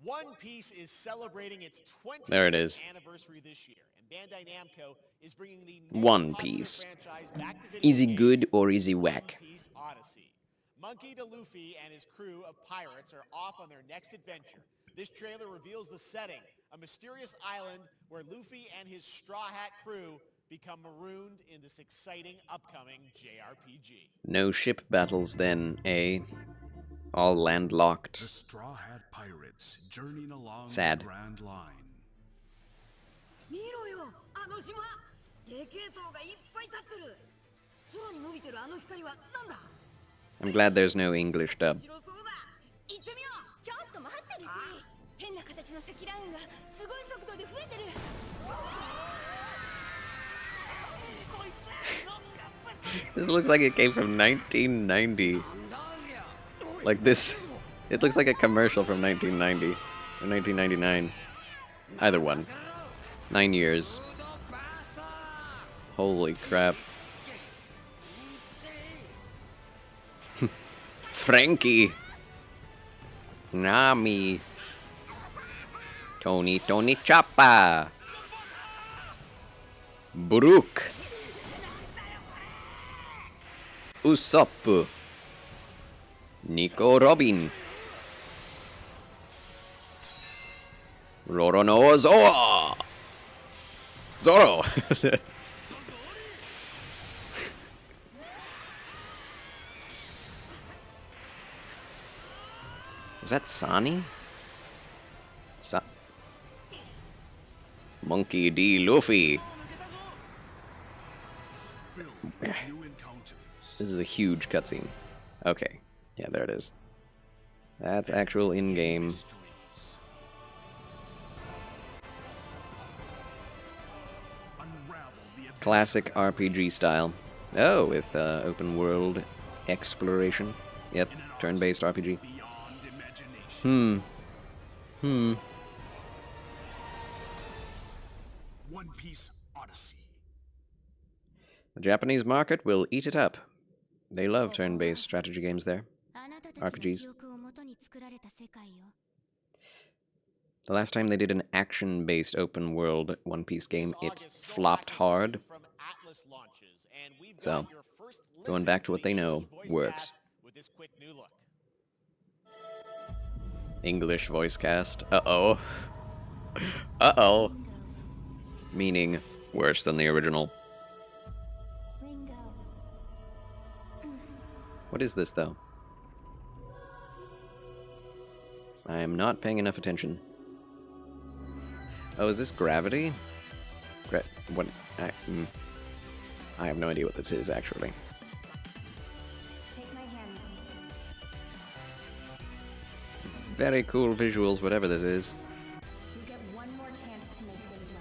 S7: One Piece is celebrating its 20th anniversary this year, and Bandai Namco is bringing the
S1: One Piece.
S7: franchise back to video
S1: Is he
S7: games
S1: good or is he whack?
S7: One Piece Odyssey. Monkey D. Luffy and his crew of pirates are off on their next adventure. This trailer reveals the setting, a mysterious island where Luffy and his Straw Hat crew become marooned in this exciting upcoming JRPG.
S1: No ship battles then, eh? All landlocked.
S10: The Straw Hat Pirates journeying along
S1: Sad.
S10: the Grand Line.
S1: I'm glad there's no English dub. This looks like it came from 1990. Like this, it looks like a commercial from 1990 or 1999. Either one. 9 years. Holy crap. Frankie. Nami. Tony Choppa. Brook. Usopp. Nico Robin. Roronoa Zoro. Is that Sani? Monkey D. Luffy. This is a huge cutscene. Okay. Yeah, there it is. That's actual in-game. Classic RPG style. Oh, with open world exploration. Yep, turn-based RPG.
S10: One Piece Odyssey.
S1: The Japanese market will eat it up. They love turn-based strategy games there. RPGs. The last time they did an action-based open-world One Piece game, it flopped hard.
S7: Atlas launches, and we've
S1: So,
S7: got your first
S1: going back to what they know works.
S7: with this quick new look.
S1: English voice cast. Uh-oh. Uh-oh. Meaning worse than the original. What is this, though? I am not paying enough attention. Oh, is this gravity? What? I have no idea what this is, actually.
S4: Take my hand.
S1: Very cool visuals, whatever this is.
S4: You get one more chance to make things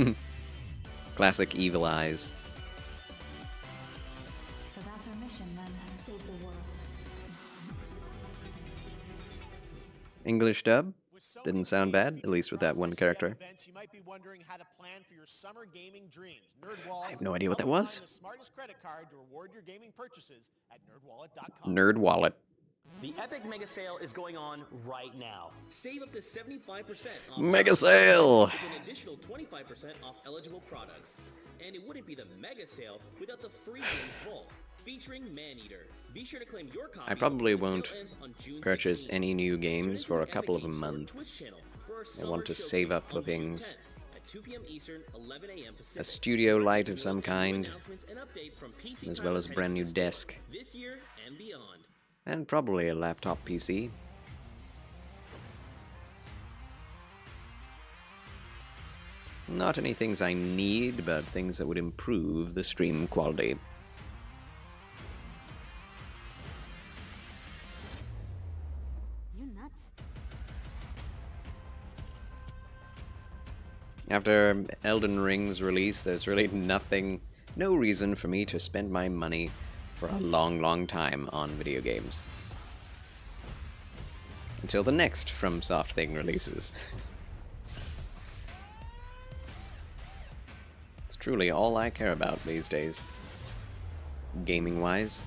S4: right.
S1: Classic Evil Eyes.
S4: So that's our mission then. Save the world.
S1: English dub? Didn't sound bad, at least with that one character.
S7: You might be wondering how to plan for your summer gaming dreams. NerdWallet.
S1: I have no idea what that was.
S7: The smartest credit card to reward your gaming purchases at nerdwallet.com.
S1: Nerd Wallet.
S16: The Epic Mega Sale is going on right now. Save up to 75% off
S1: Mega Sale!
S16: with an additional 25% off eligible products. And it wouldn't be the Mega Sale without the free games vault featuring Maneater. Be sure to claim your copy.
S1: I probably
S16: The sale
S1: won't
S16: ends on June
S1: purchase
S16: 16th.
S1: any new games for a
S16: Epic
S1: couple of
S16: Games Store
S1: months.
S16: Twitch channel for our
S1: I want to
S16: summer
S1: save up
S16: showcase
S1: for
S16: on June
S1: things.
S16: 10th at 2 p.m. Eastern, 11 a.m. Pacific.
S1: A studio light of some kind,
S16: Announcements and updates from PC
S1: as well as a
S16: titles
S1: brand new
S16: heading to the
S1: desk.
S16: store this year and beyond.
S1: And probably a laptop PC. Not any things I need, but things that would improve the stream quality.
S4: You nuts?
S1: After Elden Ring's release, there's really no reason for me to spend my money for a long time on video games. Until the next FromSoft thing releases. It's truly all I care about these days. Gaming-wise.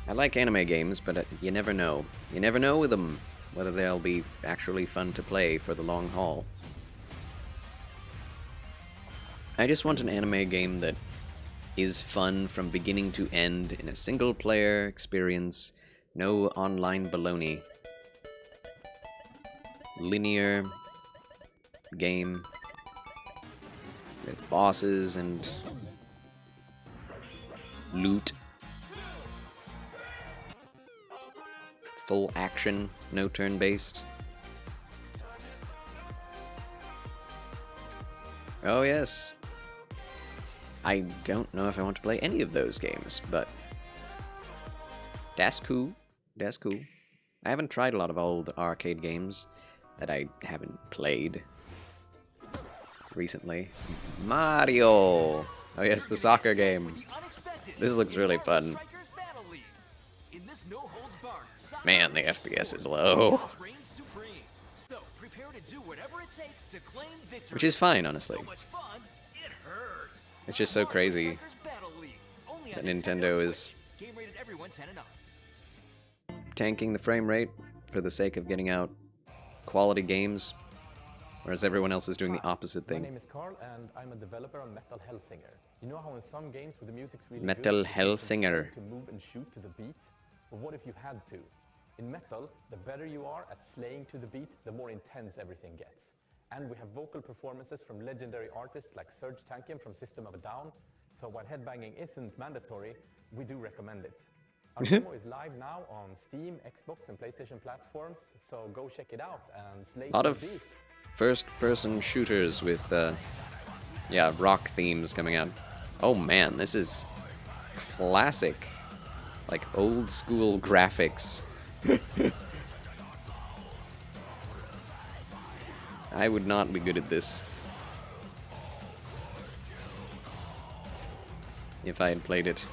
S1: I like anime games, but you never know. You never know with them whether they'll be actually fun to play for the long haul. I just want an anime game that is fun from beginning to end in a single-player experience, no online baloney. Linear game with bosses and loot. Full action, no turn-based. Oh yes. I don't know if I want to play any of those games, but that's cool. That's cool. I haven't tried a lot of old arcade games that I haven't played recently. Mario! Oh yes, the soccer game. This looks really fun. Man, the FPS is low. Which is fine, honestly. It's just so crazy that Nintendo is tanking the frame rate for the sake of getting out quality games, whereas everyone else is doing the opposite thing.
S23: My name is Carl, and I'm a developer on Metal Hellsinger. You know how in some games where the music's really
S1: Metal
S23: good,
S1: Hellsinger.
S23: to move and shoot to the beat? But what if you had to? In Metal, the better you are at slaying to the beat, the more intense everything gets. And we have vocal performances from legendary artists like Serge Tankian from System of a Down. So while headbanging isn't mandatory, we do recommend it. Our demo is live now on Steam, Xbox, and PlayStation platforms, so go check it out and slay
S1: A lot
S23: to
S1: of
S23: the beat.
S1: first-person shooters with, yeah, rock themes coming out. Oh man, this is classic, like old-school graphics. I would not be good at this if I had played it.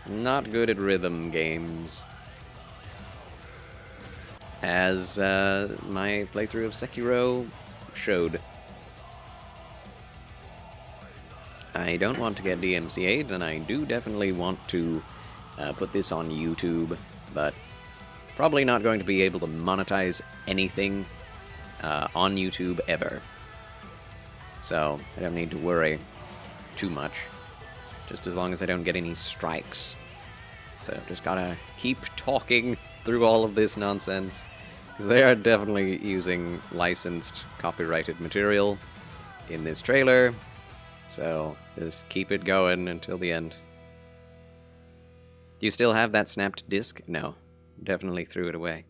S1: Not good at rhythm games. As my playthrough of Sekiro showed. I don't want to get DMCA'd, and I do definitely want to put this on YouTube, but Probably not going to be able to monetize anything on YouTube ever. So I don't need to worry too much. Just as long as I don't get any strikes. So just gotta keep talking through all of this nonsense. Because they are definitely using licensed, copyrighted material in this trailer. So just keep it going until the end. Do you still have that snapped disc? No. Definitely threw it away.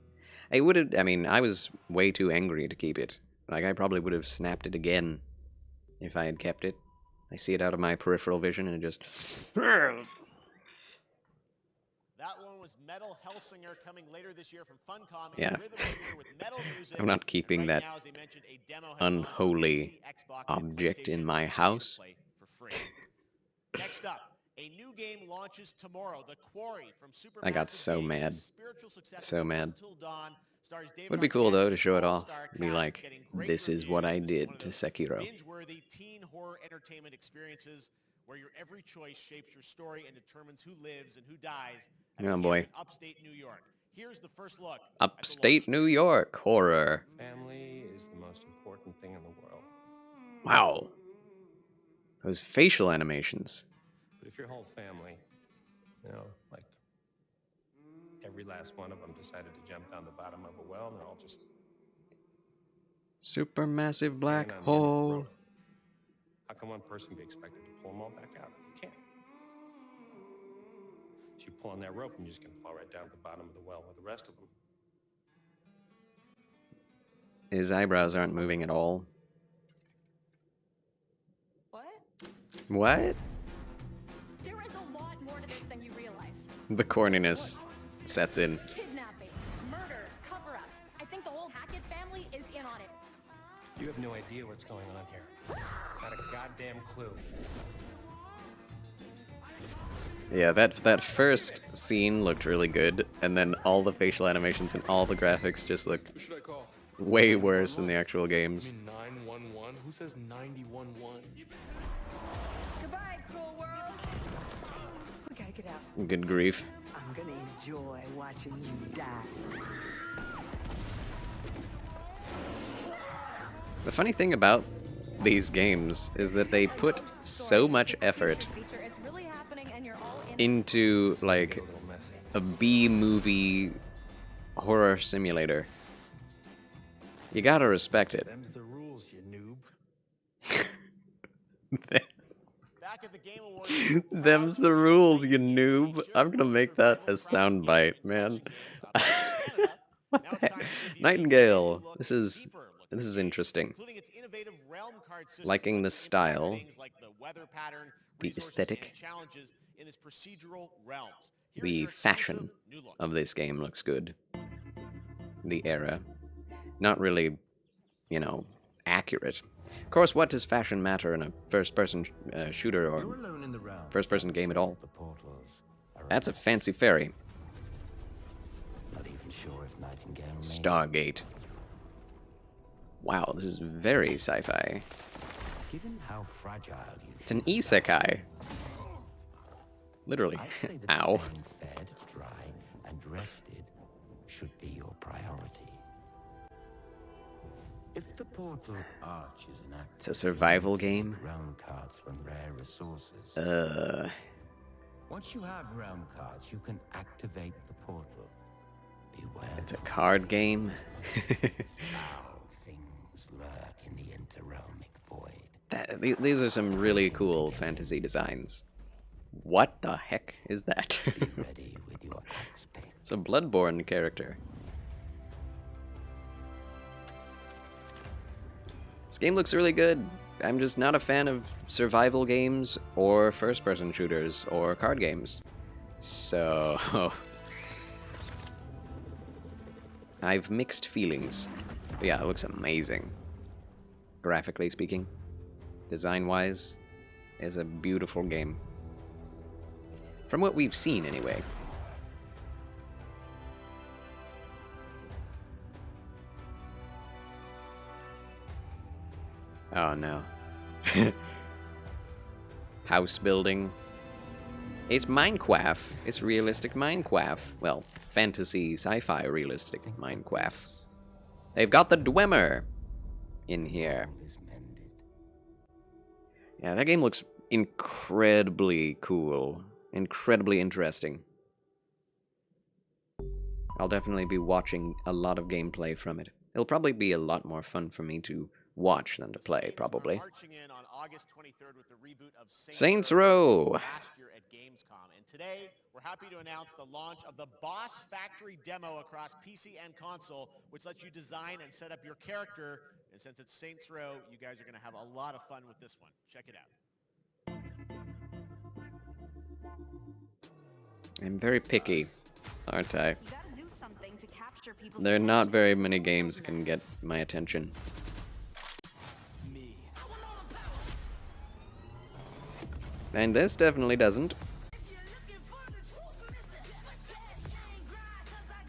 S1: I was way too angry to keep it. Like, I probably would have snapped it again if I had kept it. I see it out of my peripheral vision and it just...
S7: That one was Metal Hellsinger coming later this year from Funcom.
S1: Yeah.
S7: Rhythm shooter with metal music.
S1: I'm not keeping
S7: Right
S1: that
S7: now, as I mentioned, a demo has
S1: unholy
S7: launched on PC, Xbox, and
S1: object in
S7: PlayStation
S1: my house.
S7: play for free. Next up, a new game launches tomorrow. The Quarry from Supermassive
S1: I got so
S7: Games,
S1: mad.
S7: the spiritual successor
S1: So
S7: to
S1: mad.
S7: Until Dawn, stars David
S1: Would be cool, though, to show it
S7: Arquette,
S1: off.
S7: all-star
S1: Be
S7: cast,
S1: like,
S7: getting great
S1: this is what I
S7: reviews. This is
S1: did
S7: one of
S1: to
S7: those
S1: Sekiro.
S7: binge-worthy teen horror entertainment experiences where your every choice shapes your story and determines who lives and who dies at a
S1: Oh,
S7: camp
S1: boy.
S7: in upstate New York. Here's the first look.
S1: Upstate New York horror.
S14: Family is the most important thing in the world.
S1: Wow. Those facial animations.
S14: But if your whole family, you know, like every last one of them decided to jump down the bottom of a well and they're all just
S1: Supermassive black
S14: hanging on the end of the
S1: hole.
S14: rope, how can one person be expected to pull them all back out? You can't. So you pull on that rope and you're just going to fall right down to the bottom of the well with the rest of them.
S1: His eyebrows aren't moving at all.
S4: What?
S1: What?
S4: There is a lot more to this than you realize.
S1: The corniness sets in.
S4: Kidnapping, murder, cover-ups. I think the whole Hackett family is in on it.
S14: You have no idea what's going on here. Not a goddamn clue.
S1: Yeah, that first scene looked really good, and then all the facial animations and all the graphics just look
S11: Who should I call?
S1: way worse than the actual games.
S11: You mean 911? Who says 911?
S4: Goodbye, cruel world.
S21: We gotta get out.
S1: Good grief.
S21: I'm gonna enjoy watching you die.
S1: The funny thing about these games is that they put so much effort into, like, a B-movie horror simulator. You gotta respect it.
S9: Them's the rules, you noob.
S7: Back at the Game Awards,
S1: Them's the rules, you noob. I'm gonna make that a soundbite, man. What the heck? Nightingale. This is interesting.
S7: including its innovative realm card system,
S1: Liking the
S7: which impact
S1: style,
S7: things like the weather pattern,
S1: the
S7: resources,
S1: aesthetic,
S7: and challenges in this procedural realms. Here's
S1: the
S7: your
S1: fashion
S7: exclusive new look.
S1: of this game looks good. The era. Not really, you know, accurate. Of course, what does fashion matter in a first-person shooter
S9: You're
S1: or
S9: alone in the realm.
S1: first-person game at all?
S9: The portals are
S1: That's a fancy ferry.
S9: not even sure if Nightingale made it.
S1: Stargate. Wow, this is very sci-fi.
S9: Given how fragile you
S1: It's an isekai. Literally.
S9: I'd say that
S1: Ow.
S9: staying fed, dry, and rested should be your priority. If the portal arch is an act,
S1: It's a survival game.
S9: realm cards from rare resources. Once you have realm cards, you can activate the portal. Beware.
S1: It's a card game.
S9: Foul things lurk in the interrealmic void.
S1: These are some really cool fantasy designs. What the heck is that?
S9: Ready with your axe pick.
S1: It's a Bloodborne character. This game looks really good. I'm just not a fan of survival games or first-person shooters or card games. So... I've mixed feelings. But yeah, it looks amazing. Graphically speaking. Design-wise, it's a beautiful game. From what we've seen, anyway. Oh no. House building. It's Minecraft. It's realistic Minecraft. Well, fantasy, sci-fi realistic Minecraft. They've got the Dwemer in here. Yeah, that game looks incredibly cool. Incredibly interesting. I'll definitely be watching a lot of gameplay from it. It'll probably be a lot more fun for me to watch than to play, probably.
S7: Marching in on August 23rd with the reboot of
S1: Saints Row.
S7: Last year at Gamescom, and today we're happy to announce the launch of the Boss Factory demo across PC and console, which lets you design and set up your character. And since it's Saints Row, you guys are going to have a lot of fun with this one. Check it out.
S1: I'm very picky, aren't I? There are not very many games that can get my attention. And this definitely doesn't.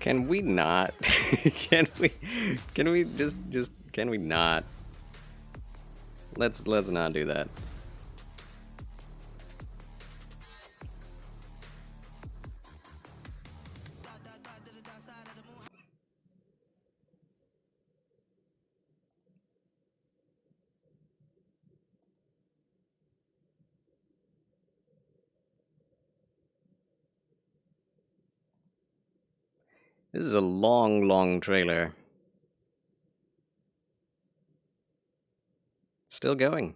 S1: Can we not? Can we just can we not? Let's not do that. This is a long, long trailer. Still going.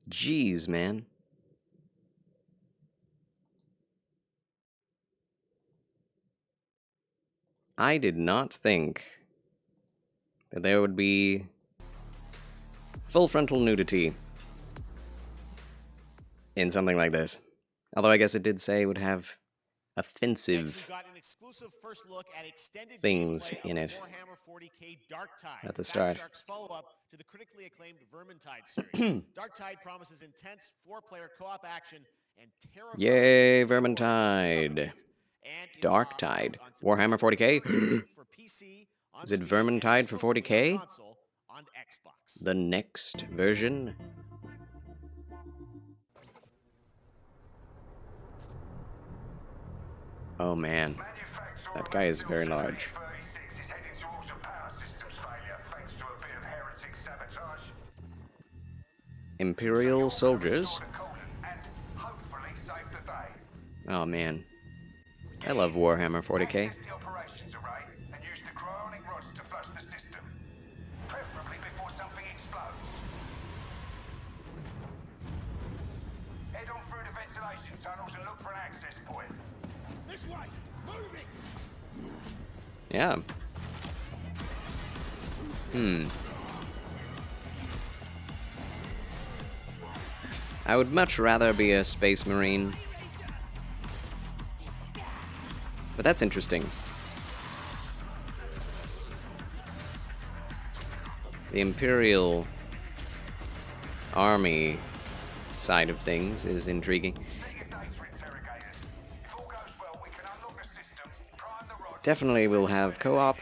S1: Jeez, man. I did not think that there would be full frontal nudity in something like this. Although I guess it did say it would have offensive things in it at the start.
S7: Follow-up to the critically acclaimed Vermintide series. Darktide promises intense 4-player co-op action and terrifying.
S1: Yay, Vermintide. Darktide. Warhammer 40k? Is it Vermintide for 40k? The next version? Oh man, that guy is very large. Imperial soldiers? Oh man, I love Warhammer 40k. Yeah. I would much rather be a space marine. But that's interesting. The Imperial Army side of things is intriguing. Definitely will have co-op,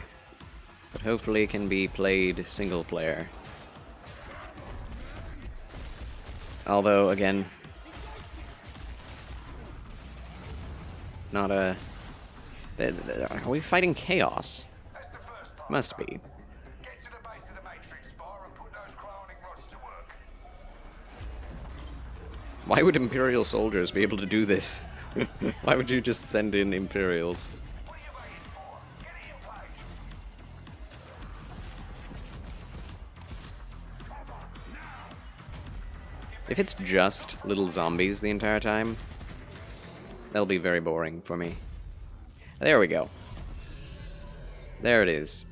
S1: but hopefully it can be played single player. Although, again, not a... Are we fighting chaos? Must be. Why would Imperial soldiers be able to do this? Why would you just send in Imperials? If it's just little zombies the entire time, that'll be very boring for me. There we go. There it is.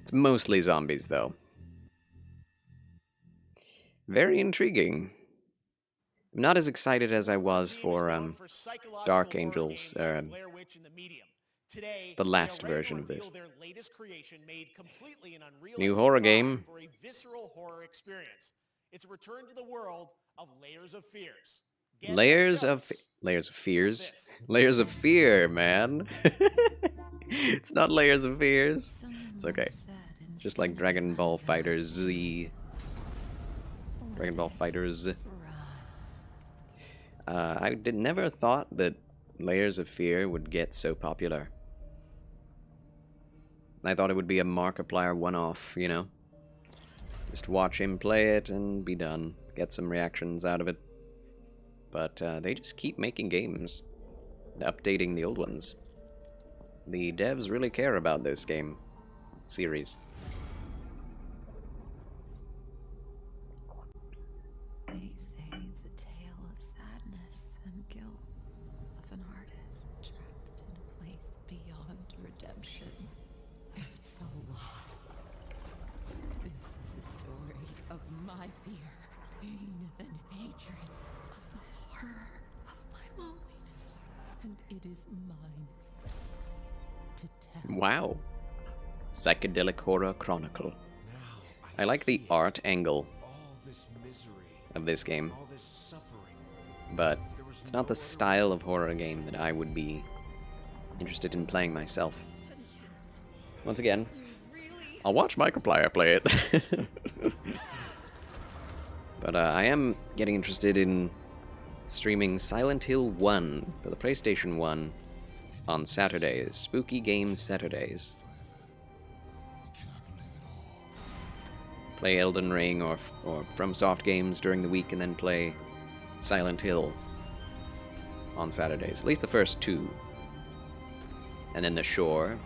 S1: It's mostly zombies, though. Very intriguing. I'm not as excited as I was for Dark Angels, the last version of this. New horror game.
S7: For a visceral horror experience. It's a return to the world of Layers of Fears.
S1: Layers of Fears? Layers of Fear, man. It's not Layers of Fears. It's okay. Just like Dragon Ball FighterZ. Dragon Ball FighterZ. I never thought that Layers of Fear would get so popular. I thought it would be a Markiplier one-off, you know? Just watch him play it and be done. Get some reactions out of it. But they just keep making games. Updating the old ones. The devs really care about this game series.
S3: They say it's a tale of sadness and guilt of an artist trapped in a place beyond redemption. It's a lie. This is a story of my fear, pain, and hatred, of the horror of my loneliness, and it is mine to tell.
S1: Wow. Psychedelic Horror Chronicle. I like the art angle of this game, but it's not the style of horror game that I would be interested in playing myself. Once again, I'll watch Markiplier play it. But I am getting interested in streaming Silent Hill 1 for the PlayStation 1 on Saturdays. Spooky Game Saturdays. Play Elden Ring or FromSoft games during the week and then play Silent Hill on Saturdays. At least the first two. And then The Shore.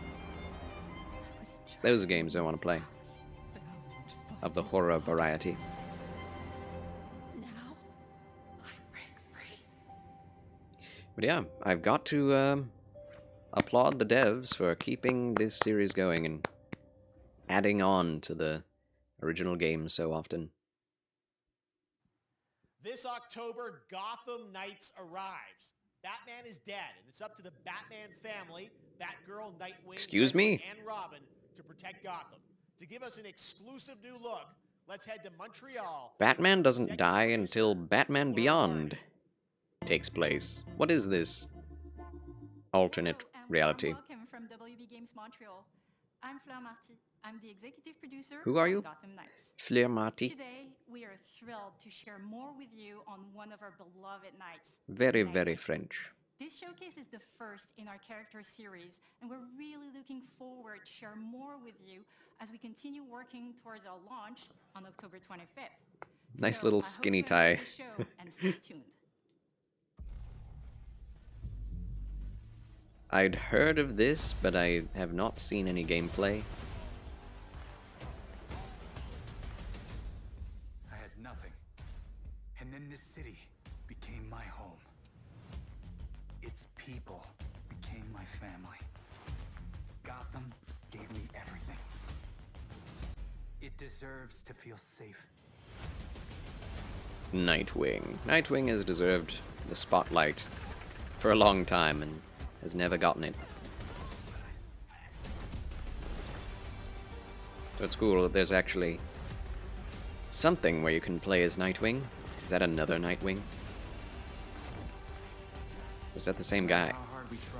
S1: Those are games I want to play. Of the horror variety. But yeah, I've got to applaud the devs for keeping this series going and adding on to the original game so often.
S7: This October, Gotham Knights arrives. Batman is dead, and it's up to the Batman family, Batgirl, Nightwing,
S1: Excuse me?
S7: and Robin to protect Gotham. To give us an exclusive new look, let's head to Montreal.
S1: Batman doesn't die until Batman Beyond takes place. What is this alternate reality?
S5: Welcome from WB Games Montreal. I'm Fleur Marty. I'm the executive producer
S1: Who are you?
S5: of Gotham Knights.
S1: Fleur Marty.
S5: Today, we are thrilled to share more with you on one of our beloved knights.
S1: Very, very French.
S5: This showcase is the first in our character series, and we're really looking forward to share more with you as we continue working towards our launch on October 25th.
S1: Nice
S5: So
S1: little
S5: I hope
S1: skinny
S5: you
S1: tie.
S5: enjoy the show and stay tuned.
S1: I'd heard of this, but I have not seen any gameplay.
S15: I had nothing. And then this city became my home. Its people became my family. Gotham gave me everything. It deserves to feel safe.
S1: Nightwing. Nightwing has deserved the spotlight for a long time and has never gotten it. So it's cool that there's actually something where you can play as Nightwing. Is that another Nightwing? Or is that the same guy?
S15: How hard we try.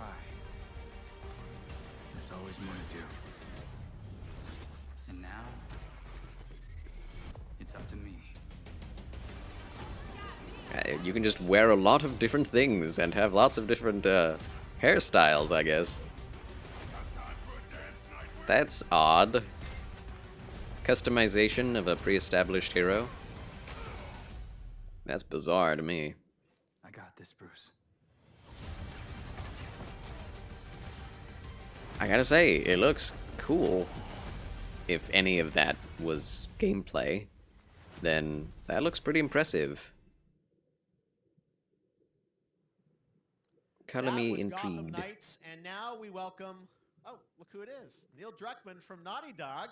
S15: There's always more to do. And now, it's up to me.
S1: You can just wear a lot of different things and have lots of different hairstyles, I guess. That's odd. Customization of a pre-established hero. That's bizarre to me.
S15: I got this, Bruce.
S1: I gotta say, it looks cool. If any of that was gameplay, then that looks pretty impressive. Color me
S7: That was Gotham
S1: intrigued.
S7: Knights, and now we welcome, oh, look who it is. Neil Druckmann from Naughty Dog,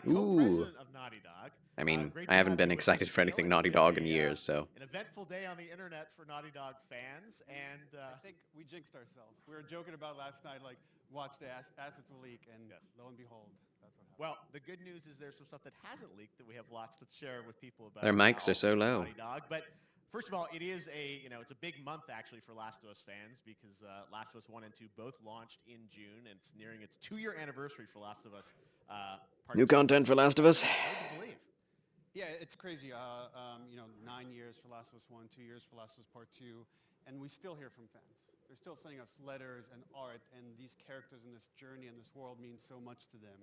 S1: Ooh.
S7: co-president of Naughty Dog.
S1: I mean,
S7: Great
S1: I
S7: to
S1: haven't
S7: have
S1: been
S7: you with
S1: excited
S7: us,
S1: for
S7: Neil.
S1: anything
S7: It's
S1: Naughty
S7: been
S1: Dog in years, so.
S7: An eventful day on the internet for Naughty Dog fans, and
S17: I think we jinxed ourselves. We were joking about last night, like, watch the assets will leak, and lo and behold, that's what happened.
S7: well, the good news is there's some stuff that hasn't leaked that we have lots to share with people about.
S1: Their mics are so
S7: also
S1: low.
S7: Naughty Dog, but first of all, it is it's a big month actually for Last of Us fans because Last of Us 1 and 2 both launched in June, and it's nearing its 2-year anniversary for Last of Us. Part
S1: New
S7: 2.
S1: content for Last of Us.
S7: Hard to believe.
S17: Yeah, it's crazy. 9 years for Last of Us 1, 2 years for Last of Us Part 2, and we still hear from fans. They're still sending us letters and art, and these characters and this journey and this world mean so much to them.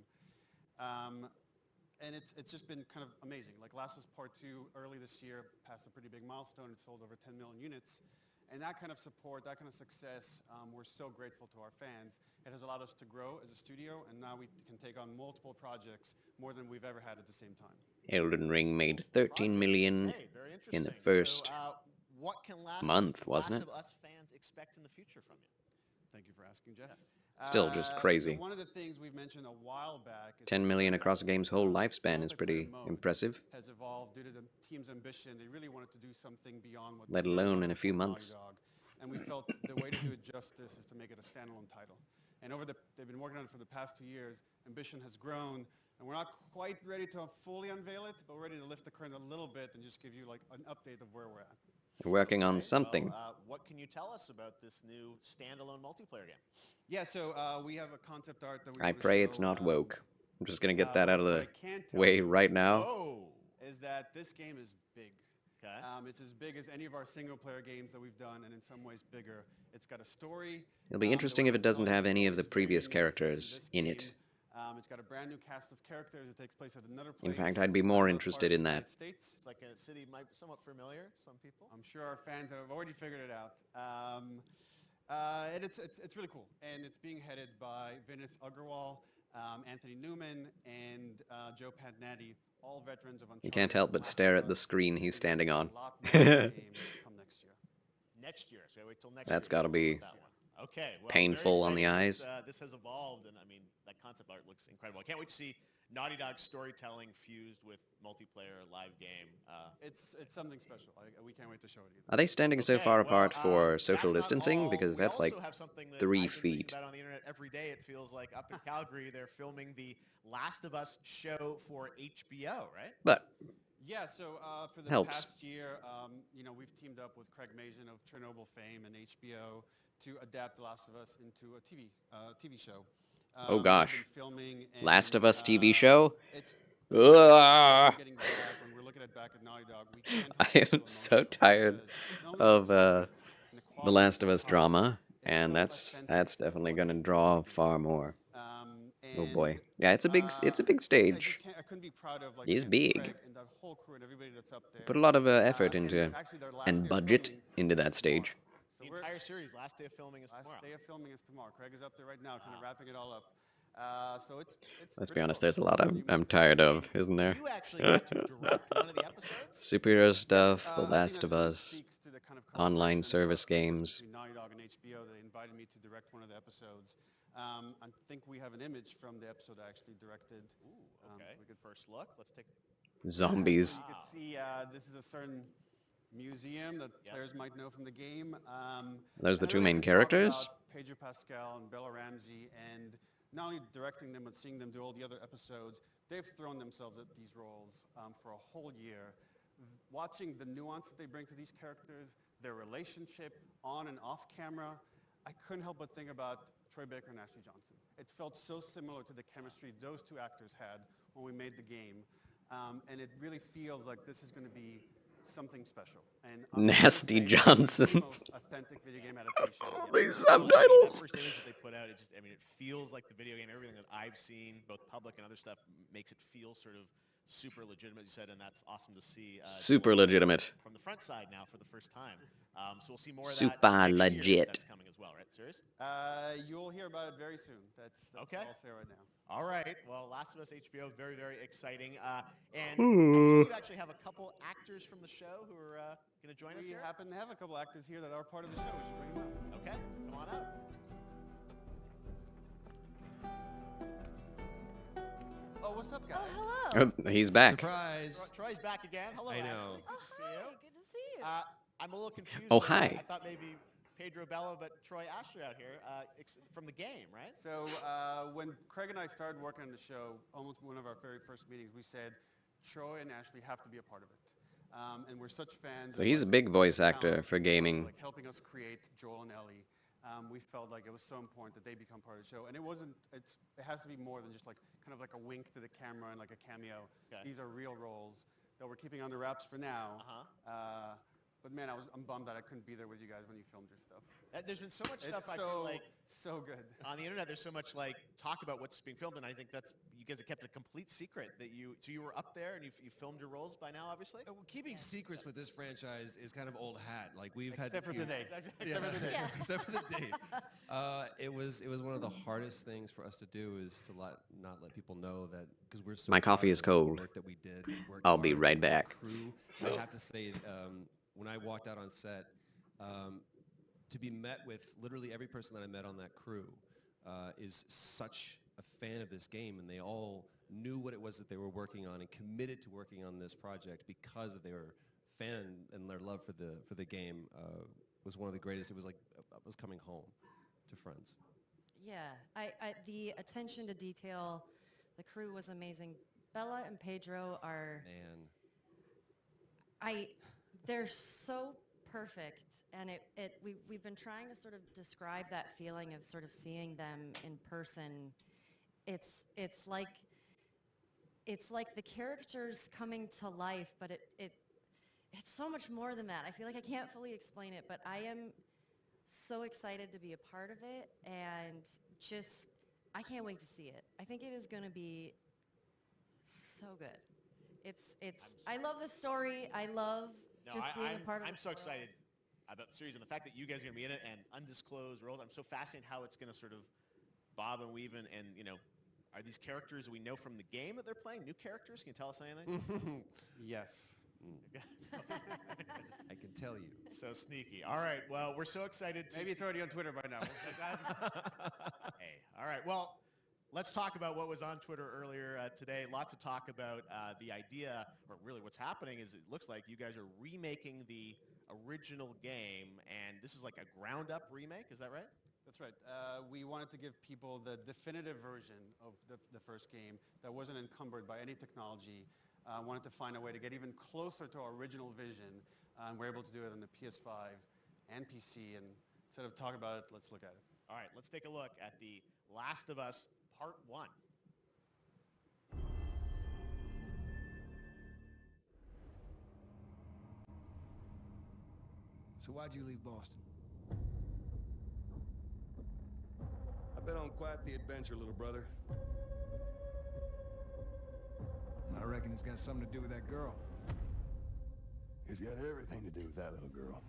S17: And it's just been kind of amazing. Like Last of Us Part 2 early this year passed a pretty big milestone. It sold over 10 million units. And that kind of support, that kind of success, we're so grateful to our fans. It has allowed us to grow as a studio, and now we can take on multiple projects, more than we've ever had at the same time.
S1: Elden Ring made 13 million in the first
S7: what can
S1: month, wasn't it?
S7: Last of Us fans expect in the future from you?
S17: Thank you for asking, Jeff.
S1: Still just crazy.
S17: So one of the things we've mentioned a while back is
S1: 10 million across a game's whole lifespan is pretty impressive.
S17: Has evolved due to the team's ambition. They really wanted to do something beyond what
S1: Let alone in a few months.
S17: And we felt the way to do it justice is to make it a standalone title. And they've been working on it for the past 2 years. Ambition has grown, and we're not quite ready to fully unveil it, but we're ready to lift the curtain a little bit and just give you like an update of where we're at.
S1: We're working on something.
S7: Well, what can you tell us about this new standalone multiplayer game?
S17: Yeah, so we have a concept art that
S1: I pray it's not woke. I'm just gonna get that out of the way right now.
S17: Is that this game is big. Okay. It's as big as any of our single-player games that we've done, and in some ways bigger. It's got a story.
S1: It'll be interesting if it doesn't have any of the previous characters in it.
S17: It's got a brand new cast of characters. It takes place at another place.
S1: In fact, I'd be more interested in that.
S17: States.
S7: It's like a city somewhat familiar to some people.
S17: I'm sure our fans have already figured it out. And it's really cool. And it's being headed by Vinith Agarwal, Anthony Newman, and Joe Pantnati, all veterans of Uncharted.
S1: You can't help but stare at the screen he's standing on.
S7: Next year, so wait till next
S1: That's
S7: year.
S1: got to be
S7: okay, well,
S1: painful on the
S7: that,
S1: eyes.
S7: This has evolved, and I mean, that concept art looks incredible. I can't wait to see Naughty Dog's storytelling fused with multiplayer live game.
S17: It's something special. We can't wait to show it either.
S1: Are they standing so far apart for social distancing? Because that's like 3 feet.
S7: On the internet every day, it feels like up in Calgary, they're filming the Last of Us show for HBO, right?
S1: But
S17: yeah, so for the
S1: helps.
S17: past year, we've teamed up with Craig Mazin of Chernobyl fame and HBO to adapt The Last of Us into a TV show.
S1: Oh gosh,
S17: filming and,
S1: Last of Us TV show?
S17: It's
S1: Ugh.
S17: when we're looking at back at Naughty Dog, we can't
S1: I am so tired of the Last of Us drama, and that's definitely going to draw far more. Oh boy, yeah, it's a big stage.
S17: I couldn't be proud of, like,
S1: He's big.
S17: Craig and that whole crew and everybody that's up there.
S1: Put a lot of effort into and budget into that stage.
S7: The entire series, last day of filming is tomorrow.
S17: Last day of filming is tomorrow. Craig is up there right now, kind of wrapping it all up. So it's
S1: Let's be honest, there's a lot I'm tired of, isn't there?
S7: You actually got to direct one of the episodes?
S1: Superhero stuff, The Last of Us, online service games.
S17: Naughty Dog and HBO, they invited me to direct one of the episodes. I think we have an image from the episode I actually directed.
S7: Ooh, okay. So we could first look. Let's take
S1: Zombies.
S17: You can see this is a certain museum that players might know from the game.
S1: Those are the two main
S17: talk
S1: characters?
S17: about Pedro Pascal and Bella Ramsey, and not only directing them but seeing them do all the other episodes, they've thrown themselves at these roles for a whole year. Watching the nuance that they bring to these characters, their relationship on and off camera, I couldn't help but think about Troy Baker and Ashley Johnson. It felt so similar to the chemistry those two actors had when we made the game. And it really feels like this is going to be something special. And
S1: Nasty Johnson.
S17: The most authentic video game adaptation.
S1: These subtitles.
S7: That first image that they put out, it feels like the video game. Everything that I've seen, both public and other stuff, makes it feel sort of super legitimate, you said, and that's awesome to see.
S1: Super legitimate.
S7: From the front side now for the first time. So we'll see more of
S1: Super
S7: that next
S1: legit.
S7: year. That's coming as well, right? Serious?
S17: You'll hear about it very soon. That's
S7: okay.
S17: all I'll say right now.
S7: All right. Well, Last of Us HBO, very, very exciting. And
S1: Ooh.
S7: you actually have a couple actors from the show who are going to join us here.
S17: We happen to have a couple actors here that are part of the show. We should bring them up.
S7: Okay. Come on up.
S17: Oh, what's up, guys?
S2: Oh, hello.
S1: Oh, he's back.
S14: Surprise.
S7: Troy's back again. Hello,
S14: I know.
S7: Ashley. Good to see you.
S2: Good to see you.
S7: I'm a little confused.
S1: Oh, hi.
S7: I thought maybe Pedro Bella, but Troy Ashley out here from the game, right?
S17: So when Craig and I started working on the show, almost one of our very first meetings, we said Troy and Ashley have to be a part of it. And we're such fans.
S1: So he's a big voice actor for gaming.
S17: Like helping us create Joel and Ellie. We felt like it was so important that they become part of the show. And it has to be more than just like kind of like a wink to the camera and like a cameo.
S7: Okay.
S17: These are real roles. that we're keeping under wraps for now. But man, I'm bummed that I couldn't be there with you guys when you filmed your stuff.
S7: There's been so much stuff
S17: It's
S7: I feel like
S17: so good.
S7: on the internet. There's so much like talk about what's being filmed, and I think that's you guys have kept a complete secret that you. So you were up there and you filmed your roles by now, obviously.
S18: Well, keeping secrets with this franchise is kind of old hat. Like we've
S17: Except
S18: had
S17: for today.
S18: Except for the date. Except for the date. It was one of the hardest things for us to do is to not let people know that because we're so
S1: My coffee
S18: proud
S1: is
S18: of the
S1: cold.
S18: work that we did. We worked
S1: I'll be
S18: hard
S1: right
S18: with the
S1: back.
S18: crew. I have to say, when I walked out on set, to be met with literally every person that I met on that crew is such a fan of this game, and they all knew what it was that they were working on and committed to working on this project because of their fan and their love for the game was one of the greatest. It was like I was coming home to friends.
S19: Yeah, the attention to detail, the crew was amazing. Bella and Pedro are they're so perfect, and we've been trying to sort of describe that feeling of sort of seeing them in person. It's like the characters coming to life, but it's so much more than that. I feel like I can't fully explain it, but I am so excited to be a part of it, and just I can't wait to see it. I think it is going to be so good. I love the story. I love just being a part of it.
S7: I'm so excited about the series and the fact that you guys are going to be in it and undisclosed roles. I'm so fascinated how it's going to sort of bob and weave and are these characters that we know from the game that they're playing new characters? Can you tell us anything?
S17: Yes.
S18: I can tell you.
S7: So sneaky. All right. Well, we're so excited.
S17: Maybe it's already on Twitter by now.
S7: Hey. All right. Well, let's talk about what was on Twitter earlier today. Lots of talk about the idea, or really what's happening is it looks like you guys are remaking the original game, and this is like a ground-up remake. Is that right?
S17: That's right. We wanted to give people the definitive version of the first game that wasn't encumbered by any technology. Wanted to find a way to get even closer to our original vision. We're able to do it on the PS5 and PC. And instead of talking about it, let's look at it.
S7: All right, let's take a look at The Last of Us Part 1.
S6: So why'd you leave Boston?
S22: I've been on quite the adventure, little brother.
S6: I reckon it's got something to do with that girl.
S22: It's got everything to do with that little girl.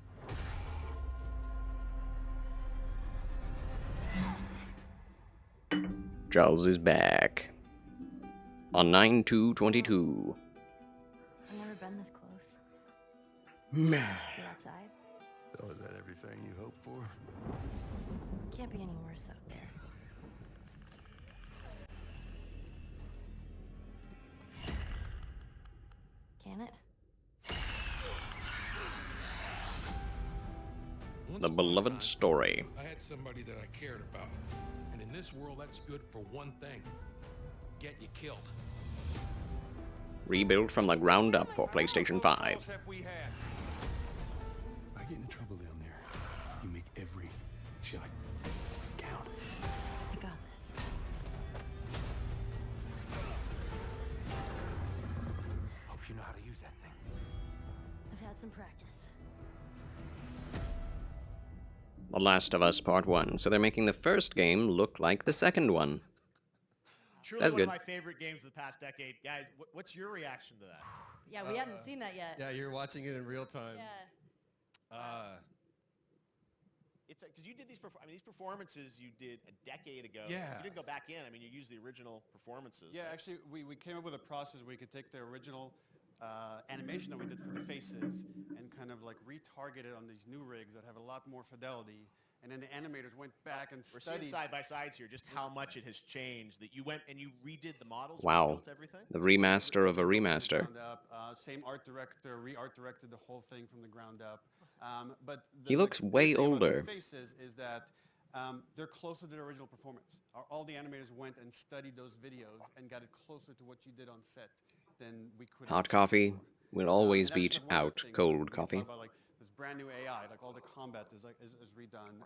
S1: Charles is back. On 9/2/22.
S19: I've never been this close.
S1: Man.
S19: See outside?
S22: So is that everything you hoped for?
S19: Can't be any worse out there. Can it?
S11: Once
S1: The
S11: upon a
S1: beloved
S11: time,
S1: story.
S11: I had somebody that I cared about. And in this world, that's good for one thing. Get you killed.
S1: Rebuilt from the ground up for PlayStation 5.
S22: I get into trouble down there. You make every shot count.
S19: I got this.
S22: Hope you know how to use that thing.
S19: I've had some practice.
S1: The Last of Us Part 1. So they're making the first game look like the second one.
S7: Truly
S1: That's
S7: one
S1: good.
S7: of my favorite games of the past decade. Guys, what's your reaction to that?
S19: Yeah, we hadn't seen that yet.
S18: Yeah, you're watching it in real time.
S19: Yeah.
S7: It's because you did these performances you did a decade ago.
S17: Yeah.
S7: You didn't go back in. I mean, you used the original performances.
S17: Yeah, actually, we came up with a process where we could take the original animation that we did for the faces and kind of like retarget it on these new rigs that have a lot more fidelity. And then the animators went back and
S7: We're
S17: studied.
S7: seeing side by sides here just how much it has changed. That you went and you redid the models.
S1: Wow.
S7: Rebuilt everything.
S1: The remaster of a remaster.
S17: Ground up. Same art director, re-art directed the whole thing from the ground up. But
S1: He looks way
S17: thing about
S1: older.
S17: these faces is that they're closer to the original performance. All the animators went and studied those videos and got it closer to what you did on set than we could.
S1: Hot coffee will always
S17: That's
S1: beat
S17: just one of the
S1: out
S17: things
S1: cold
S17: we talk
S1: coffee.
S17: About, like this brand new AI, like all the combat is redone.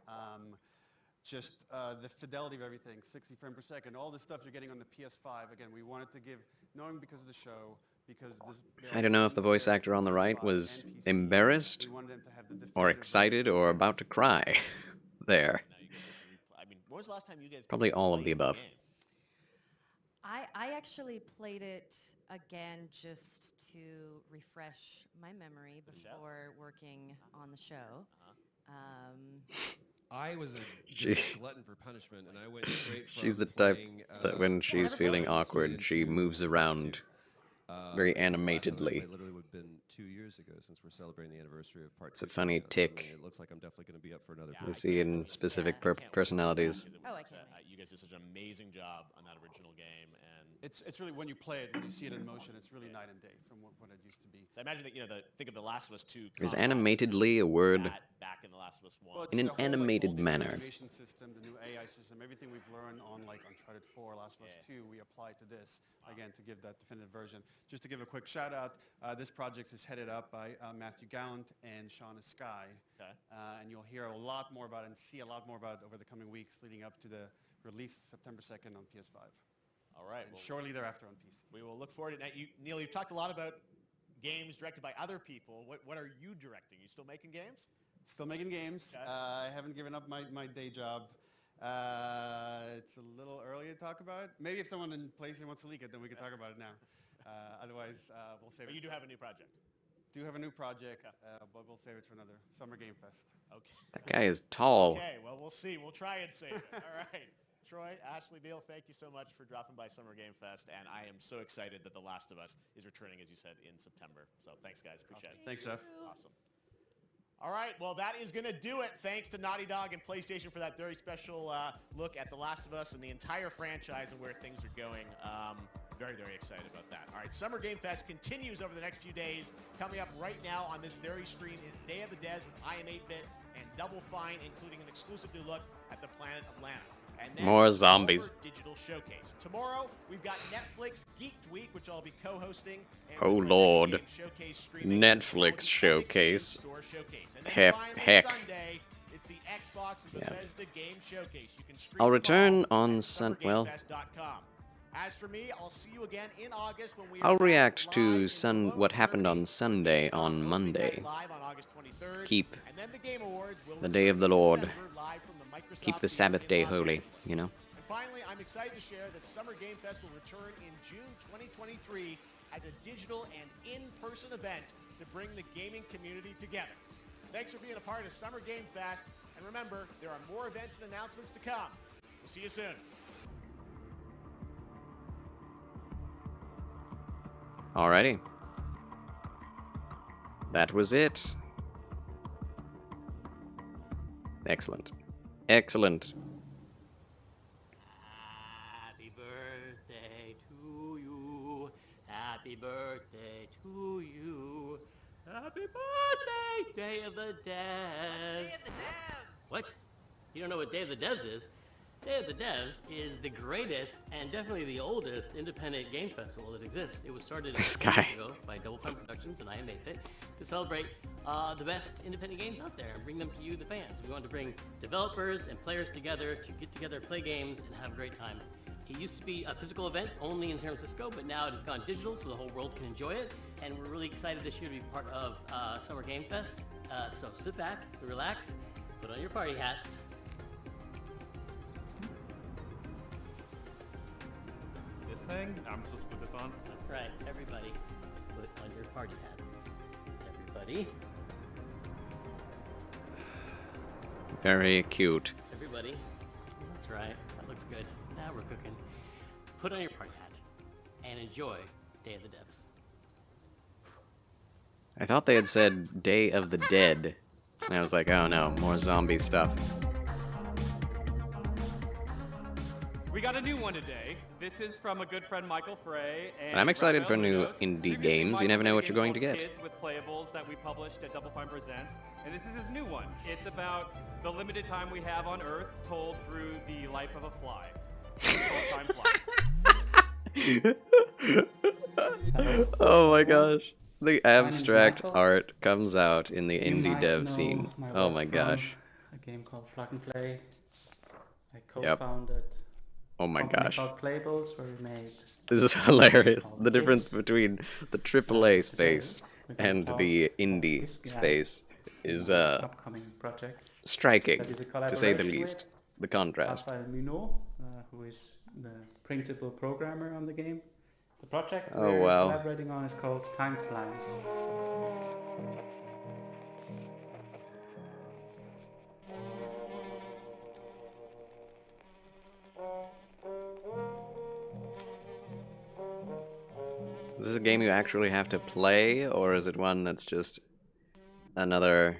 S17: Just the fidelity of everything, 60 frames per second, all the stuff you're getting on the PS5. Again, we wanted to give, knowing because of the show, because
S1: I don't know if the voice actor on the right was embarrassed, or excited, or about to cry. There.
S7: I mean, when was the last time you guys
S1: Probably all of the
S7: played
S1: above.
S7: game?
S19: I actually played it again just to refresh my memory before working on the show.
S18: I was
S1: She-
S18: just a glutton for punishment, and I went straight from
S1: She's the type
S18: playing,
S1: that when she's feeling
S18: Borderlands
S1: awkward,
S18: straight
S1: she
S18: into
S1: moves around very
S18: I said the last time I
S1: animatedly.
S18: played literally would have been 2 years ago, since we're celebrating the anniversary of part
S1: It's a
S18: 2
S1: funny
S18: coming out. Suddenly
S1: tick.
S18: It looks like I'm definitely going to be up for another.
S1: You see in specific personalities.
S7: Oh, I can't. You guys did such an amazing job on that original game, and
S17: It's really when you play it, when you see it in motion, it's really night and day from what it used to be.
S7: I imagine that think of The Last of Us 2.
S1: Is animatedly a word?
S7: Back in The Last of Us 1.
S17: Well, it's
S1: In an
S17: the whole,
S1: animated
S17: all the
S1: manner.
S17: animation system, the new AI system, everything we've learned on like Uncharted 4, Last of Us 2, we apply to this again to give that definitive version. Just to give a quick shout out, this project is headed up by Matthew Gallant and Shauna Skye, and you'll hear a lot more about it and see a lot more about it over the coming weeks leading up to the release September 2nd on PS5.
S7: All right.
S17: And shortly thereafter on PC.
S7: We will look forward to it. Neil, you've talked a lot about games directed by other people. What are you directing? You still making games?
S17: Still making games.
S7: Okay.
S17: I haven't given up my day job. It's a little early to talk about it. Maybe if someone in PlayStation wants to leak it, then we can talk about it now. Otherwise, we'll save it.
S7: But you do have a new project.
S17: Do have a new project, but we'll save it for another Summer Game Fest.
S7: Okay.
S1: That guy is tall.
S7: Okay, well, we'll see. We'll try and save it. All right. Troy, Ashley, Neil, thank you so much for dropping by Summer Game Fest, and I am so excited that The Last of Us is returning, as you said, in September. So thanks, guys. Appreciate it.
S17: Thanks, Jeff.
S7: Awesome. All right, well, that is going to do it. Thanks to Naughty Dog and PlayStation for that very special look at The Last of Us and the entire franchise and where things are going. Very, very excited about that. All right, Summer Game Fest continues over the next few days. Coming up right now on this very stream is Day of the Devs with I Am 8-Bit and Double Fine, including an exclusive new look at the planet of Lana. And then
S1: More zombies.
S7: October Digital Showcase. Tomorrow, we've got Netflix Geeked Week, which I'll be co-hosting. And
S1: Oh
S7: we're
S1: Lord.
S7: Game Showcase streaming
S1: Netflix showcase.
S7: Store Showcase. And then
S1: Heck.
S7: finally, Sunday, it's the Xbox and
S1: Yeah.
S7: Bethesda Game Showcase. You can stream
S1: I'll
S7: it
S1: return
S7: all
S1: on
S7: at
S1: well,
S7: summergamefest.com. As for me, I'll see you again in August when we
S1: I'll
S7: are
S1: react
S7: live
S1: to
S7: in
S1: what happened on Sunday on Monday.
S7: live on August 23rd.
S1: Keep
S7: And then the Game Awards will
S1: the day of the
S7: return in
S1: Lord.
S7: December, live from the Microsoft
S1: Keep the
S7: Theater
S1: Sabbath
S7: in
S1: day
S7: Los
S1: holy,
S7: Angeles.
S1: you know?
S7: And finally, I'm excited to share that Summer Game Fest will return in June 2023 as a digital and in-person event to bring the gaming community together. Thanks for being a part of Summer Game Fest, and remember, there are more events and announcements to come. We'll see you soon.
S1: Alrighty. That was it. Excellent. Excellent.
S8: Happy birthday to you. Happy birthday to you. Happy birthday, Day of the Devs. Day of the Devs. What? You don't know what Day of the Devs is? Day of the Devs is the greatest and definitely the oldest independent games festival that exists. It was started
S1: This
S8: 10 years
S1: guy.
S8: ago by Double Fine Productions and I Am 8-Bit to celebrate the best independent games out there and bring them to you, the fans. We wanted to bring developers and players together to get together, play games, and have a great time. It used to be a physical event only in San Francisco, but now it has gone digital so the whole world can enjoy it. And we're really excited this year to be part of Summer Game Fest. So sit back, relax, put on your party hats.
S12: This thing? I'm supposed to put this on?
S8: That's right, everybody, put on your party hats. Everybody,
S1: Very cute.
S8: everybody. That's right, that looks good. Now we're cooking. Put on your party hat and enjoy Day of the Devs.
S1: I thought they had said Day of the Dead. And I was like, oh no, more zombie stuff.
S12: We got a new one today. This is from a good friend, Michael Frey.
S1: And I'm excited for
S12: Raphael
S1: new
S12: Munoz.
S1: indie
S12: Previously,
S1: games. You
S12: Michael
S1: never know
S12: made a
S1: what you're
S12: game
S1: going to
S12: called
S1: get.
S12: Kids with Playables that we published at Double Fine Presents. And this is his new one. It's about the limited time we have on Earth told through the life of a fly. It's called Time Flies.
S1: Oh my gosh. The abstract
S13: Michael.
S1: art comes out in the
S13: You
S1: indie
S13: might
S1: dev
S13: know
S1: scene.
S13: my
S1: Oh
S13: work
S1: my
S13: from
S1: gosh.
S13: A game called Plug and Play. I
S1: Yep.
S13: co-founded
S1: Oh my
S13: a company
S1: gosh.
S13: called Playables, where we made
S1: This is hilarious. The difference between the AAA space and the indie space is
S10: upcoming project
S1: striking,
S10: that is a
S1: to say the
S10: collaboration
S1: least.
S10: with
S1: The contrast.
S10: Rafael Munoz, who is the principal programmer on the game. The project
S1: Oh,
S10: we're
S1: wow.
S10: collaborating on is called Time Flies.
S1: Is this a game you actually have to play, or is it one that's just another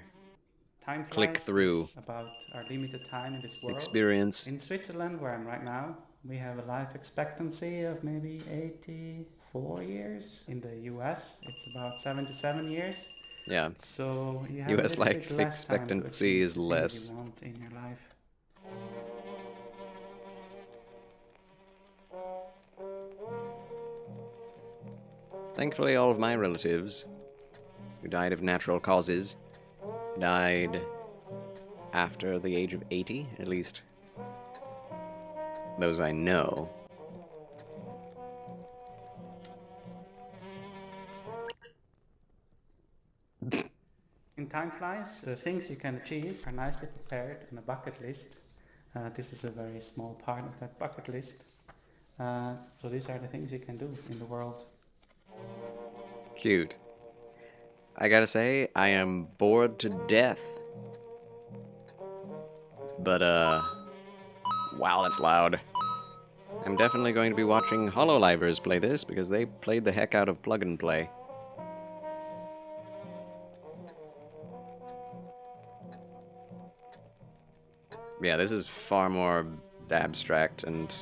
S10: Time
S1: click
S10: Flies
S1: through
S10: is about our limited time in this world.
S1: experience?
S10: In Switzerland, where I'm right now, we have a life expectancy of maybe 84 years. In the US, it's about 77 years.
S1: Yeah.
S10: So you have a
S1: US
S10: little
S1: life
S10: bit less time to
S1: expectancy
S10: achieve
S1: is
S10: the things
S1: less.
S10: you want in your life.
S1: Thankfully, all of my relatives who died of natural causes died after the age of 80, at least those I know.
S10: In Time Flies, the things you can achieve are nicely prepared on a bucket list. This is a very small part of that bucket list. So these are the things you can do in the world.
S1: Cute. I gotta say, I am bored to death. But, wow, that's loud. I'm definitely going to be watching HoloLivers play this, because they played the heck out of Plug and Play. Yeah, this is far more abstract and...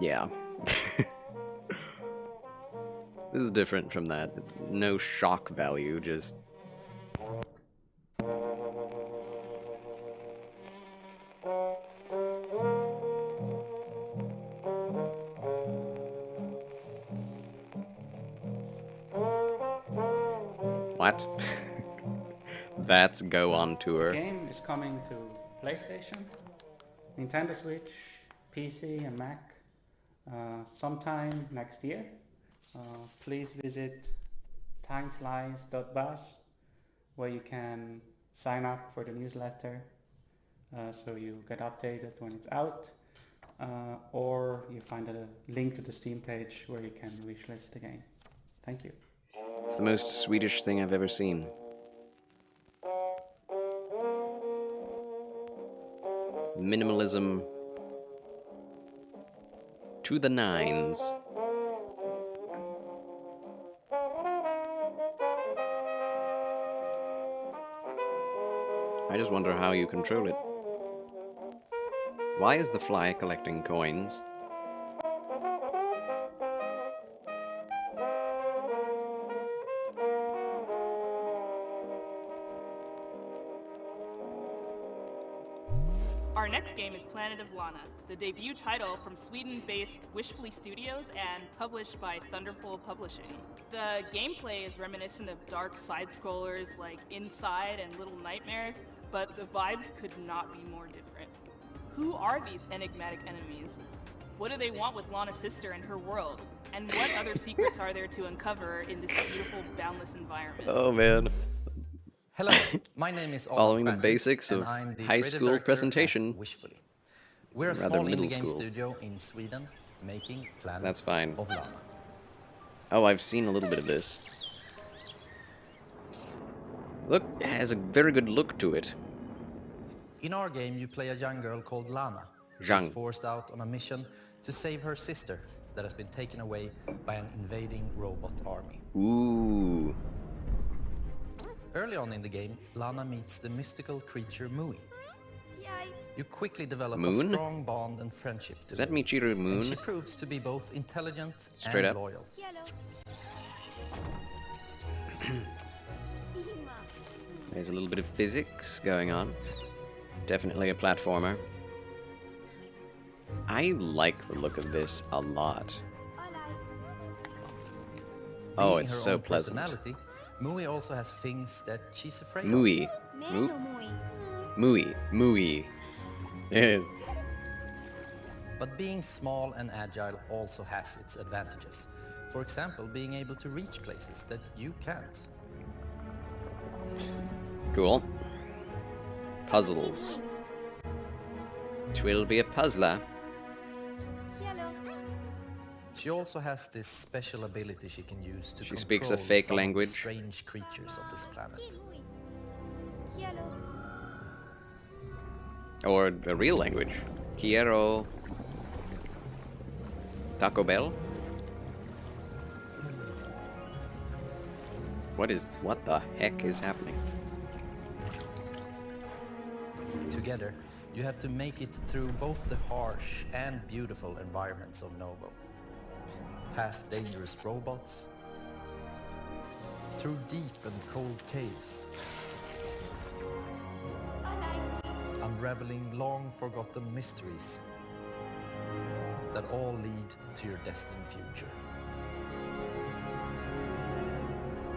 S1: yeah. This is different from that. It's no shock value, just... What? That's Go on Tour.
S10: The game is coming to PlayStation, Nintendo Switch, PC and Mac sometime next year. Please visit timeflies.buzz, where you can sign up for the newsletter so you get updated when it's out, or you find a link to the Steam page where you can wishlist the game. Thank you.
S1: It's the most Swedish thing I've ever seen. Minimalism to the nines. I just wonder how you control it. Why is the fly collecting coins?
S13: Our next game is Planet of Lana, the debut title from Sweden-based Wishfully Studios and published by Thunderful Publishing. The gameplay is reminiscent of dark side-scrollers like Inside and Little Nightmares, but the vibes could not be more different. Who are these enigmatic enemies? What do they want with Lana's sister and her world? And what other secrets are there to uncover in this beautiful, boundless environment?
S1: Oh man.
S20: Hello, my name is
S1: Following the
S20: Adam
S1: basics
S20: Krantz,
S1: of
S20: and I'm the
S1: high
S20: creative
S1: school
S20: director
S1: presentation.
S20: at Wishfully. We're a
S1: Rather
S20: small
S1: middle
S20: indie game
S1: school.
S20: studio in Sweden making Planet
S1: That's fine.
S20: of Lana.
S1: Oh, I've seen a little bit of this. Look, it has a very good look to it.
S20: In our game, you play a young girl called Lana, who's
S1: Zhang.
S20: forced out on a mission to save her sister that has been taken away by an invading robot army.
S1: Ooh.
S20: Early on in the game, Lana meets the mystical creature Mui. You quickly develop
S1: Moon?
S20: a strong bond and friendship to
S1: Is that
S20: her,
S1: Michiru Moon?
S20: and she proves to be both intelligent
S1: Straight
S20: and
S1: up.
S20: loyal.
S1: There's a little bit of physics going on. Definitely a platformer. I like the look of this a lot. Oh,
S20: Being
S1: it's
S20: her
S1: so
S20: own
S1: pleasant.
S20: personality, Mui also has things that she's afraid
S1: Mui.
S20: of.
S1: Mui. Mui. Eh.
S20: But being small and agile also has its advantages. For example, being able to reach places that you can't.
S1: Cool. Puzzles. She will be a puzzler.
S20: She also has this special ability she can use to
S1: She speaks a
S20: control
S1: fake
S20: some of the
S1: language.
S20: strange creatures of this planet.
S1: Or a real language. Quiero Taco Bell? What the heck is happening?
S20: Together, you have to make it through both the harsh and beautiful environments of Novo. Past dangerous robots, through deep and cold caves, unraveling long-forgotten mysteries that all lead to your destined future.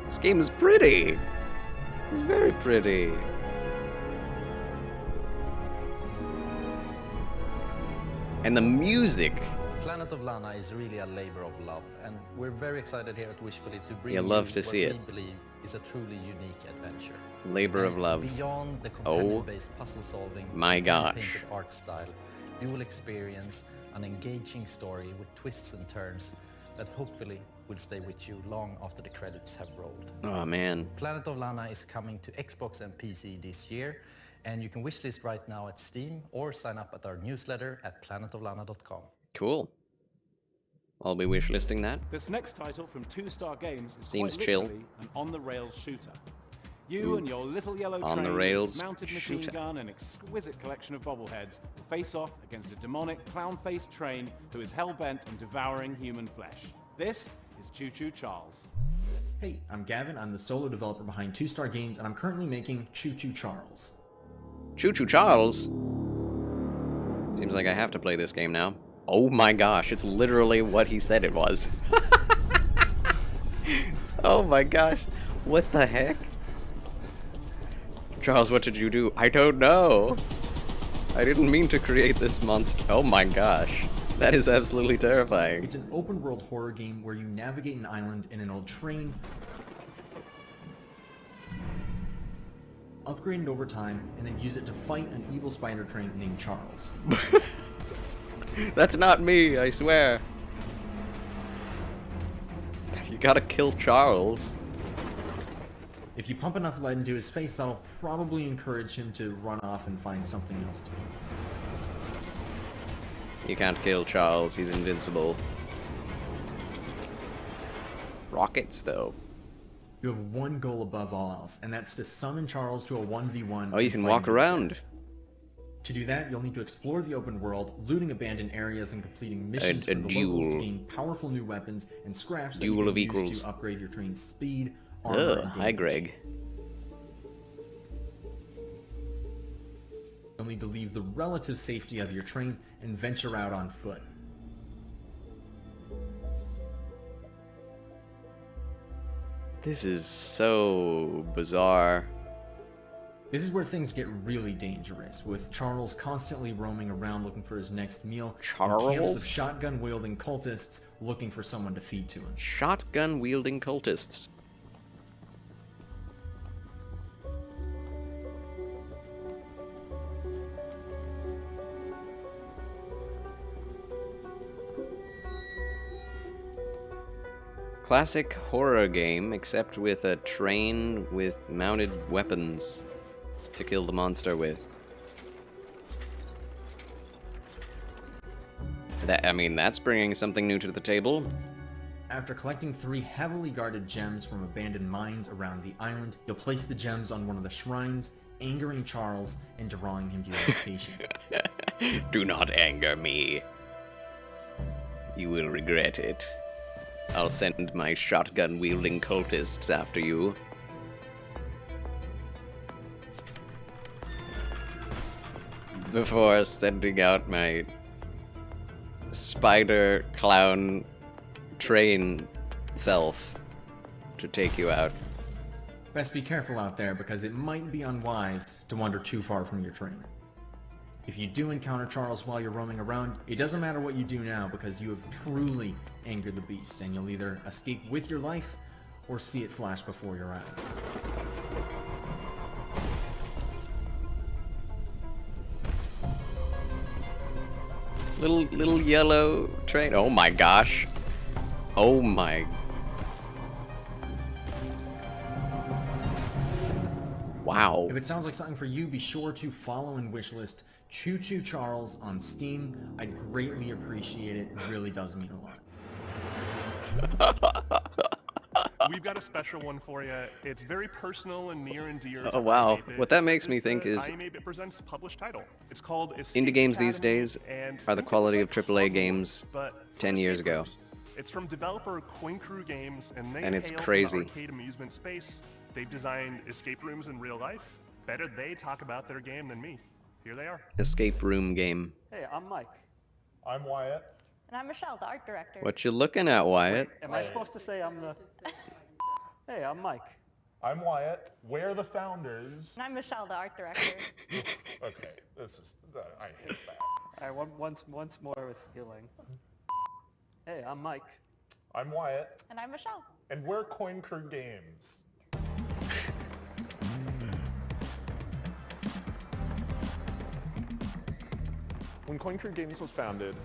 S1: This game is pretty! It's very pretty. And the music!
S20: Planet of Lana is really a labor of love, and we're very excited here at Wishfully to bring
S1: You love to see
S20: what
S1: it.
S20: we believe is a truly unique adventure.
S1: Labor of
S20: And
S1: love.
S20: Beyond the
S1: Oh
S20: companion-based puzzle solving
S1: my
S20: and
S1: gosh.
S20: painted art style, you will experience an engaging story with twists and turns that hopefully will stay with you long after the credits have rolled.
S1: Oh man.
S20: Planet of Lana is coming to Xbox and PC this year, and you can wishlist right now at Steam or sign up at our newsletter at planetoflana.com.
S1: Cool. I'll be wishlisting that.
S4: This next title from Two Star Games is
S1: Seems
S4: quite
S1: chill.
S4: literally an on-the-rails shooter. You
S1: Ooh.
S4: and your little yellow
S1: On the
S4: train,
S1: rails
S4: mounted machine
S1: shooter.
S4: gun and exquisite collection of bobbleheads will face off against a demonic clown-faced train who is hell-bent on devouring human flesh. This is Choo Choo Charles.
S16: Hey, I'm Gavin. I'm the solo developer behind Two Star Games, and I'm currently making Choo Choo Charles.
S1: Choo Choo Charles? Seems like I have to play this game now. Oh my gosh, it's literally what he said it was. Oh my gosh, what the heck? Charles, what did you do? I don't know. I didn't mean to create this monster. Oh my gosh, that is absolutely terrifying.
S16: It's an open-world horror game where you navigate an island in an old train, upgrade it over time, and then use it to fight an evil spider train named Charles.
S1: That's not me, I swear. You gotta kill Charles.
S16: If you pump enough lead into his face, that'll probably encourage him to run off and find something else to do.
S1: You can't kill Charles, he's invincible. Rockets, though.
S16: You have one goal above all else, and that's to summon Charles to a 1v1.
S1: Oh, you can walk around.
S16: To do that, you'll need to explore the open world, looting abandoned areas and completing missions
S1: A
S16: for the
S1: duel.
S16: locals to gain powerful new weapons and scraps that
S1: Duel
S16: you can
S1: of
S16: use
S1: equals.
S16: to upgrade your train's speed, armor,
S1: Ugh,
S16: and
S1: hi
S16: damage.
S1: Greg.
S16: You'll need to leave the relative safety of your train and venture out on foot.
S1: This is so bizarre.
S16: This is where things get really dangerous, with Charles constantly roaming around looking for his next meal, and camps
S1: Charles?
S16: of shotgun-wielding cultists looking for someone to feed to him.
S1: Shotgun-wielding cultists. Classic horror game, except with a train with mounted weapons to kill the monster with. I mean, that's bringing something new to the table.
S16: After collecting 3 heavily guarded gems from abandoned mines around the island, you'll place the gems on one of the shrines, angering Charles and drawing him to your location.
S1: Do not anger me. You will regret it. I'll send my shotgun-wielding cultists after you. Before sending out my spider clown train self to take you out.
S16: Best be careful out there, because it might be unwise to wander too far from your train. If you do encounter Charles while you're roaming around, it doesn't matter what you do now because you have truly angered the beast, and you'll either escape with your life or see it flash before your eyes.
S1: Little yellow train. Oh my gosh. Oh my. Wow.
S16: If it sounds like something for you, be sure to follow and wishlist Choo Choo Charles on Steam. I'd greatly appreciate it. It really does mean a lot.
S9: We've got a special one for you. It's very personal and near and dear.
S1: Oh wow. What that makes me think is
S9: IM8bit presents published title. It's called
S1: indie games these days are the quality of AAA games 10 years ago.
S9: It's from developer Coin Crew Games, and
S1: it's
S9: hail
S1: crazy.
S9: from the arcade amusement space. They've designed escape rooms in real life. Better they talk about their game than me. Here they are.
S1: Escape room game.
S21: Hey, I'm Mike.
S9: I'm Wyatt.
S21: And I'm Michelle, the art director.
S1: What you looking at, Wyatt?
S21: Am I supposed to say I'm the... Hey, I'm Mike.
S9: I'm Wyatt. We're the founders.
S21: And I'm Michelle, the art director.
S9: Okay, this is... I hate that.
S21: All right, once more with feeling. Hey, I'm Mike.
S9: I'm Wyatt.
S21: And I'm Michelle.
S9: And we're Coin Crew Games. When Coin Crew Games was founded,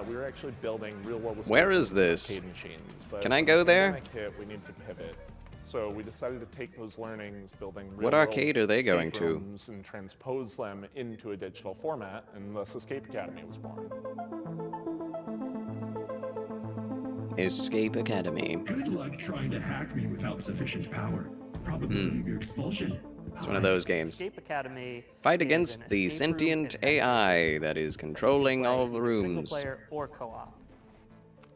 S9: we were actually building real-world escape
S1: Where is
S9: rooms and
S1: this?
S9: arcade machines, but
S1: Can I go
S9: when the
S1: there?
S9: pandemic hit, we needed to pivot. So we decided to take those learnings, building
S1: What
S9: real-world
S1: arcade are they
S9: escape
S1: going to?
S9: rooms, and transpose them into a digital format, and thus Escape Academy was born.
S1: Escape Academy.
S23: Good luck trying to hack me without sufficient power. Probability of your expulsion.
S1: It's one of those games.
S21: Escape Academy
S1: Fight
S21: is
S1: against
S21: an
S1: the
S21: escape room
S1: sentient
S21: adventure.
S1: AI that is controlling all the
S21: Either single
S1: rooms.
S21: player or co-op.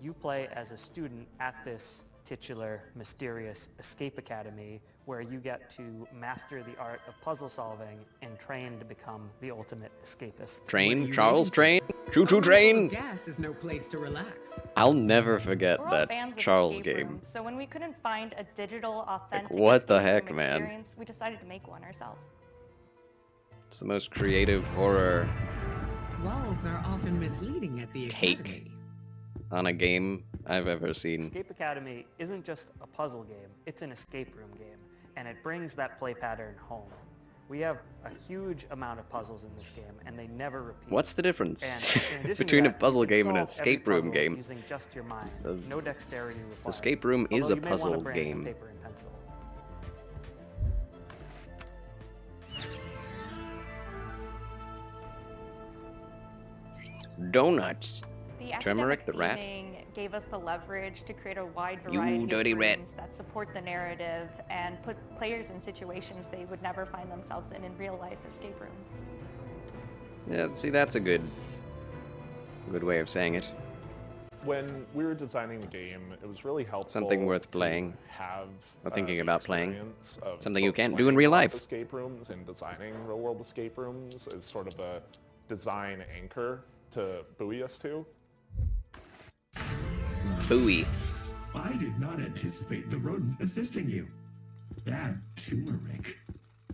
S21: You play as a student at this titular, mysterious Escape Academy, where you get to master the art of puzzle solving and train to become the ultimate escapist.
S1: Train? Charles Train? Choo Choo Train?
S24: Gas is no place to relax.
S1: I'll never forget
S21: We're all
S1: that
S21: fans of
S1: Charles
S21: escape
S1: game.
S21: rooms, so when we couldn't find a digital, authentic
S1: what the
S21: escape room
S1: heck, man?
S21: experience, we decided to make one ourselves.
S1: It's the most creative horror
S24: Walls are often misleading at the
S1: take
S24: academy.
S1: on a game I've ever seen.
S21: Escape Academy isn't just a puzzle game, it's an escape room game, and it brings that play pattern home. We have a huge amount of puzzles in this game, and they never repeat.
S1: What's the difference
S21: And in addition to
S1: between a
S21: that, you
S1: puzzle
S21: can
S1: game and an
S21: solve every
S1: escape room
S21: puzzle
S1: game?
S21: using just your mind.
S1: The
S21: No dexterity required.
S1: escape room is
S21: Although
S1: a
S21: you may wanna
S1: puzzle
S21: bring
S1: game.
S21: Paper and pencil.
S1: Donuts.
S21: The
S1: Turmeric
S21: academic
S1: the rat.
S21: theming gave us the leverage to create a wide
S1: You
S21: variety
S1: dirty
S21: of
S1: rat.
S21: rooms that support the narrative and put players in situations they would never find themselves in real life escape rooms.
S1: Yeah, see, that's a good way of saying it.
S9: When we were designing the game, it was really helpful.
S1: Something worth
S9: to
S1: playing.
S9: Have
S1: Or thinking
S9: the
S1: about playing.
S9: experience of
S1: Something you
S9: both
S1: can't do in
S9: playing
S1: real
S9: live
S1: life.
S9: Escape rooms and designing real-world escape rooms is sort of a design anchor to buoy us to.
S1: Buoy.
S23: I did not anticipate the rodent assisting you. Bad turmeric.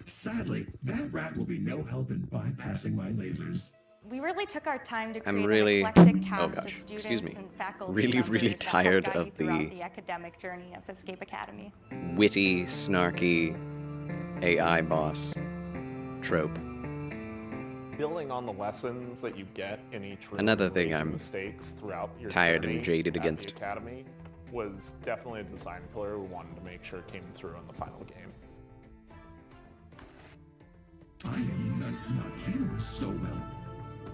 S23: Sadly, that rat will be no help in bypassing my lasers.
S21: We really took our time to
S1: I'm
S21: create
S1: really-
S21: an eclectic
S1: oh
S21: cast
S1: gosh,
S21: of students
S1: excuse me.
S21: and faculty
S1: Really,
S21: members
S1: really
S21: that help
S1: tired
S21: guide
S1: of
S21: you throughout
S1: the
S21: the academic journey of Escape Academy.
S1: witty, snarky AI boss trope.
S9: Building on the lessons that you get in each room,
S1: Another
S9: and
S1: thing
S9: raising
S1: I'm
S9: mistakes throughout your
S1: tired
S9: journey
S1: and jaded
S9: at
S1: against.
S9: the academy was definitely a design pillar we wanted to make sure came through in the final game.
S23: I am not feeling so well.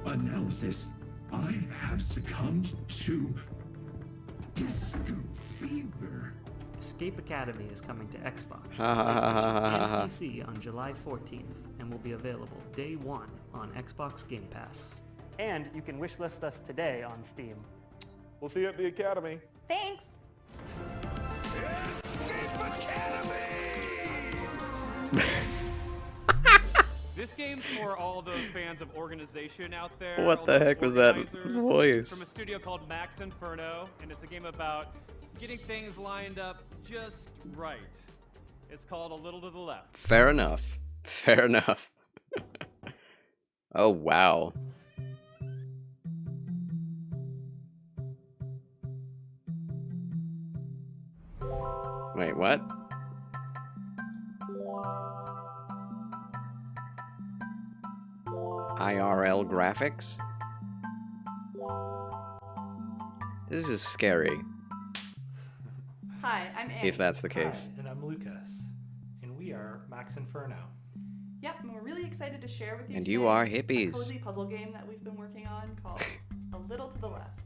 S23: Analysis. I have succumbed to disco fever.
S21: Escape Academy is coming to Xbox,
S1: Ha, ha, ha, ha, ha,
S21: PlayStation,
S1: ha.
S21: and PC on July 14th and will be available day one on Xbox Game Pass. And you can wishlist us today on Steam.
S9: We'll see you at the Academy.
S21: Thanks!
S12: This game's for all those fans of organization out there.
S1: What
S12: all
S1: the
S12: those
S1: heck was that
S12: organizers.
S1: voice?
S12: From a studio called Max Inferno, and it's a game about getting things lined up just right. It's called A Little to the Left.
S1: Fair enough. Fair enough. Oh, wow. Wait, what? IRL graphics? This is scary.
S3: Hi, I'm Annie.
S1: If that's the case.
S5: Hi, and I'm Lucas, and we are Max Inferno.
S3: Yep, and we're really excited to share with you
S1: And
S3: today
S1: you are
S3: a
S1: hippies.
S3: cozy puzzle game that we've been working on called A Little to the Left.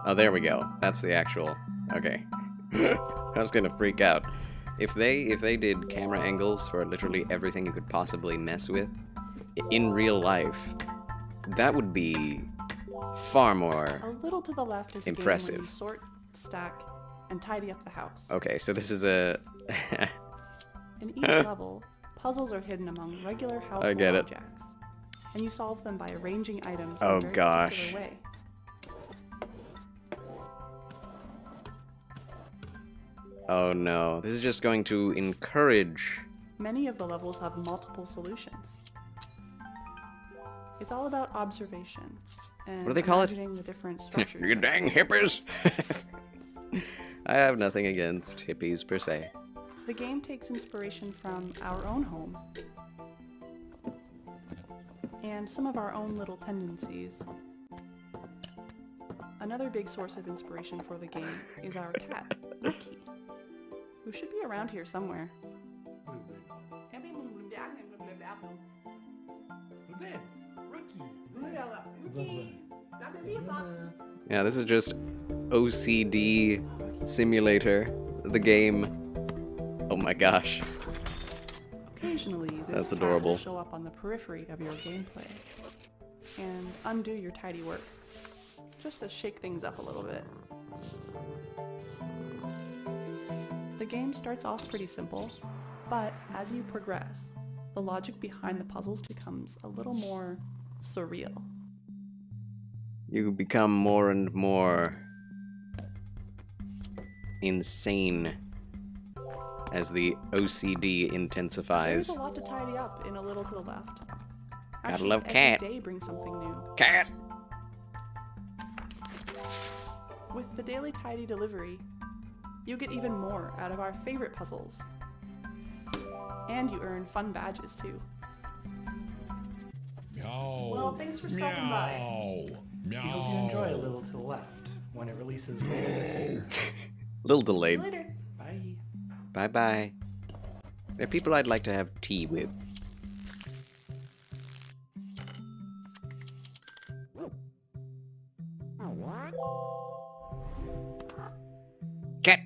S1: Oh, there we go. That's the actual. Okay. I was gonna freak out. If they did camera angles for literally everything you could possibly mess with in real life, that would be far more
S3: A Little to the Left is a game
S1: impressive.
S3: where you sort, stack, and tidy up the house.
S1: Okay, so this is a.
S3: In each level, puzzles are hidden among regular household
S1: get it.
S3: objects, and you solve them by arranging items
S1: Oh,
S3: in a very
S1: gosh.
S3: particular way.
S1: Oh no, this is just going to encourage.
S3: Many of the levels have multiple solutions. It's all about observation and
S1: What do they call it?
S3: imagining the different structures.
S1: You dang hippies! I have nothing against hippies per se.
S3: The game takes inspiration from our own home and some of our own little tendencies. Another big source of inspiration for the game is our cat, Ricky, who should be around here somewhere.
S1: Yeah, this is just OCD Simulator, the game. Oh my gosh.
S3: Occasionally, this
S1: That's
S3: cat
S1: adorable.
S3: will show up on the periphery of your gameplay and undo your tidy work, just to shake things up a little bit. The game starts off pretty simple, but as you progress, the logic behind the puzzles becomes a little more surreal.
S1: You become more and more insane as the OCD
S3: There's
S1: intensifies.
S3: a lot to tidy up in A Little to the Left.
S1: Gotta love
S3: every
S1: cat.
S3: day brings something new.
S1: Cat!
S3: With the daily tidy delivery, you get even more out of our favorite puzzles. And you earn fun badges too.
S11: Meow.
S3: Well, thanks for stopping by.
S5: We hope you enjoy A Little to the Left when it releases later this year.
S1: Little delayed.
S3: Later.
S5: Bye.
S1: Bye bye. They're people I'd like to have tea with. Cat!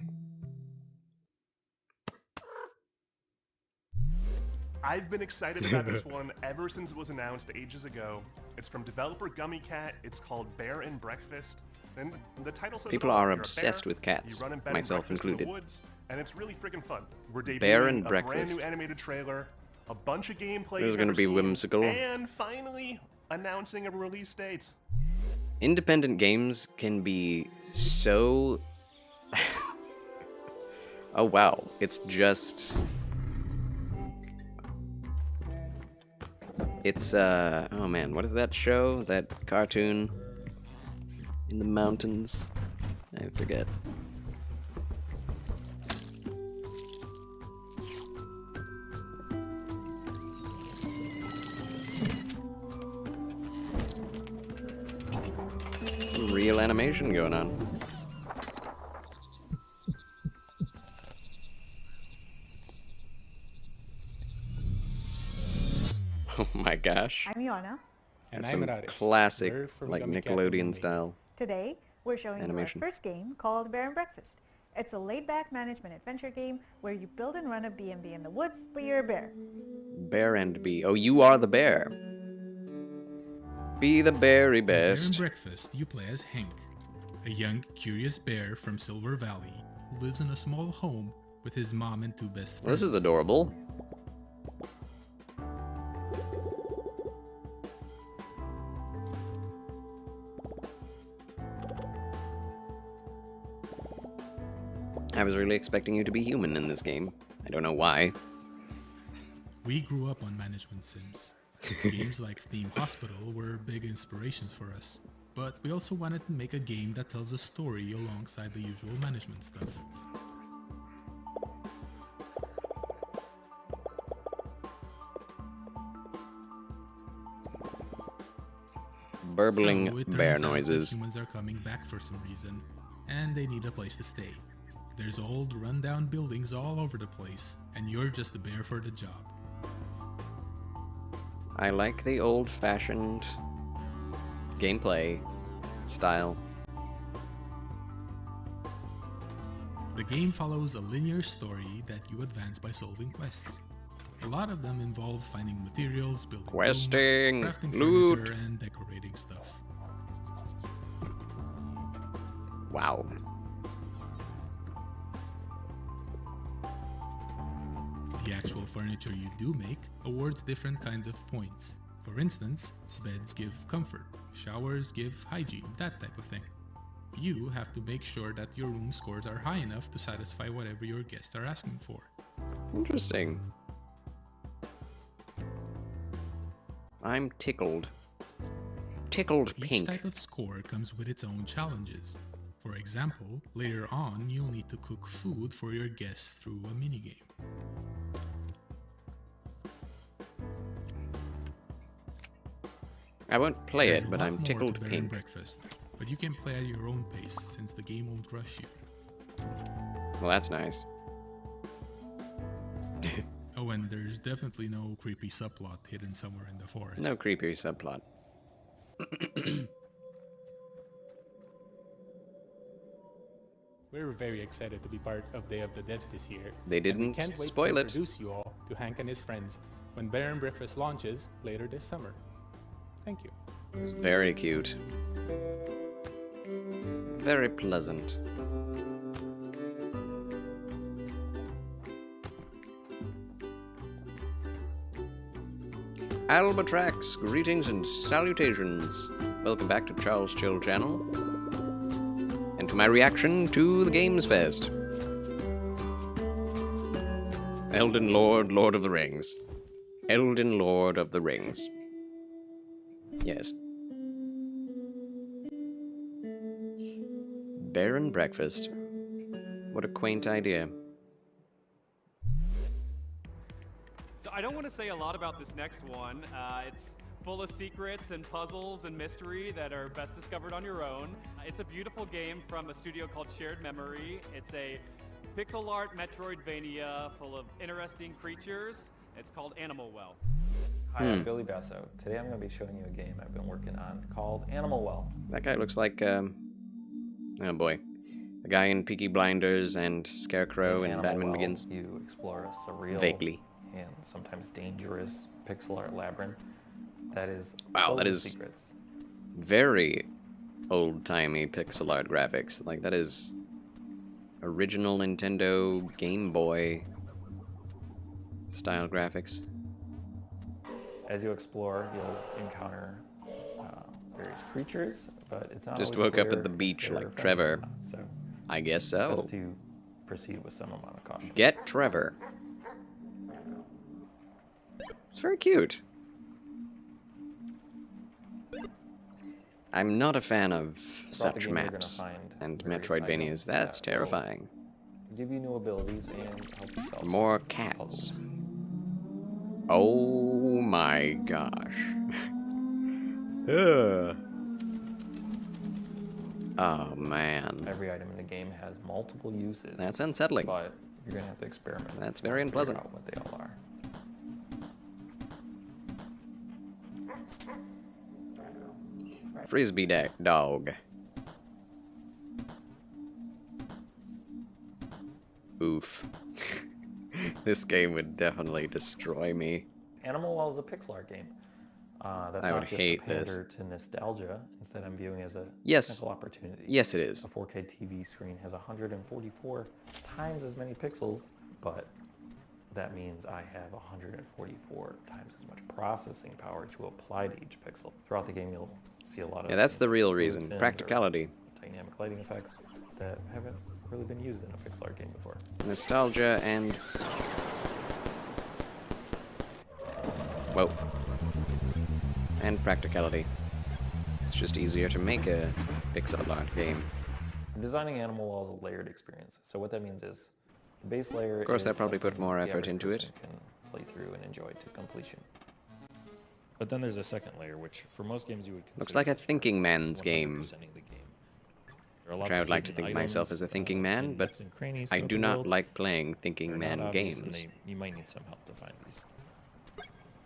S9: I've been excited about this one ever since it was announced ages ago. It's from developer Gummy Cat. It's called Bear and Breakfast. And the title says
S1: People
S9: it all.
S1: are
S9: You're a
S1: obsessed
S9: bear,
S1: with cats,
S9: you run in bed and
S1: myself
S9: breakfast in the
S1: included.
S9: woods, and it's really freaking fun. We're debuting
S1: Bear and
S9: a brand
S1: Breakfast.
S9: new animated trailer, a bunch of gameplay
S1: This is
S9: you've
S1: gonna
S9: never
S1: be
S9: seen,
S1: whimsical.
S9: and finally announcing a release date.
S1: Independent games can be so... Oh wow, it's just... It's, oh man, what is that show? That cartoon? In the mountains? I forget. Some real animation going on. Oh my gosh.
S14: I'm Iona.
S1: That's some classic, like Nickelodeon style.
S14: Today, we're showing
S1: Animation.
S14: you our first game called Bear and Breakfast. It's a laid-back management adventure game where you build and run a B&B in the woods, but you're a bear.
S1: Bear and bee. Oh, you are the bear. Be the berry
S15: Bear
S1: best.
S15: and Breakfast, you play as Hank, a young, curious bear from Silver Valley who lives in a small home with his mom and two best
S1: Well, this
S15: friends.
S1: is adorable. I was really expecting you to be human in this game. I don't know why.
S15: We grew up on management sims. Games like Theme Hospital were big inspirations for us. but we also wanted to make a game that tells a story alongside the usual management stuff.
S1: Burbling
S15: So it
S1: bear
S15: turns out that
S1: noises.
S15: humans are coming back for some reason, and they need a place to stay. There's old, rundown buildings all over the place, and you're just the bear for the job.
S1: I like the old-fashioned gameplay style.
S15: The game follows a linear story that you advance by solving quests. A lot of them involve finding materials, building
S1: Questing,
S15: rooms, crafting
S1: loot.
S15: furniture, and decorating stuff.
S1: Wow.
S15: The actual furniture you do make awards different kinds of points. For instance, beds give comfort, showers give hygiene, that type of thing. You have to make sure that your room scores are high enough to satisfy whatever your guests are asking for.
S1: Interesting. I'm tickled. Tickled
S15: Each
S1: pink.
S15: type of score comes with its own challenges. For example, later on you'll need to cook food for your guests through a minigame.
S1: I won't play
S15: There's
S1: it,
S15: a
S1: but
S15: lot
S1: I'm
S15: more to
S1: tickled
S15: Bear and
S1: pink.
S15: Breakfast, but you can play at your own pace since the game won't rush you.
S1: Well, that's nice.
S15: Oh, and there's definitely no creepy subplot hidden somewhere in the forest.
S1: No creepy subplot.
S2: We're very excited to be part of Day of the Devs this year.
S1: They
S2: and we
S1: didn't
S2: can't wait
S1: spoil
S2: to
S1: it.
S2: introduce you all to Hank and his friends when Bear and Breakfast launches later this summer. Thank you.
S1: It's very cute. Very pleasant. Albatrax, greetings and salutations. Welcome back to Charles Chill Channel. And to my reaction to the Games Fest. Elden Lord, Lord of the Rings. Elden Lord of the Rings. Yes. Bear and Breakfast. What a quaint idea.
S12: So I don't want to say a lot about this next one. It's full of secrets and puzzles and mystery that are best discovered on your own. It's a beautiful game from a studio called Shared Memory. It's a pixel art Metroidvania full of interesting creatures. It's called Animal Well.
S6: Hi, I'm Billy Basso. Today I'm going to be showing you a game I've been working on called Animal Well.
S1: That guy looks like, oh boy. The guy in Peaky Blinders and Scarecrow in
S6: Animal
S1: Batman
S6: Well,
S1: Begins.
S6: You explore a surreal
S1: Vaguely.
S6: and sometimes dangerous pixel art labyrinth that is
S1: Wow,
S6: full
S1: that
S6: of
S1: is
S6: secrets.
S1: very old-timey pixel art graphics. Like, that is original Nintendo Game Boy style graphics.
S6: As you explore, you'll encounter various creatures, but it's not
S1: Just
S6: always
S1: woke up
S6: clear
S1: at the
S6: if
S1: beach
S6: they're
S1: like
S6: friendly or
S1: Trevor.
S6: not. So
S1: I guess so.
S6: best to proceed with some amount of caution.
S1: Get Trevor. It's very cute. I'm not a fan of
S6: Throughout the
S1: such
S6: game, you're gonna
S1: maps
S6: find
S1: and
S6: various
S1: Metroidvanias.
S6: items
S1: That's
S6: that will
S1: terrifying.
S6: Give you new abilities and help you solve
S1: More
S6: some
S1: cats.
S6: puzzles.
S1: Oh my gosh. Ugh. Oh man.
S6: Every item in the game has multiple uses.
S1: That's unsettling.
S6: But you're gonna have to experiment.
S1: That's very
S6: and figure
S1: unpleasant.
S6: out what they all are.
S1: Frisbee dog. Oof. This game would definitely destroy me.
S6: Animal Well is a pixel art game. That's
S1: I
S6: not
S1: would
S6: just
S1: hate
S6: a pander to nostalgia. Instead, I'm viewing as a
S1: Yes.
S6: technical opportunity.
S1: Yes, it is.
S6: A 4K TV screen has 144 times as many pixels, but that means I have 144 times as much processing power to apply to each pixel. Throughout the game, you'll see a lot of
S1: Yeah, that's the real
S6: fluid
S1: reason.
S6: scenes or
S1: Practicality.
S6: dynamic lighting effects that haven't really been used in a pixel art game before.
S1: Nostalgia and... Whoa. And practicality. It's just easier to make a pixel art game.
S6: Designing Animal Wall is a layered experience. So what that means is the base layer.
S1: Of course,
S6: is
S1: they probably put
S6: something
S1: more
S6: the
S1: effort
S6: average
S1: into it.
S6: person Can play through and enjoy to completion.
S17: But then there's a second layer, which for most games you would consider
S1: Looks like a thinking man's game.
S17: representing the game. There are
S1: Which
S17: lots
S1: I
S17: of
S1: would like to
S17: hidden
S1: think myself
S17: items,
S1: as a thinking man,
S17: hidden
S1: but
S17: nooks and crannies
S1: I
S17: throughout
S1: do
S17: the
S1: not
S17: world.
S1: like playing thinking
S17: They're
S1: man
S17: not obvious, and
S1: games.
S17: you might need some help to find these.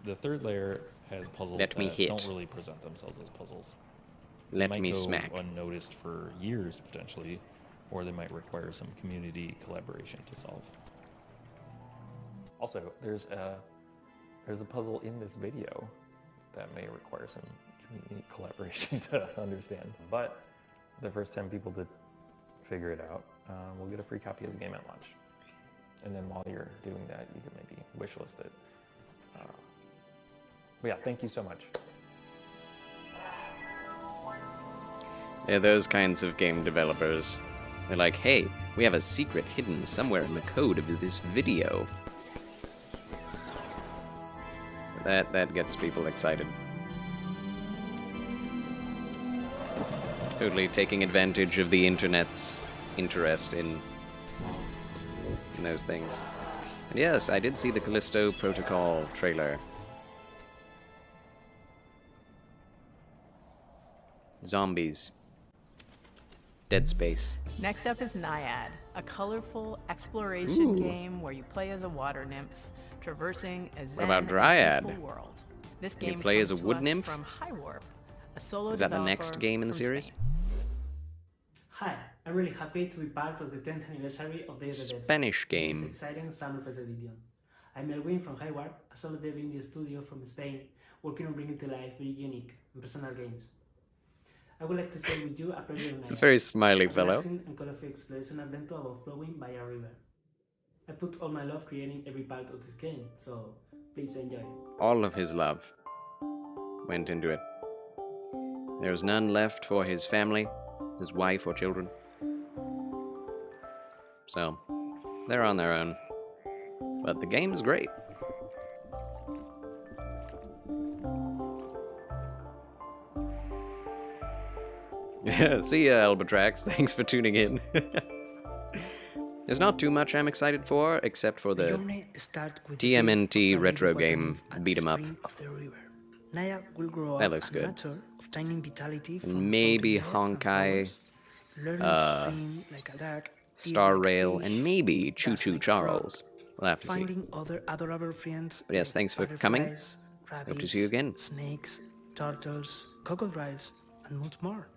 S17: The third layer has puzzles
S1: Let me
S17: that
S1: hit.
S17: don't really present themselves as puzzles. They
S1: Let
S17: might
S1: me
S17: go
S1: smack.
S17: unnoticed for years potentially, or they might require some community collaboration to solve.
S6: Also, there's a puzzle in this video that may require some community collaboration to understand. But the first 10 people to figure it out will get a free copy of the game at launch. And then while you're doing that, you can maybe wishlist it. But yeah, thank you so much.
S1: They're those kinds of game developers. They're like, hey, we have a secret hidden somewhere in the code of this video. That gets people excited. Totally taking advantage of the internet's interest in those things. And yes, I did see the Callisto Protocol trailer. Zombies. Dead Space.
S18: Next up is Naiad, a colorful exploration game where you play as a water nymph, traversing a zen
S1: about
S18: and
S1: Dryad?
S18: peaceful world. This
S1: You
S18: game
S1: play as
S18: comes
S1: a
S18: to
S1: wood
S18: us
S1: nymph?
S18: from High Warp, a solo
S1: Is that the next
S18: developer
S1: game in the
S18: from
S1: series?
S18: Spain.
S19: Hi, I'm really happy to be part of the 10th anniversary of Day of the Dead.
S1: Spanish game.
S19: This exciting Summerfest edition. I'm Elwin from Highwarp, a solo dev indie studio from Spain, working on bringing to life very unique and personal games. I would like to share with you a preview of
S1: It's a
S19: Naiad,
S1: very smiley
S19: a
S1: fellow.
S19: relaxing and colorful exploration adventure about flowing by a river. I put all my love creating every part of this game, so please enjoy.
S1: All of his love went into it. There was none left for his family, his wife or children. So, they're on their own. But the game is great. Yeah, see ya, Albatrax. Thanks for tuning in. There's not too much I'm excited for, except for the TMNT retro game beat 'em up.
S22: Naiad will grow
S1: That
S22: up
S1: looks
S22: a
S1: good.
S22: nature of tiny vitality from
S1: And maybe
S22: fountainheads and
S1: Honkai,
S22: flowers, learning to swim like a duck, eat
S1: Star
S22: like a
S1: Rail,
S22: fish,
S1: and maybe Choo
S22: dance
S1: Choo
S22: like a frog,
S1: Charles. We'll have to see.
S22: finding other adorable friends
S1: But yes,
S22: like
S1: thanks for coming.
S22: butterflies,
S1: Hope to see you again.
S22: snakes, turtles, crocodiles, and much more.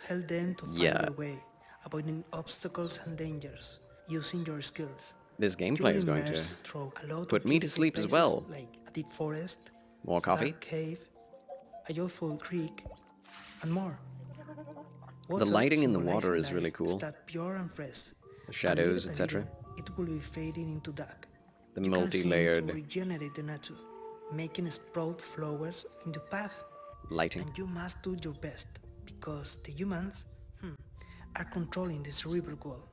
S22: Help them to find
S1: Yeah.
S22: their way, avoiding obstacles and dangers, using your skills.
S1: This
S22: You
S1: gameplay
S22: will
S1: is going
S22: immerse
S1: to
S22: through a lot
S1: put
S22: of
S1: me to
S22: beautiful
S1: sleep as
S22: places
S1: well.
S22: like a deep forest,
S1: More
S22: a
S1: coffee?
S22: dark cave, a joyful creek, and more.
S1: The
S22: Water
S1: lighting in the water
S22: symbolizing
S1: is really
S22: life
S1: cool.
S22: that pure and fresh.
S1: The shadows,
S22: And little by
S1: etc.
S22: little, it will be fading into dark.
S1: The
S22: You can seem
S1: multi-layered
S22: to regenerate the nature, making sprout flowers into path.
S1: lighting.
S22: And you must do your best because the humans are controlling this river wall.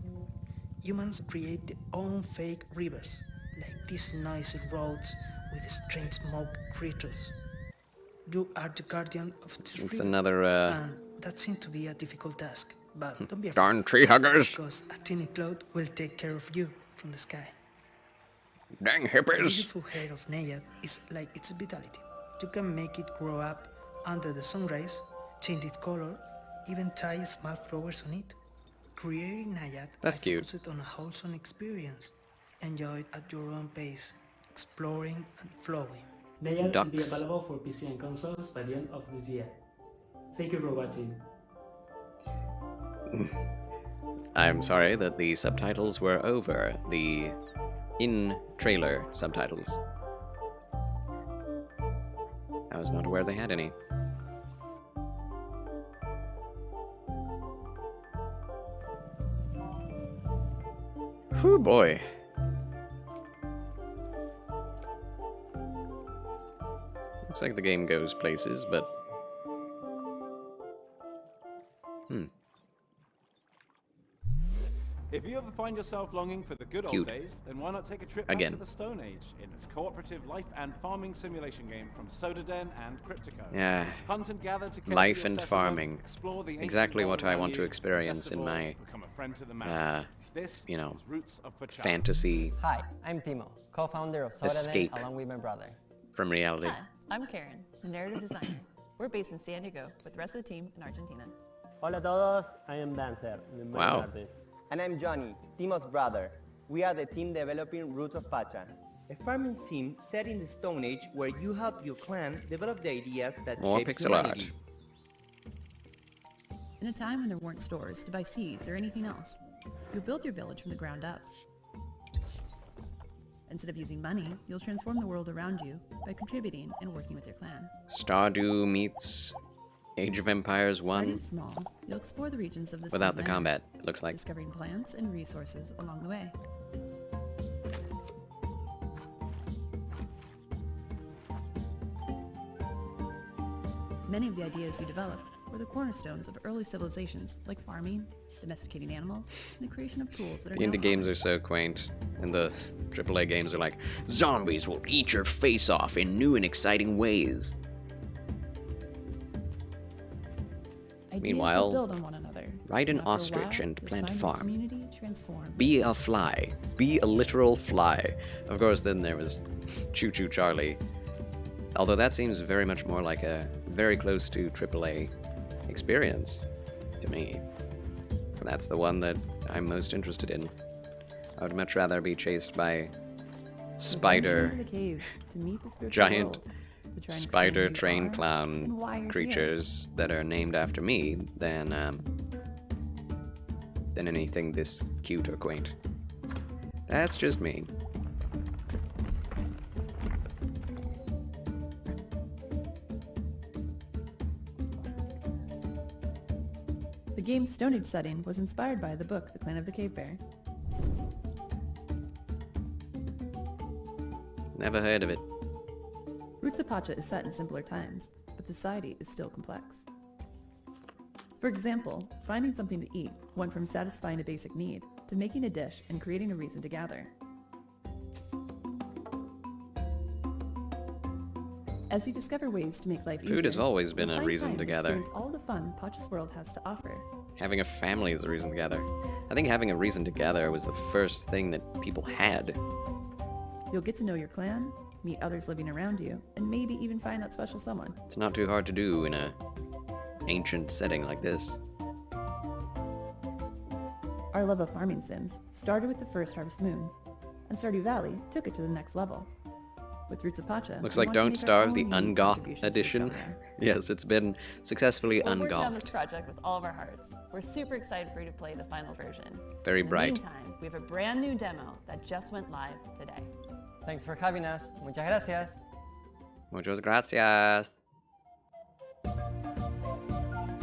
S22: Humans create their own fake rivers, like these noisy roads with strange smoke creatures. You are the guardian of this
S1: It's
S22: river,
S1: another,
S22: and that seems to be a difficult task. But don't be afraid,
S1: Darn tree huggers!
S22: because a tiny cloud will take care of you from the sky.
S1: Dang
S22: The
S1: hippies!
S22: beautiful hair of Naiad is like its vitality. You can make it grow up under the sun rays, change its color, even tie small flowers on it. Creating Naiad,
S1: That's
S22: I
S1: cute.
S22: focused on a wholesome experience. Enjoy it at your own pace, exploring and flowing.
S19: Naiad will be
S1: Ducks.
S19: available for PC and consoles by the end of this year. Thank you for watching.
S1: I'm sorry that the subtitles were over the in-trailer subtitles. I was not aware they had any. Whew, boy. Looks like the game goes places, but...
S4: If you ever find yourself longing for the good old
S1: Cute.
S4: days, then why not take a trip back
S1: Again.
S4: to the Stone Age in this cooperative life and farming simulation game from Sodaden and Cryptico.
S1: Yeah.
S4: Hunt and gather to care for
S1: Life
S4: your
S1: and
S4: settlement,
S1: farming.
S4: explore the ancient
S1: Exactly
S4: world
S1: what I
S4: around
S1: want to
S4: you,
S1: experience
S4: best
S1: in
S4: of all,
S1: my,
S4: become a friend to the mountains. This
S1: you know,
S4: is Roots of Pachá.
S1: fantasy
S7: Hi, I'm Timo, co-founder of Sodaden
S1: escape
S7: along with my brother.
S1: from reality.
S8: Hi, I'm Karen, narrative designer. We're based in San Diego with the rest of the team in Argentina.
S10: Hola a todos, I am Dancer, the main
S1: Wow.
S10: artist. And I'm Johnny, Timo's brother. We are the team developing Roots of Pacha, a farming sim set in the Stone Age where you help your clan develop the ideas that
S1: More
S10: shape
S1: pixel art.
S10: humanity.
S8: In a time when there weren't stores to buy seeds or anything else, you'll build your village from the ground up. Instead of using money, you'll transform the world around you by contributing and working with your clan.
S1: Stardew meets Age of Empires 1
S8: Starting small, you'll explore the regions of this
S1: without the
S8: land,
S1: combat, it looks like.
S8: discovering plants and resources along the way. Many of the ideas you developed were the cornerstones of early civilizations like farming, domesticating animals, and the creation of tools that are
S1: The
S8: now
S1: indie games are so quaint, and the AAA games are like, zombies will eat your face off in new and exciting ways.
S8: Ideas
S1: Meanwhile,
S8: will build on one another.
S1: ride an
S8: and after a
S1: ostrich
S8: while,
S1: and
S8: you'll
S1: plant a
S8: find your
S1: farm.
S8: Community transform.
S1: Be a fly. Be a literal fly. Of course, then there was Choo Choo Charlie. Although that seems very much more like a very close to AAA experience to me. That's the one that I'm most interested in. I would much rather be chased by spider,
S8: Venture into the cave to meet the spiritual
S1: giant
S8: world, to try and
S1: spider
S8: explain who
S1: train
S8: you are
S1: clown
S8: and why you're
S1: creatures that are named after me than anything this cute or quaint. That's just me.
S8: The game's Stone Age setting was inspired by the book The Clan of the Cave Bear.
S1: Never heard of it.
S8: Roots of Pacha is set in simpler times, but the society is still complex. For example, finding something to eat went from satisfying a basic need to making a dish and creating a reason to gather. As you discover ways to make life easier,
S1: Food has always been
S8: you'll
S1: a
S8: find
S1: reason
S8: time
S1: to gather.
S8: experience all the fun Pacha's world has to offer.
S1: Having a family is a reason to gather. I think having a reason to gather was the first thing that people had.
S8: You'll get to know your clan, meet others living around you, and maybe even find that special someone.
S1: It's not too hard to do in a ancient setting like this.
S8: Our love of farming sims started with the first Harvest Moons, and Stardew Valley took it to the next level. With Roots of Pacha,
S1: Looks
S8: we
S1: like
S8: want to
S1: Don't
S8: make our
S1: Starve,
S8: own
S1: the
S8: unique
S1: Ungoth
S8: contribution to
S1: edition.
S8: Australia.
S1: Yes, it's been successfully
S8: We're working on
S1: ungoffed.
S8: this project with all of our hearts. We're super excited for you to play the final version.
S1: Very
S8: In the
S1: bright.
S8: meantime, we have a brand new demo that just went live today.
S7: Thanks for having us. Muchas gracias.
S1: Muchas gracias.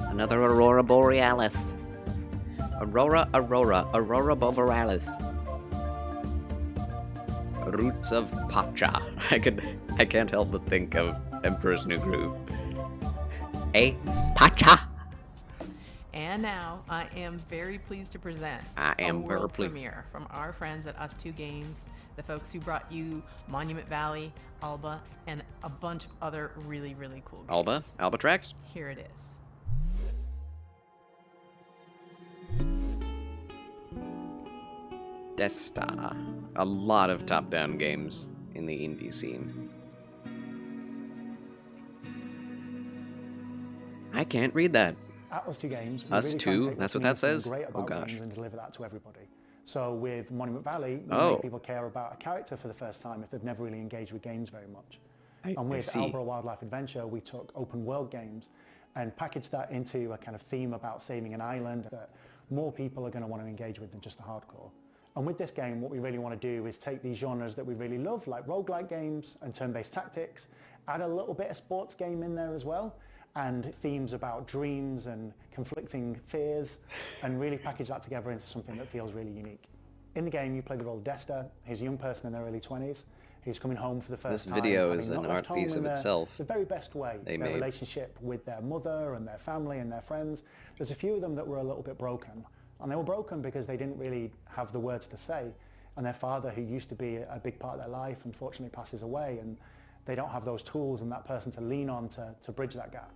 S1: Another Aurora Borealis. Aurora Borealis. Roots of Pacha. I can't help but think of Emperor's New Groove. Pacha!
S18: And now I am very pleased to present
S1: I am
S18: a
S1: very
S18: world
S1: pleased.
S18: premiere from our friends at Us2 Games, the folks who brought you Monument Valley, Alba, and a bunch of other really, really cool games.
S1: Alba? Albatrax?
S18: Here it is.
S1: Desta. A lot of top-down games in the indie scene. I can't read that.
S13: At Us2 Games, we
S1: Us
S13: really try and
S1: Two?
S13: take
S1: That's
S13: what's
S1: what that
S13: meaningful and
S1: says?
S13: great
S1: Oh,
S13: about
S1: gosh.
S13: games and deliver that to everybody. So with Monument Valley, we
S1: Oh.
S13: make people care about a character for the first time if they've never really engaged with games very much.
S1: I
S13: And with
S1: see.
S13: Alba Wildlife Adventure, we took open world games and packaged that into a kind of theme about saving an island that more people are going to want to engage with than just the hardcore. And with this game, what we really want to do is take these genres that we really love, like roguelike games and turn-based tactics, add a little bit of sports game in there as well, and themes about dreams and conflicting fears, and really package that together into something that feels really unique. In the game, you play the role of Desta. He's a young person in their early 20s. He's coming home for the first
S1: This
S13: time.
S1: video
S13: having
S1: is
S13: not
S1: an
S13: left
S1: art
S13: home
S1: piece
S13: in
S1: of itself.
S13: the very best way.
S1: They
S13: Their
S1: made.
S13: relationship with their mother and their family and their friends. There's a few of them that were a little bit broken. And they were broken because they didn't really have the words to say. And their father, who used to be a big part of their life, unfortunately passes away, and they don't have those tools and that person to lean on to bridge that gap.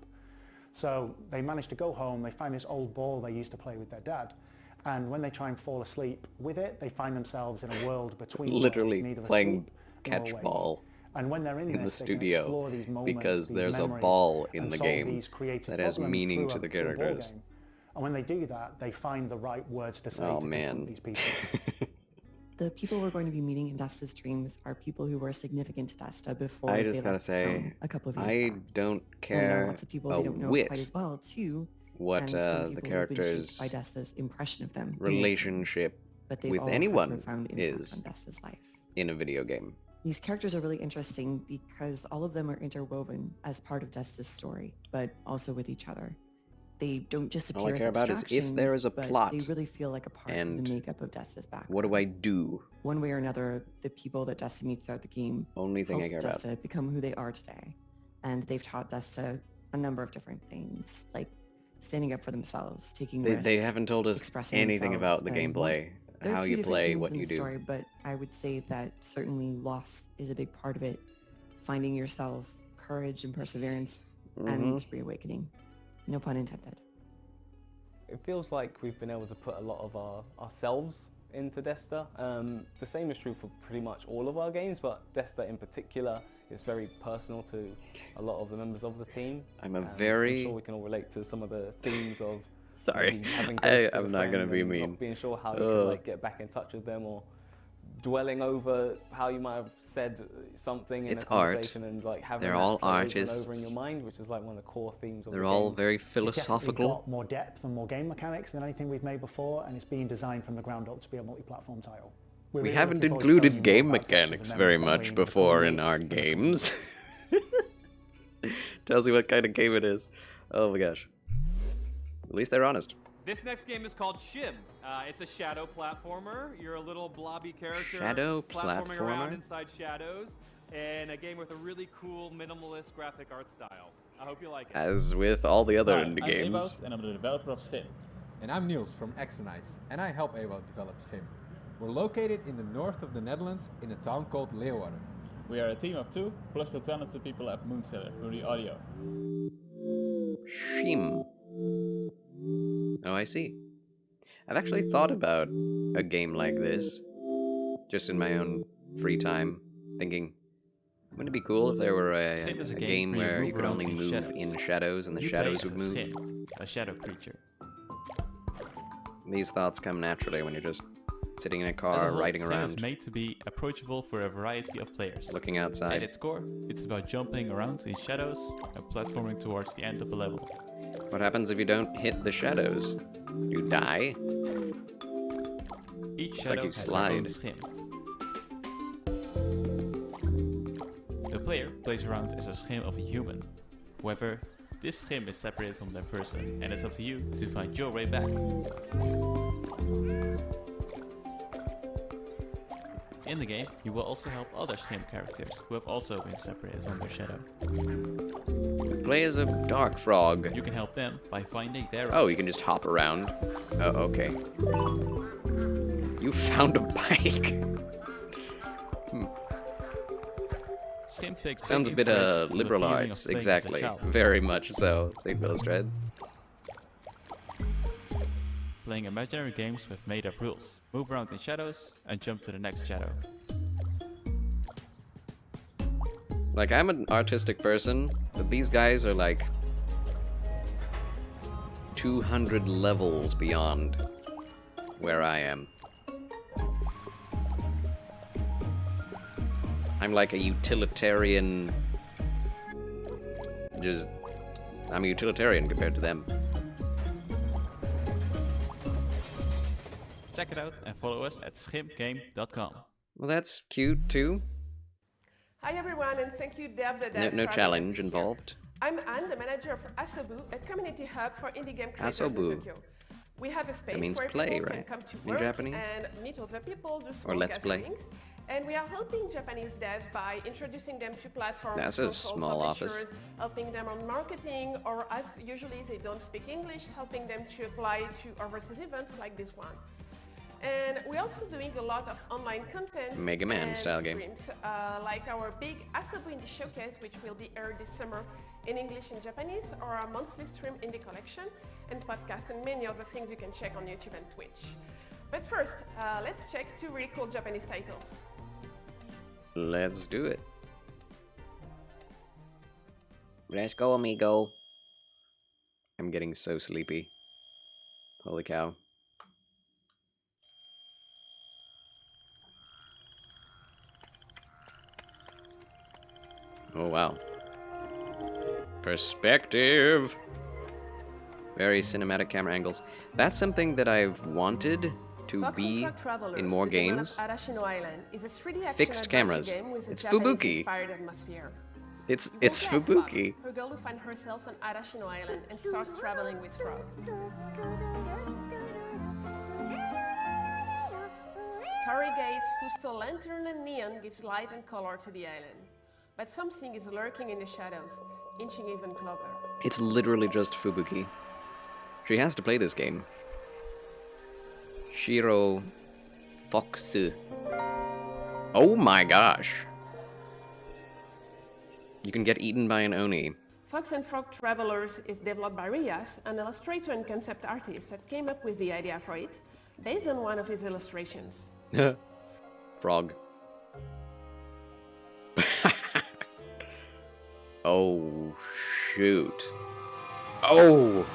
S13: So they manage to go home, they find this old ball they used to play with their dad. And when they try and fall asleep with it, they find themselves in a world between
S1: literally
S13: worlds, neither
S1: playing
S13: asleep nor
S1: catch
S13: awake.
S1: ball
S13: And when they're in
S1: the
S13: this, they can
S1: studio
S13: explore these moments,
S1: because
S13: these
S1: there's a
S13: memories,
S1: ball in
S13: and
S1: the
S13: solve
S1: game
S13: these creative
S1: that has
S13: problems
S1: meaning
S13: through
S1: to the
S13: through a ball
S1: characters.
S13: game. And when they do that, they find the right words to say
S1: Oh,
S13: to
S1: man.
S13: confront these people.
S8: The people we're going to be meeting in Desta's dreams are people who were significant to Desta before
S1: I
S8: they
S1: just gotta
S8: left
S1: say,
S8: town a couple of years
S1: I
S8: back.
S1: don't
S8: And there are
S1: care
S8: lots of people
S1: a
S8: they don't know
S1: whit
S8: quite as well too.
S1: what
S8: and some
S1: the
S8: people who've been shaped
S1: character's
S8: by Desta's impression of them in their
S1: relationship
S8: dreams, but they've
S1: with
S8: all had a
S1: anyone
S8: profound impact
S1: is
S8: on Desta's life.
S1: in a video game.
S8: These characters are really interesting because all of them are interwoven as part of Desta's story, but also with each other. They don't just
S1: All I
S8: appear as
S1: care about is if there is a
S8: abstractions, but
S1: plot
S8: they really feel like a part of
S1: and
S8: the makeup of Desta's background.
S1: What do I do?
S8: One way or another, the people that Desta meets throughout the game
S1: Only thing I
S8: helped
S1: care about.
S8: Desta become who they are today. And they've taught Desta a number of different things, like standing up for themselves, taking risks.
S1: They haven't told us
S8: expressing
S1: anything
S8: themselves,
S1: about the
S8: and
S1: gameplay,
S8: there are a
S1: how
S8: few
S1: you
S8: different
S1: play,
S8: things
S1: what
S8: in
S1: you
S8: the
S1: do.
S8: story, but I would say that certainly loss is a big part of it. Finding yourself, courage and perseverance, and reawakening. No pun intended.
S16: It feels like we've been able to put a lot of ourselves into Desta. The same is true for pretty much all of our games, but Desta in particular is very personal to a lot of the members of the team.
S1: I'm a
S16: I'm
S1: very...
S16: sure we can all relate to some of the themes of
S1: Sorry,
S16: maybe having ghosted a
S1: I'm not gonna
S16: friend
S1: be
S16: and
S1: mean.
S16: not being sure how you can like get back in touch with them, or dwelling over how you might have said something in
S1: It's
S16: a
S1: art.
S16: conversation and like having
S1: They're
S16: that
S1: all
S16: play over and
S1: artists.
S16: over in your mind, which is like one of the core themes of
S1: They're
S16: the
S1: all
S16: game.
S1: very
S13: It's definitely
S1: philosophical.
S13: got more depth and more game mechanics than anything we've made before, and it's being designed from the ground up to be a multi-platform title. We're
S1: We
S13: really
S1: haven't
S13: looking forward to telling
S1: included
S13: you
S1: game
S13: more about Desta, the
S1: mechanics
S13: memories
S1: very much
S13: between
S1: before in
S13: mates
S1: our
S13: and the
S1: games. Tells you what kind of game it is. Oh my gosh. At least they're honest.
S12: This next game is called Shim. It's a shadow platformer. You're a little blobby character
S1: Shadow
S12: platforming around
S1: platformer?
S12: inside shadows, and a game with a really cool minimalist graphic art style. I hope you like it.
S1: As with all the other
S20: Hi,
S1: indie
S20: I'm
S1: games.
S20: Ewout, and I'm the developer of Schim.
S23: And I'm Niels from Exonice, and I help Ewout develop Schim. We're located in the north of the Netherlands in a town called Leeuwarden.
S20: We are a team of 2, plus the talented people at Moonseller, who do the audio.
S1: Shim. Oh, I see. I've actually thought about a game like this, just in my own free time, thinking, wouldn't it be cool if there were a game where you could only move in shadows and the shadows would move?
S24: A shadow creature.
S1: These thoughts come naturally when you're just sitting in a
S24: As a
S1: car,
S24: whole,
S1: riding
S24: Schim
S1: around,
S24: is made to be approachable for a variety of players.
S1: looking outside.
S24: At its core, it's about jumping around in shadows and platforming towards the end of a level.
S1: What happens if you don't hit the shadows? You die?
S24: Each
S1: It's
S24: shadow
S1: like you
S24: has their own
S1: slide.
S24: schim. The player plays around as a schim of a human. However, this schim is separated from that person, and it's up to you to find your way back. In the game, you will also help other schim characters who have also been separated from their shadow.
S1: Play as a dark frog.
S24: You can help them by finding their
S1: Oh, you can just hop around. Oh, okay. You found a bike.
S24: Schim takes
S1: Sounds a
S24: big
S1: bit
S24: inspiration from the
S1: liberal
S24: feeling of
S1: arts,
S24: playing as a
S1: exactly.
S24: child.
S1: Very much so. St. Bill's Dread.
S24: Playing imaginary games with made-up rules. Move around in shadows and jump to the next shadow.
S1: Like, I'm an artistic person, but these guys are like 200 levels beyond where I am. I'm like a utilitarian. I'm a utilitarian compared to them.
S24: Check it out and follow us at schimgame.com.
S1: Well, that's cute too.
S25: Hi everyone, and thank you, Dev the Dev.
S1: No challenge involved.
S25: I'm Anne, the manager of Asobu, a community hub for indie game creators
S1: Asobu.
S25: in Tokyo. We have a space
S1: That means
S25: where
S1: play,
S25: people
S1: right?
S25: can come to
S1: In
S25: work
S1: Japanese?
S25: and meet other people, do
S1: Or
S25: small
S1: let's play.
S25: gatherings, And we are helping Japanese devs by introducing them to platforms,
S1: That's a
S25: console
S1: small office.
S25: publishers, helping them on marketing, or as usually they don't speak English, helping them to apply to overseas events like this one. And we're also doing a lot of online content
S1: Mega Man
S25: and
S1: style game.
S25: streams, like our big Asobu Indie Showcase, which will be aired this summer in English and Japanese, or our monthly stream Indie Collection, and podcast, and many other things you can check on YouTube and Twitch. But first, let's check 2 really cool Japanese titles.
S1: Let's do it. Let's go, amigo. I'm getting so sleepy. Holy cow. Oh, wow. Perspective. Very cinematic camera angles. That's something that I've wanted to
S25: Fox
S1: be
S25: and Frog Travelers,
S1: in more
S25: the Demon of
S1: games.
S25: Arashino Island, is a 3D action
S1: Fixed
S25: adventure
S1: cameras.
S25: game with a
S1: It's
S25: Japanese
S1: Fubuki.
S25: inspired atmosphere.
S1: It's
S25: You play as
S1: Fubuki.
S25: Fox, a girl who finds herself on Arashino Island and starts traveling with Frog. Torii Gates, whose tall lantern and neon gives light and color to the island. But something is lurking in the shadows, inching even closer.
S1: It's literally just Fubuki. She has to play this game. Shiro Foxu. Oh my gosh. You can get eaten by an Oni.
S25: Fox and Frog Travelers is developed by Rias, an illustrator and concept artist that came up with the idea for it, based on one of his illustrations.
S1: Frog. Oh, shoot. Oh!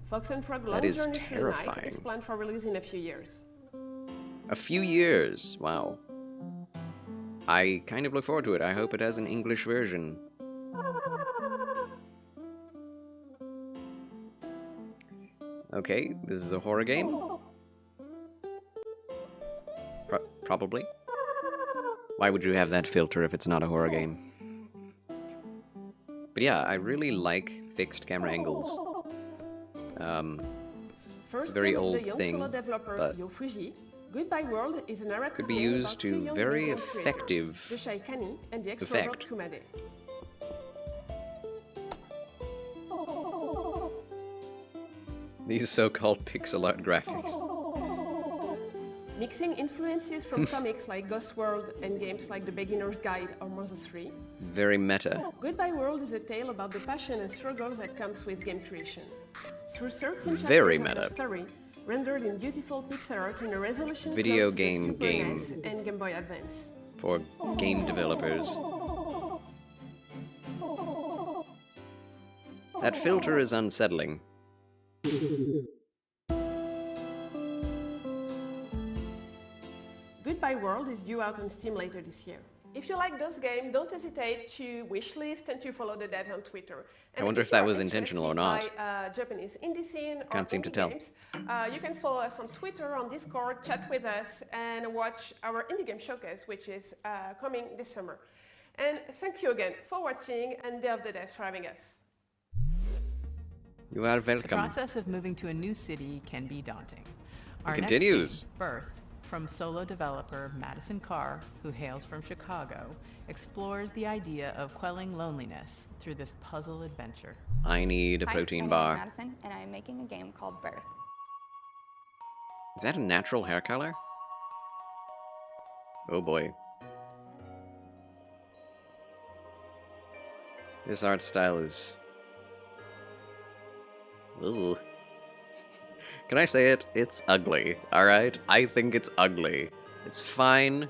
S25: Fox and Frog
S1: That
S25: Long
S1: is
S25: Journey Through the Night is
S1: terrifying.
S25: planned for release in a few years.
S1: A few years. Wow. I kind of look forward to it. I hope it has an English version. Okay, this is a horror game. Probably. Why would you have that filter if it's not a horror game? But yeah, I really like fixed camera angles. It's a very
S25: game of
S1: old
S25: the young
S1: thing,
S25: solo developer
S1: but
S25: Yo Fuji, Goodbye World is a narrative
S1: could be
S25: game
S1: used
S25: about 2
S1: to
S25: young
S1: very
S25: Indian creators,
S1: effective
S25: the Shai Kani and the extrovert
S1: effect.
S25: Kumade.
S1: These so-called pixel art graphics.
S25: Mixing influences from comics like Ghost World and games like The Beginner's Guide or Moses 3,
S1: Very meta.
S25: Goodbye World is a tale about the passion and struggles that comes with game creation. Through 13
S1: Very
S25: chapters of
S1: meta.
S25: the story, rendered in beautiful pixel art in a resolution
S1: Video
S25: close to the
S1: game
S25: Super
S1: game.
S25: NES and Game Boy Advance.
S1: For game developers. That filter is unsettling.
S25: Goodbye World is due out on Steam later this year. If you like those games, don't hesitate to wishlist and to follow the devs on Twitter.
S1: I wonder if that was intentional or not.
S25: By, Japanese indie scene or
S1: Can't seem to
S25: indie
S1: tell.
S25: games, you can follow us on Twitter, on Discord, chat with us, and watch our indie game showcase, which is coming this summer. And thank you again for watching, and Day of the Devs for having us.
S1: You are
S18: The
S1: welcome.
S18: process of moving to a new city can be daunting. Our
S1: continues.
S18: next game, Birth, from solo developer Madison Carr, who hails from Chicago, explores the idea of quelling loneliness through this puzzle adventure.
S1: I need a
S3: Hi,
S1: protein
S3: my
S1: bar.
S3: name is Madison, and I'm making a game called Birth.
S1: Is that a natural hair color? Oh boy. This art style is... Ooh. Can I say it? It's ugly, alright? I think it's ugly. It's fine.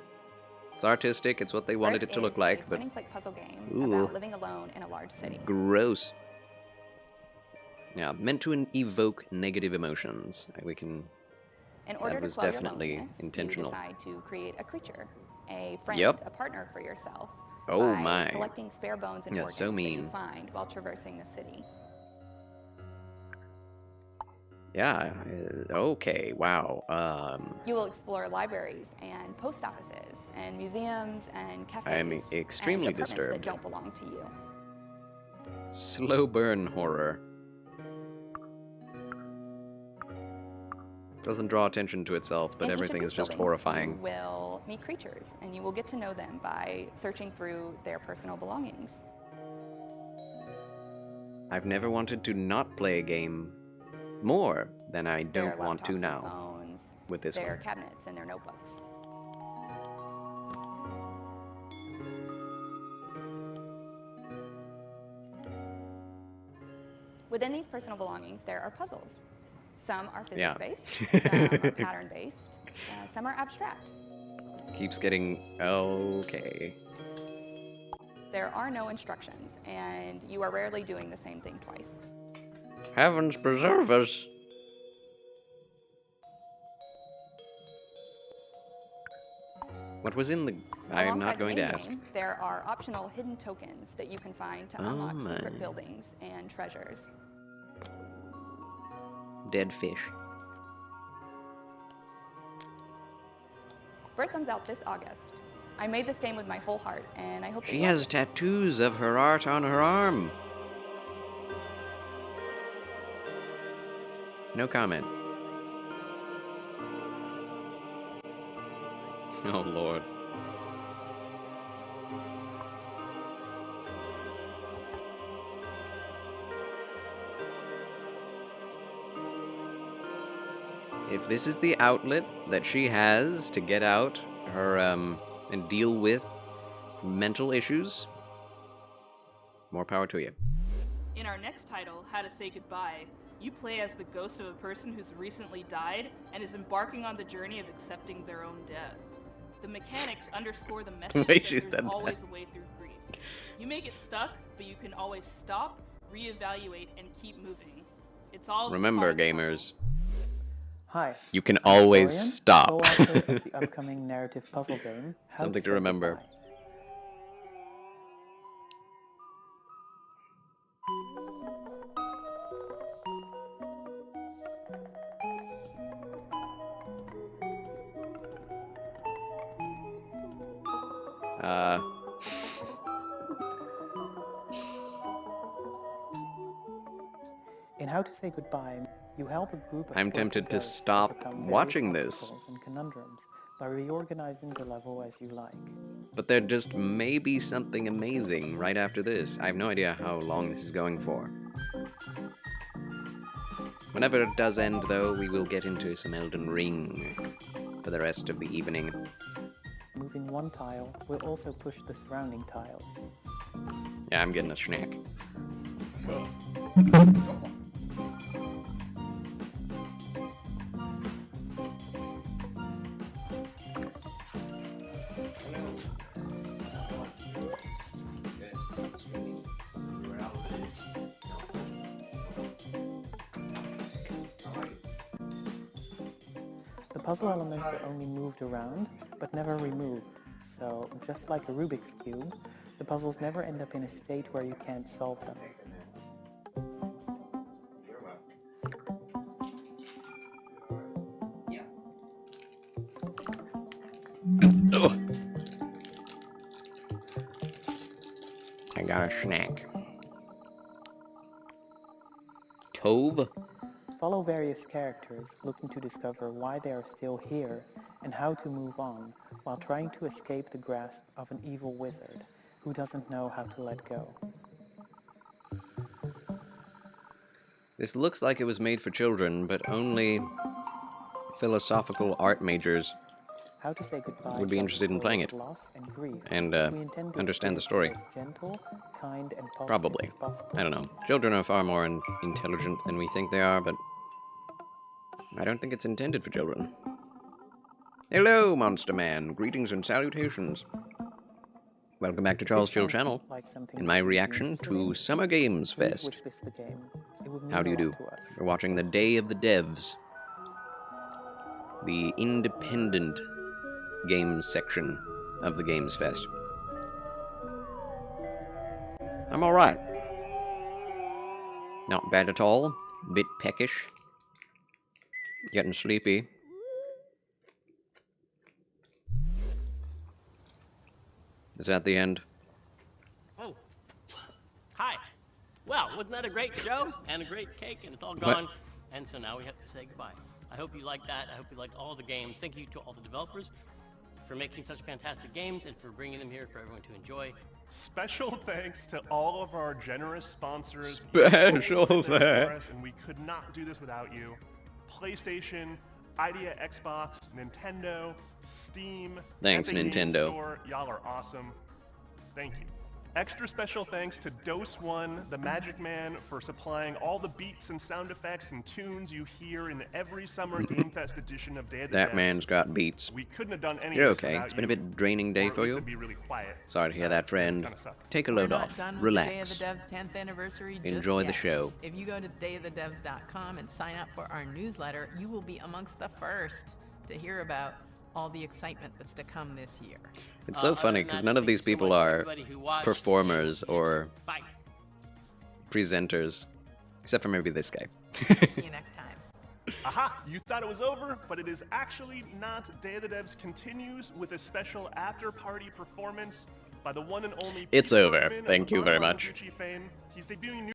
S1: It's artistic, it's what they wanted
S3: Birth
S1: it to look
S3: is
S1: like,
S3: a
S1: but
S3: point-and-click puzzle game
S1: Ooh.
S3: about living alone in a large city.
S1: gross. Yeah, meant to evoke negative emotions. We can...
S3: In order
S1: that
S3: to
S1: was
S3: quell your
S1: definitely
S3: loneliness,
S1: intentional.
S3: you decide to create a creature, a friend,
S1: Yep.
S3: a partner for yourself.
S1: Oh
S3: by
S1: my.
S3: collecting spare bones and
S1: Yeah,
S3: organs
S1: so
S3: that
S1: mean.
S3: you find while traversing the city.
S1: Yeah, okay, wow.
S3: You will explore libraries and post offices and museums and cafes.
S1: I am extremely
S3: and apartments
S1: disturbed.
S3: that don't belong to you.
S1: Slow burn horror. Doesn't draw attention to itself, but
S3: In each of
S1: everything
S3: these
S1: is just
S3: buildings,
S1: horrifying.
S3: You will meet creatures, and you will get to know them by searching through their personal belongings.
S1: I've never wanted to not play a game more than I
S3: Their
S1: don't want to
S3: laptops and
S1: now
S3: phones,
S1: with this
S3: their
S1: one.
S3: cabinets and their notebooks. Within these personal belongings, there are puzzles. Some are
S1: Yeah.
S3: physics-based, some are pattern-based, some are abstract.
S1: Keeps getting okay.
S3: There are no instructions, and you are rarely doing the same thing twice.
S1: Heavens preserve us. What was in the... I'm
S3: Alongside
S1: not
S3: the
S1: going to
S3: main
S1: ask.
S3: game, there are optional hidden tokens that you can find to
S1: Oh
S3: unlock
S1: my.
S3: secret buildings and treasures.
S1: Dead fish.
S3: Birth comes out this August. I made this game with my whole heart, and I hope
S1: She
S3: you love
S1: has
S3: it.
S1: tattoos of her art on her arm. No comment. Oh, Lord. If this is the outlet that she has to get out her, and deal with mental issues, more power to you.
S5: In our next title, How to Say Goodbye, you play as the ghost of a person who's recently died and is embarking on the journey of accepting their own death. The mechanics underscore the message
S1: Way
S5: that
S1: she
S5: there's
S1: said
S5: always
S1: that.
S5: a way through grief. You may get stuck, but you can always stop, reevaluate, and keep moving. It's all just
S1: Remember,
S5: part of the
S1: gamers,
S9: Hi.
S1: you can
S9: I'm
S1: always
S9: Florian,
S1: stop.
S9: co-author of the upcoming narrative puzzle game, How
S1: Something to
S9: Say
S1: remember.
S9: Goodbye. In How to Say Goodbye, you help a group of
S1: I'm
S9: quirky
S1: tempted to
S9: ghosts
S1: stop
S9: overcome various
S1: watching this.
S9: obstacles and conundrums by reorganizing the level as you like.
S1: But there just may be something amazing right after this. I have no idea how long this is going for. Whenever it does end, though, we will get into some Elden Ring for the rest of the evening.
S9: Moving one tile will also push the surrounding tiles.
S1: Yeah, I'm getting a snack.
S9: The puzzle elements are only moved around, but never removed. So, just like a Rubik's Cube, the puzzles never end up in a state where you can't solve them.
S1: Ugh. I got a snack. Tove?
S9: Follow various characters looking to discover why they are still here and how to move on, while trying to escape the grasp of an evil wizard who doesn't know how to let go.
S1: This looks like it was made for children, but only philosophical art majors
S9: How to Say Goodbye
S1: would be
S9: tells
S1: interested
S9: a
S1: in
S9: story
S1: playing
S9: of
S1: it
S9: loss and grief.
S1: and
S9: We intend the
S1: understand the
S9: experience
S1: story.
S9: to be as gentle, kind, and positive
S1: Probably.
S9: as possible.
S1: I don't know. Children are far more intelligent than we think they are, but I don't think it's intended for children. Hello, Monster Man. Greetings and salutations. Welcome back to Charles Chill Channel. In my reaction to Summer Games
S9: Please
S1: Fest.
S9: wishlist the game. It would mean
S1: How do you
S9: a
S1: do?
S9: lot to us.
S1: We're watching the Day of the Devs, the independent games section of the Games Fest. I'm alright. Not bad at all. Bit peckish. Getting sleepy. Is that the end?
S11: Oh, hi. Well, wasn't that a great show? And a great cake, and it's all
S1: What?
S11: gone. And so now we have to say goodbye.
S2: I hope you like that. I hope you liked all the games. Thank you to all the developers for making such fantastic games and for bringing them here for everyone to enjoy.
S14: Special thanks to all of our generous sponsors.
S1: Special
S14: You did everything for
S1: thanks.
S14: us, and we could not do this without you. PlayStation, Idea Xbox, Nintendo, Steam,
S1: Thanks,
S14: Epic Games
S1: Nintendo.
S14: Store. Y'all are awesome. Thank you. Extra special thanks to Dose One, the Magic Man, for supplying all the beats and sound effects and tunes you hear in every summer Game Fest edition of Day of the
S1: That
S14: Devs.
S1: man's got beats.
S14: We couldn't have done any
S1: You're
S14: of this
S1: okay.
S14: without
S1: It's been a
S14: you,
S1: bit draining day
S14: or at
S1: for
S14: least
S1: you.
S14: it'd be really quiet.
S1: Sorry to hear that, friend.
S14: Kinda sucked.
S1: Take a
S18: We're
S1: load
S18: not
S1: off.
S18: done with
S1: Relax.
S18: the Day of the Devs 10th anniversary just
S1: Enjoy the
S18: yet.
S1: show.
S18: If you go to dayofthedevs.com and sign up for our newsletter, you will be amongst the first to hear about all the excitement that's to come this year.
S1: It's so funny because none of these people are performers or presenters, except for maybe this guy.
S18: See you next time.
S14: Aha! You thought it was over, but it is actually not. Day of the Devs continues with a special after-party performance by the one and only
S1: It's
S14: Pete
S1: over.
S14: Bergman of
S1: Thank
S14: the
S1: you very
S14: Bergman
S1: much.
S14: Gucci fame. He's debuting new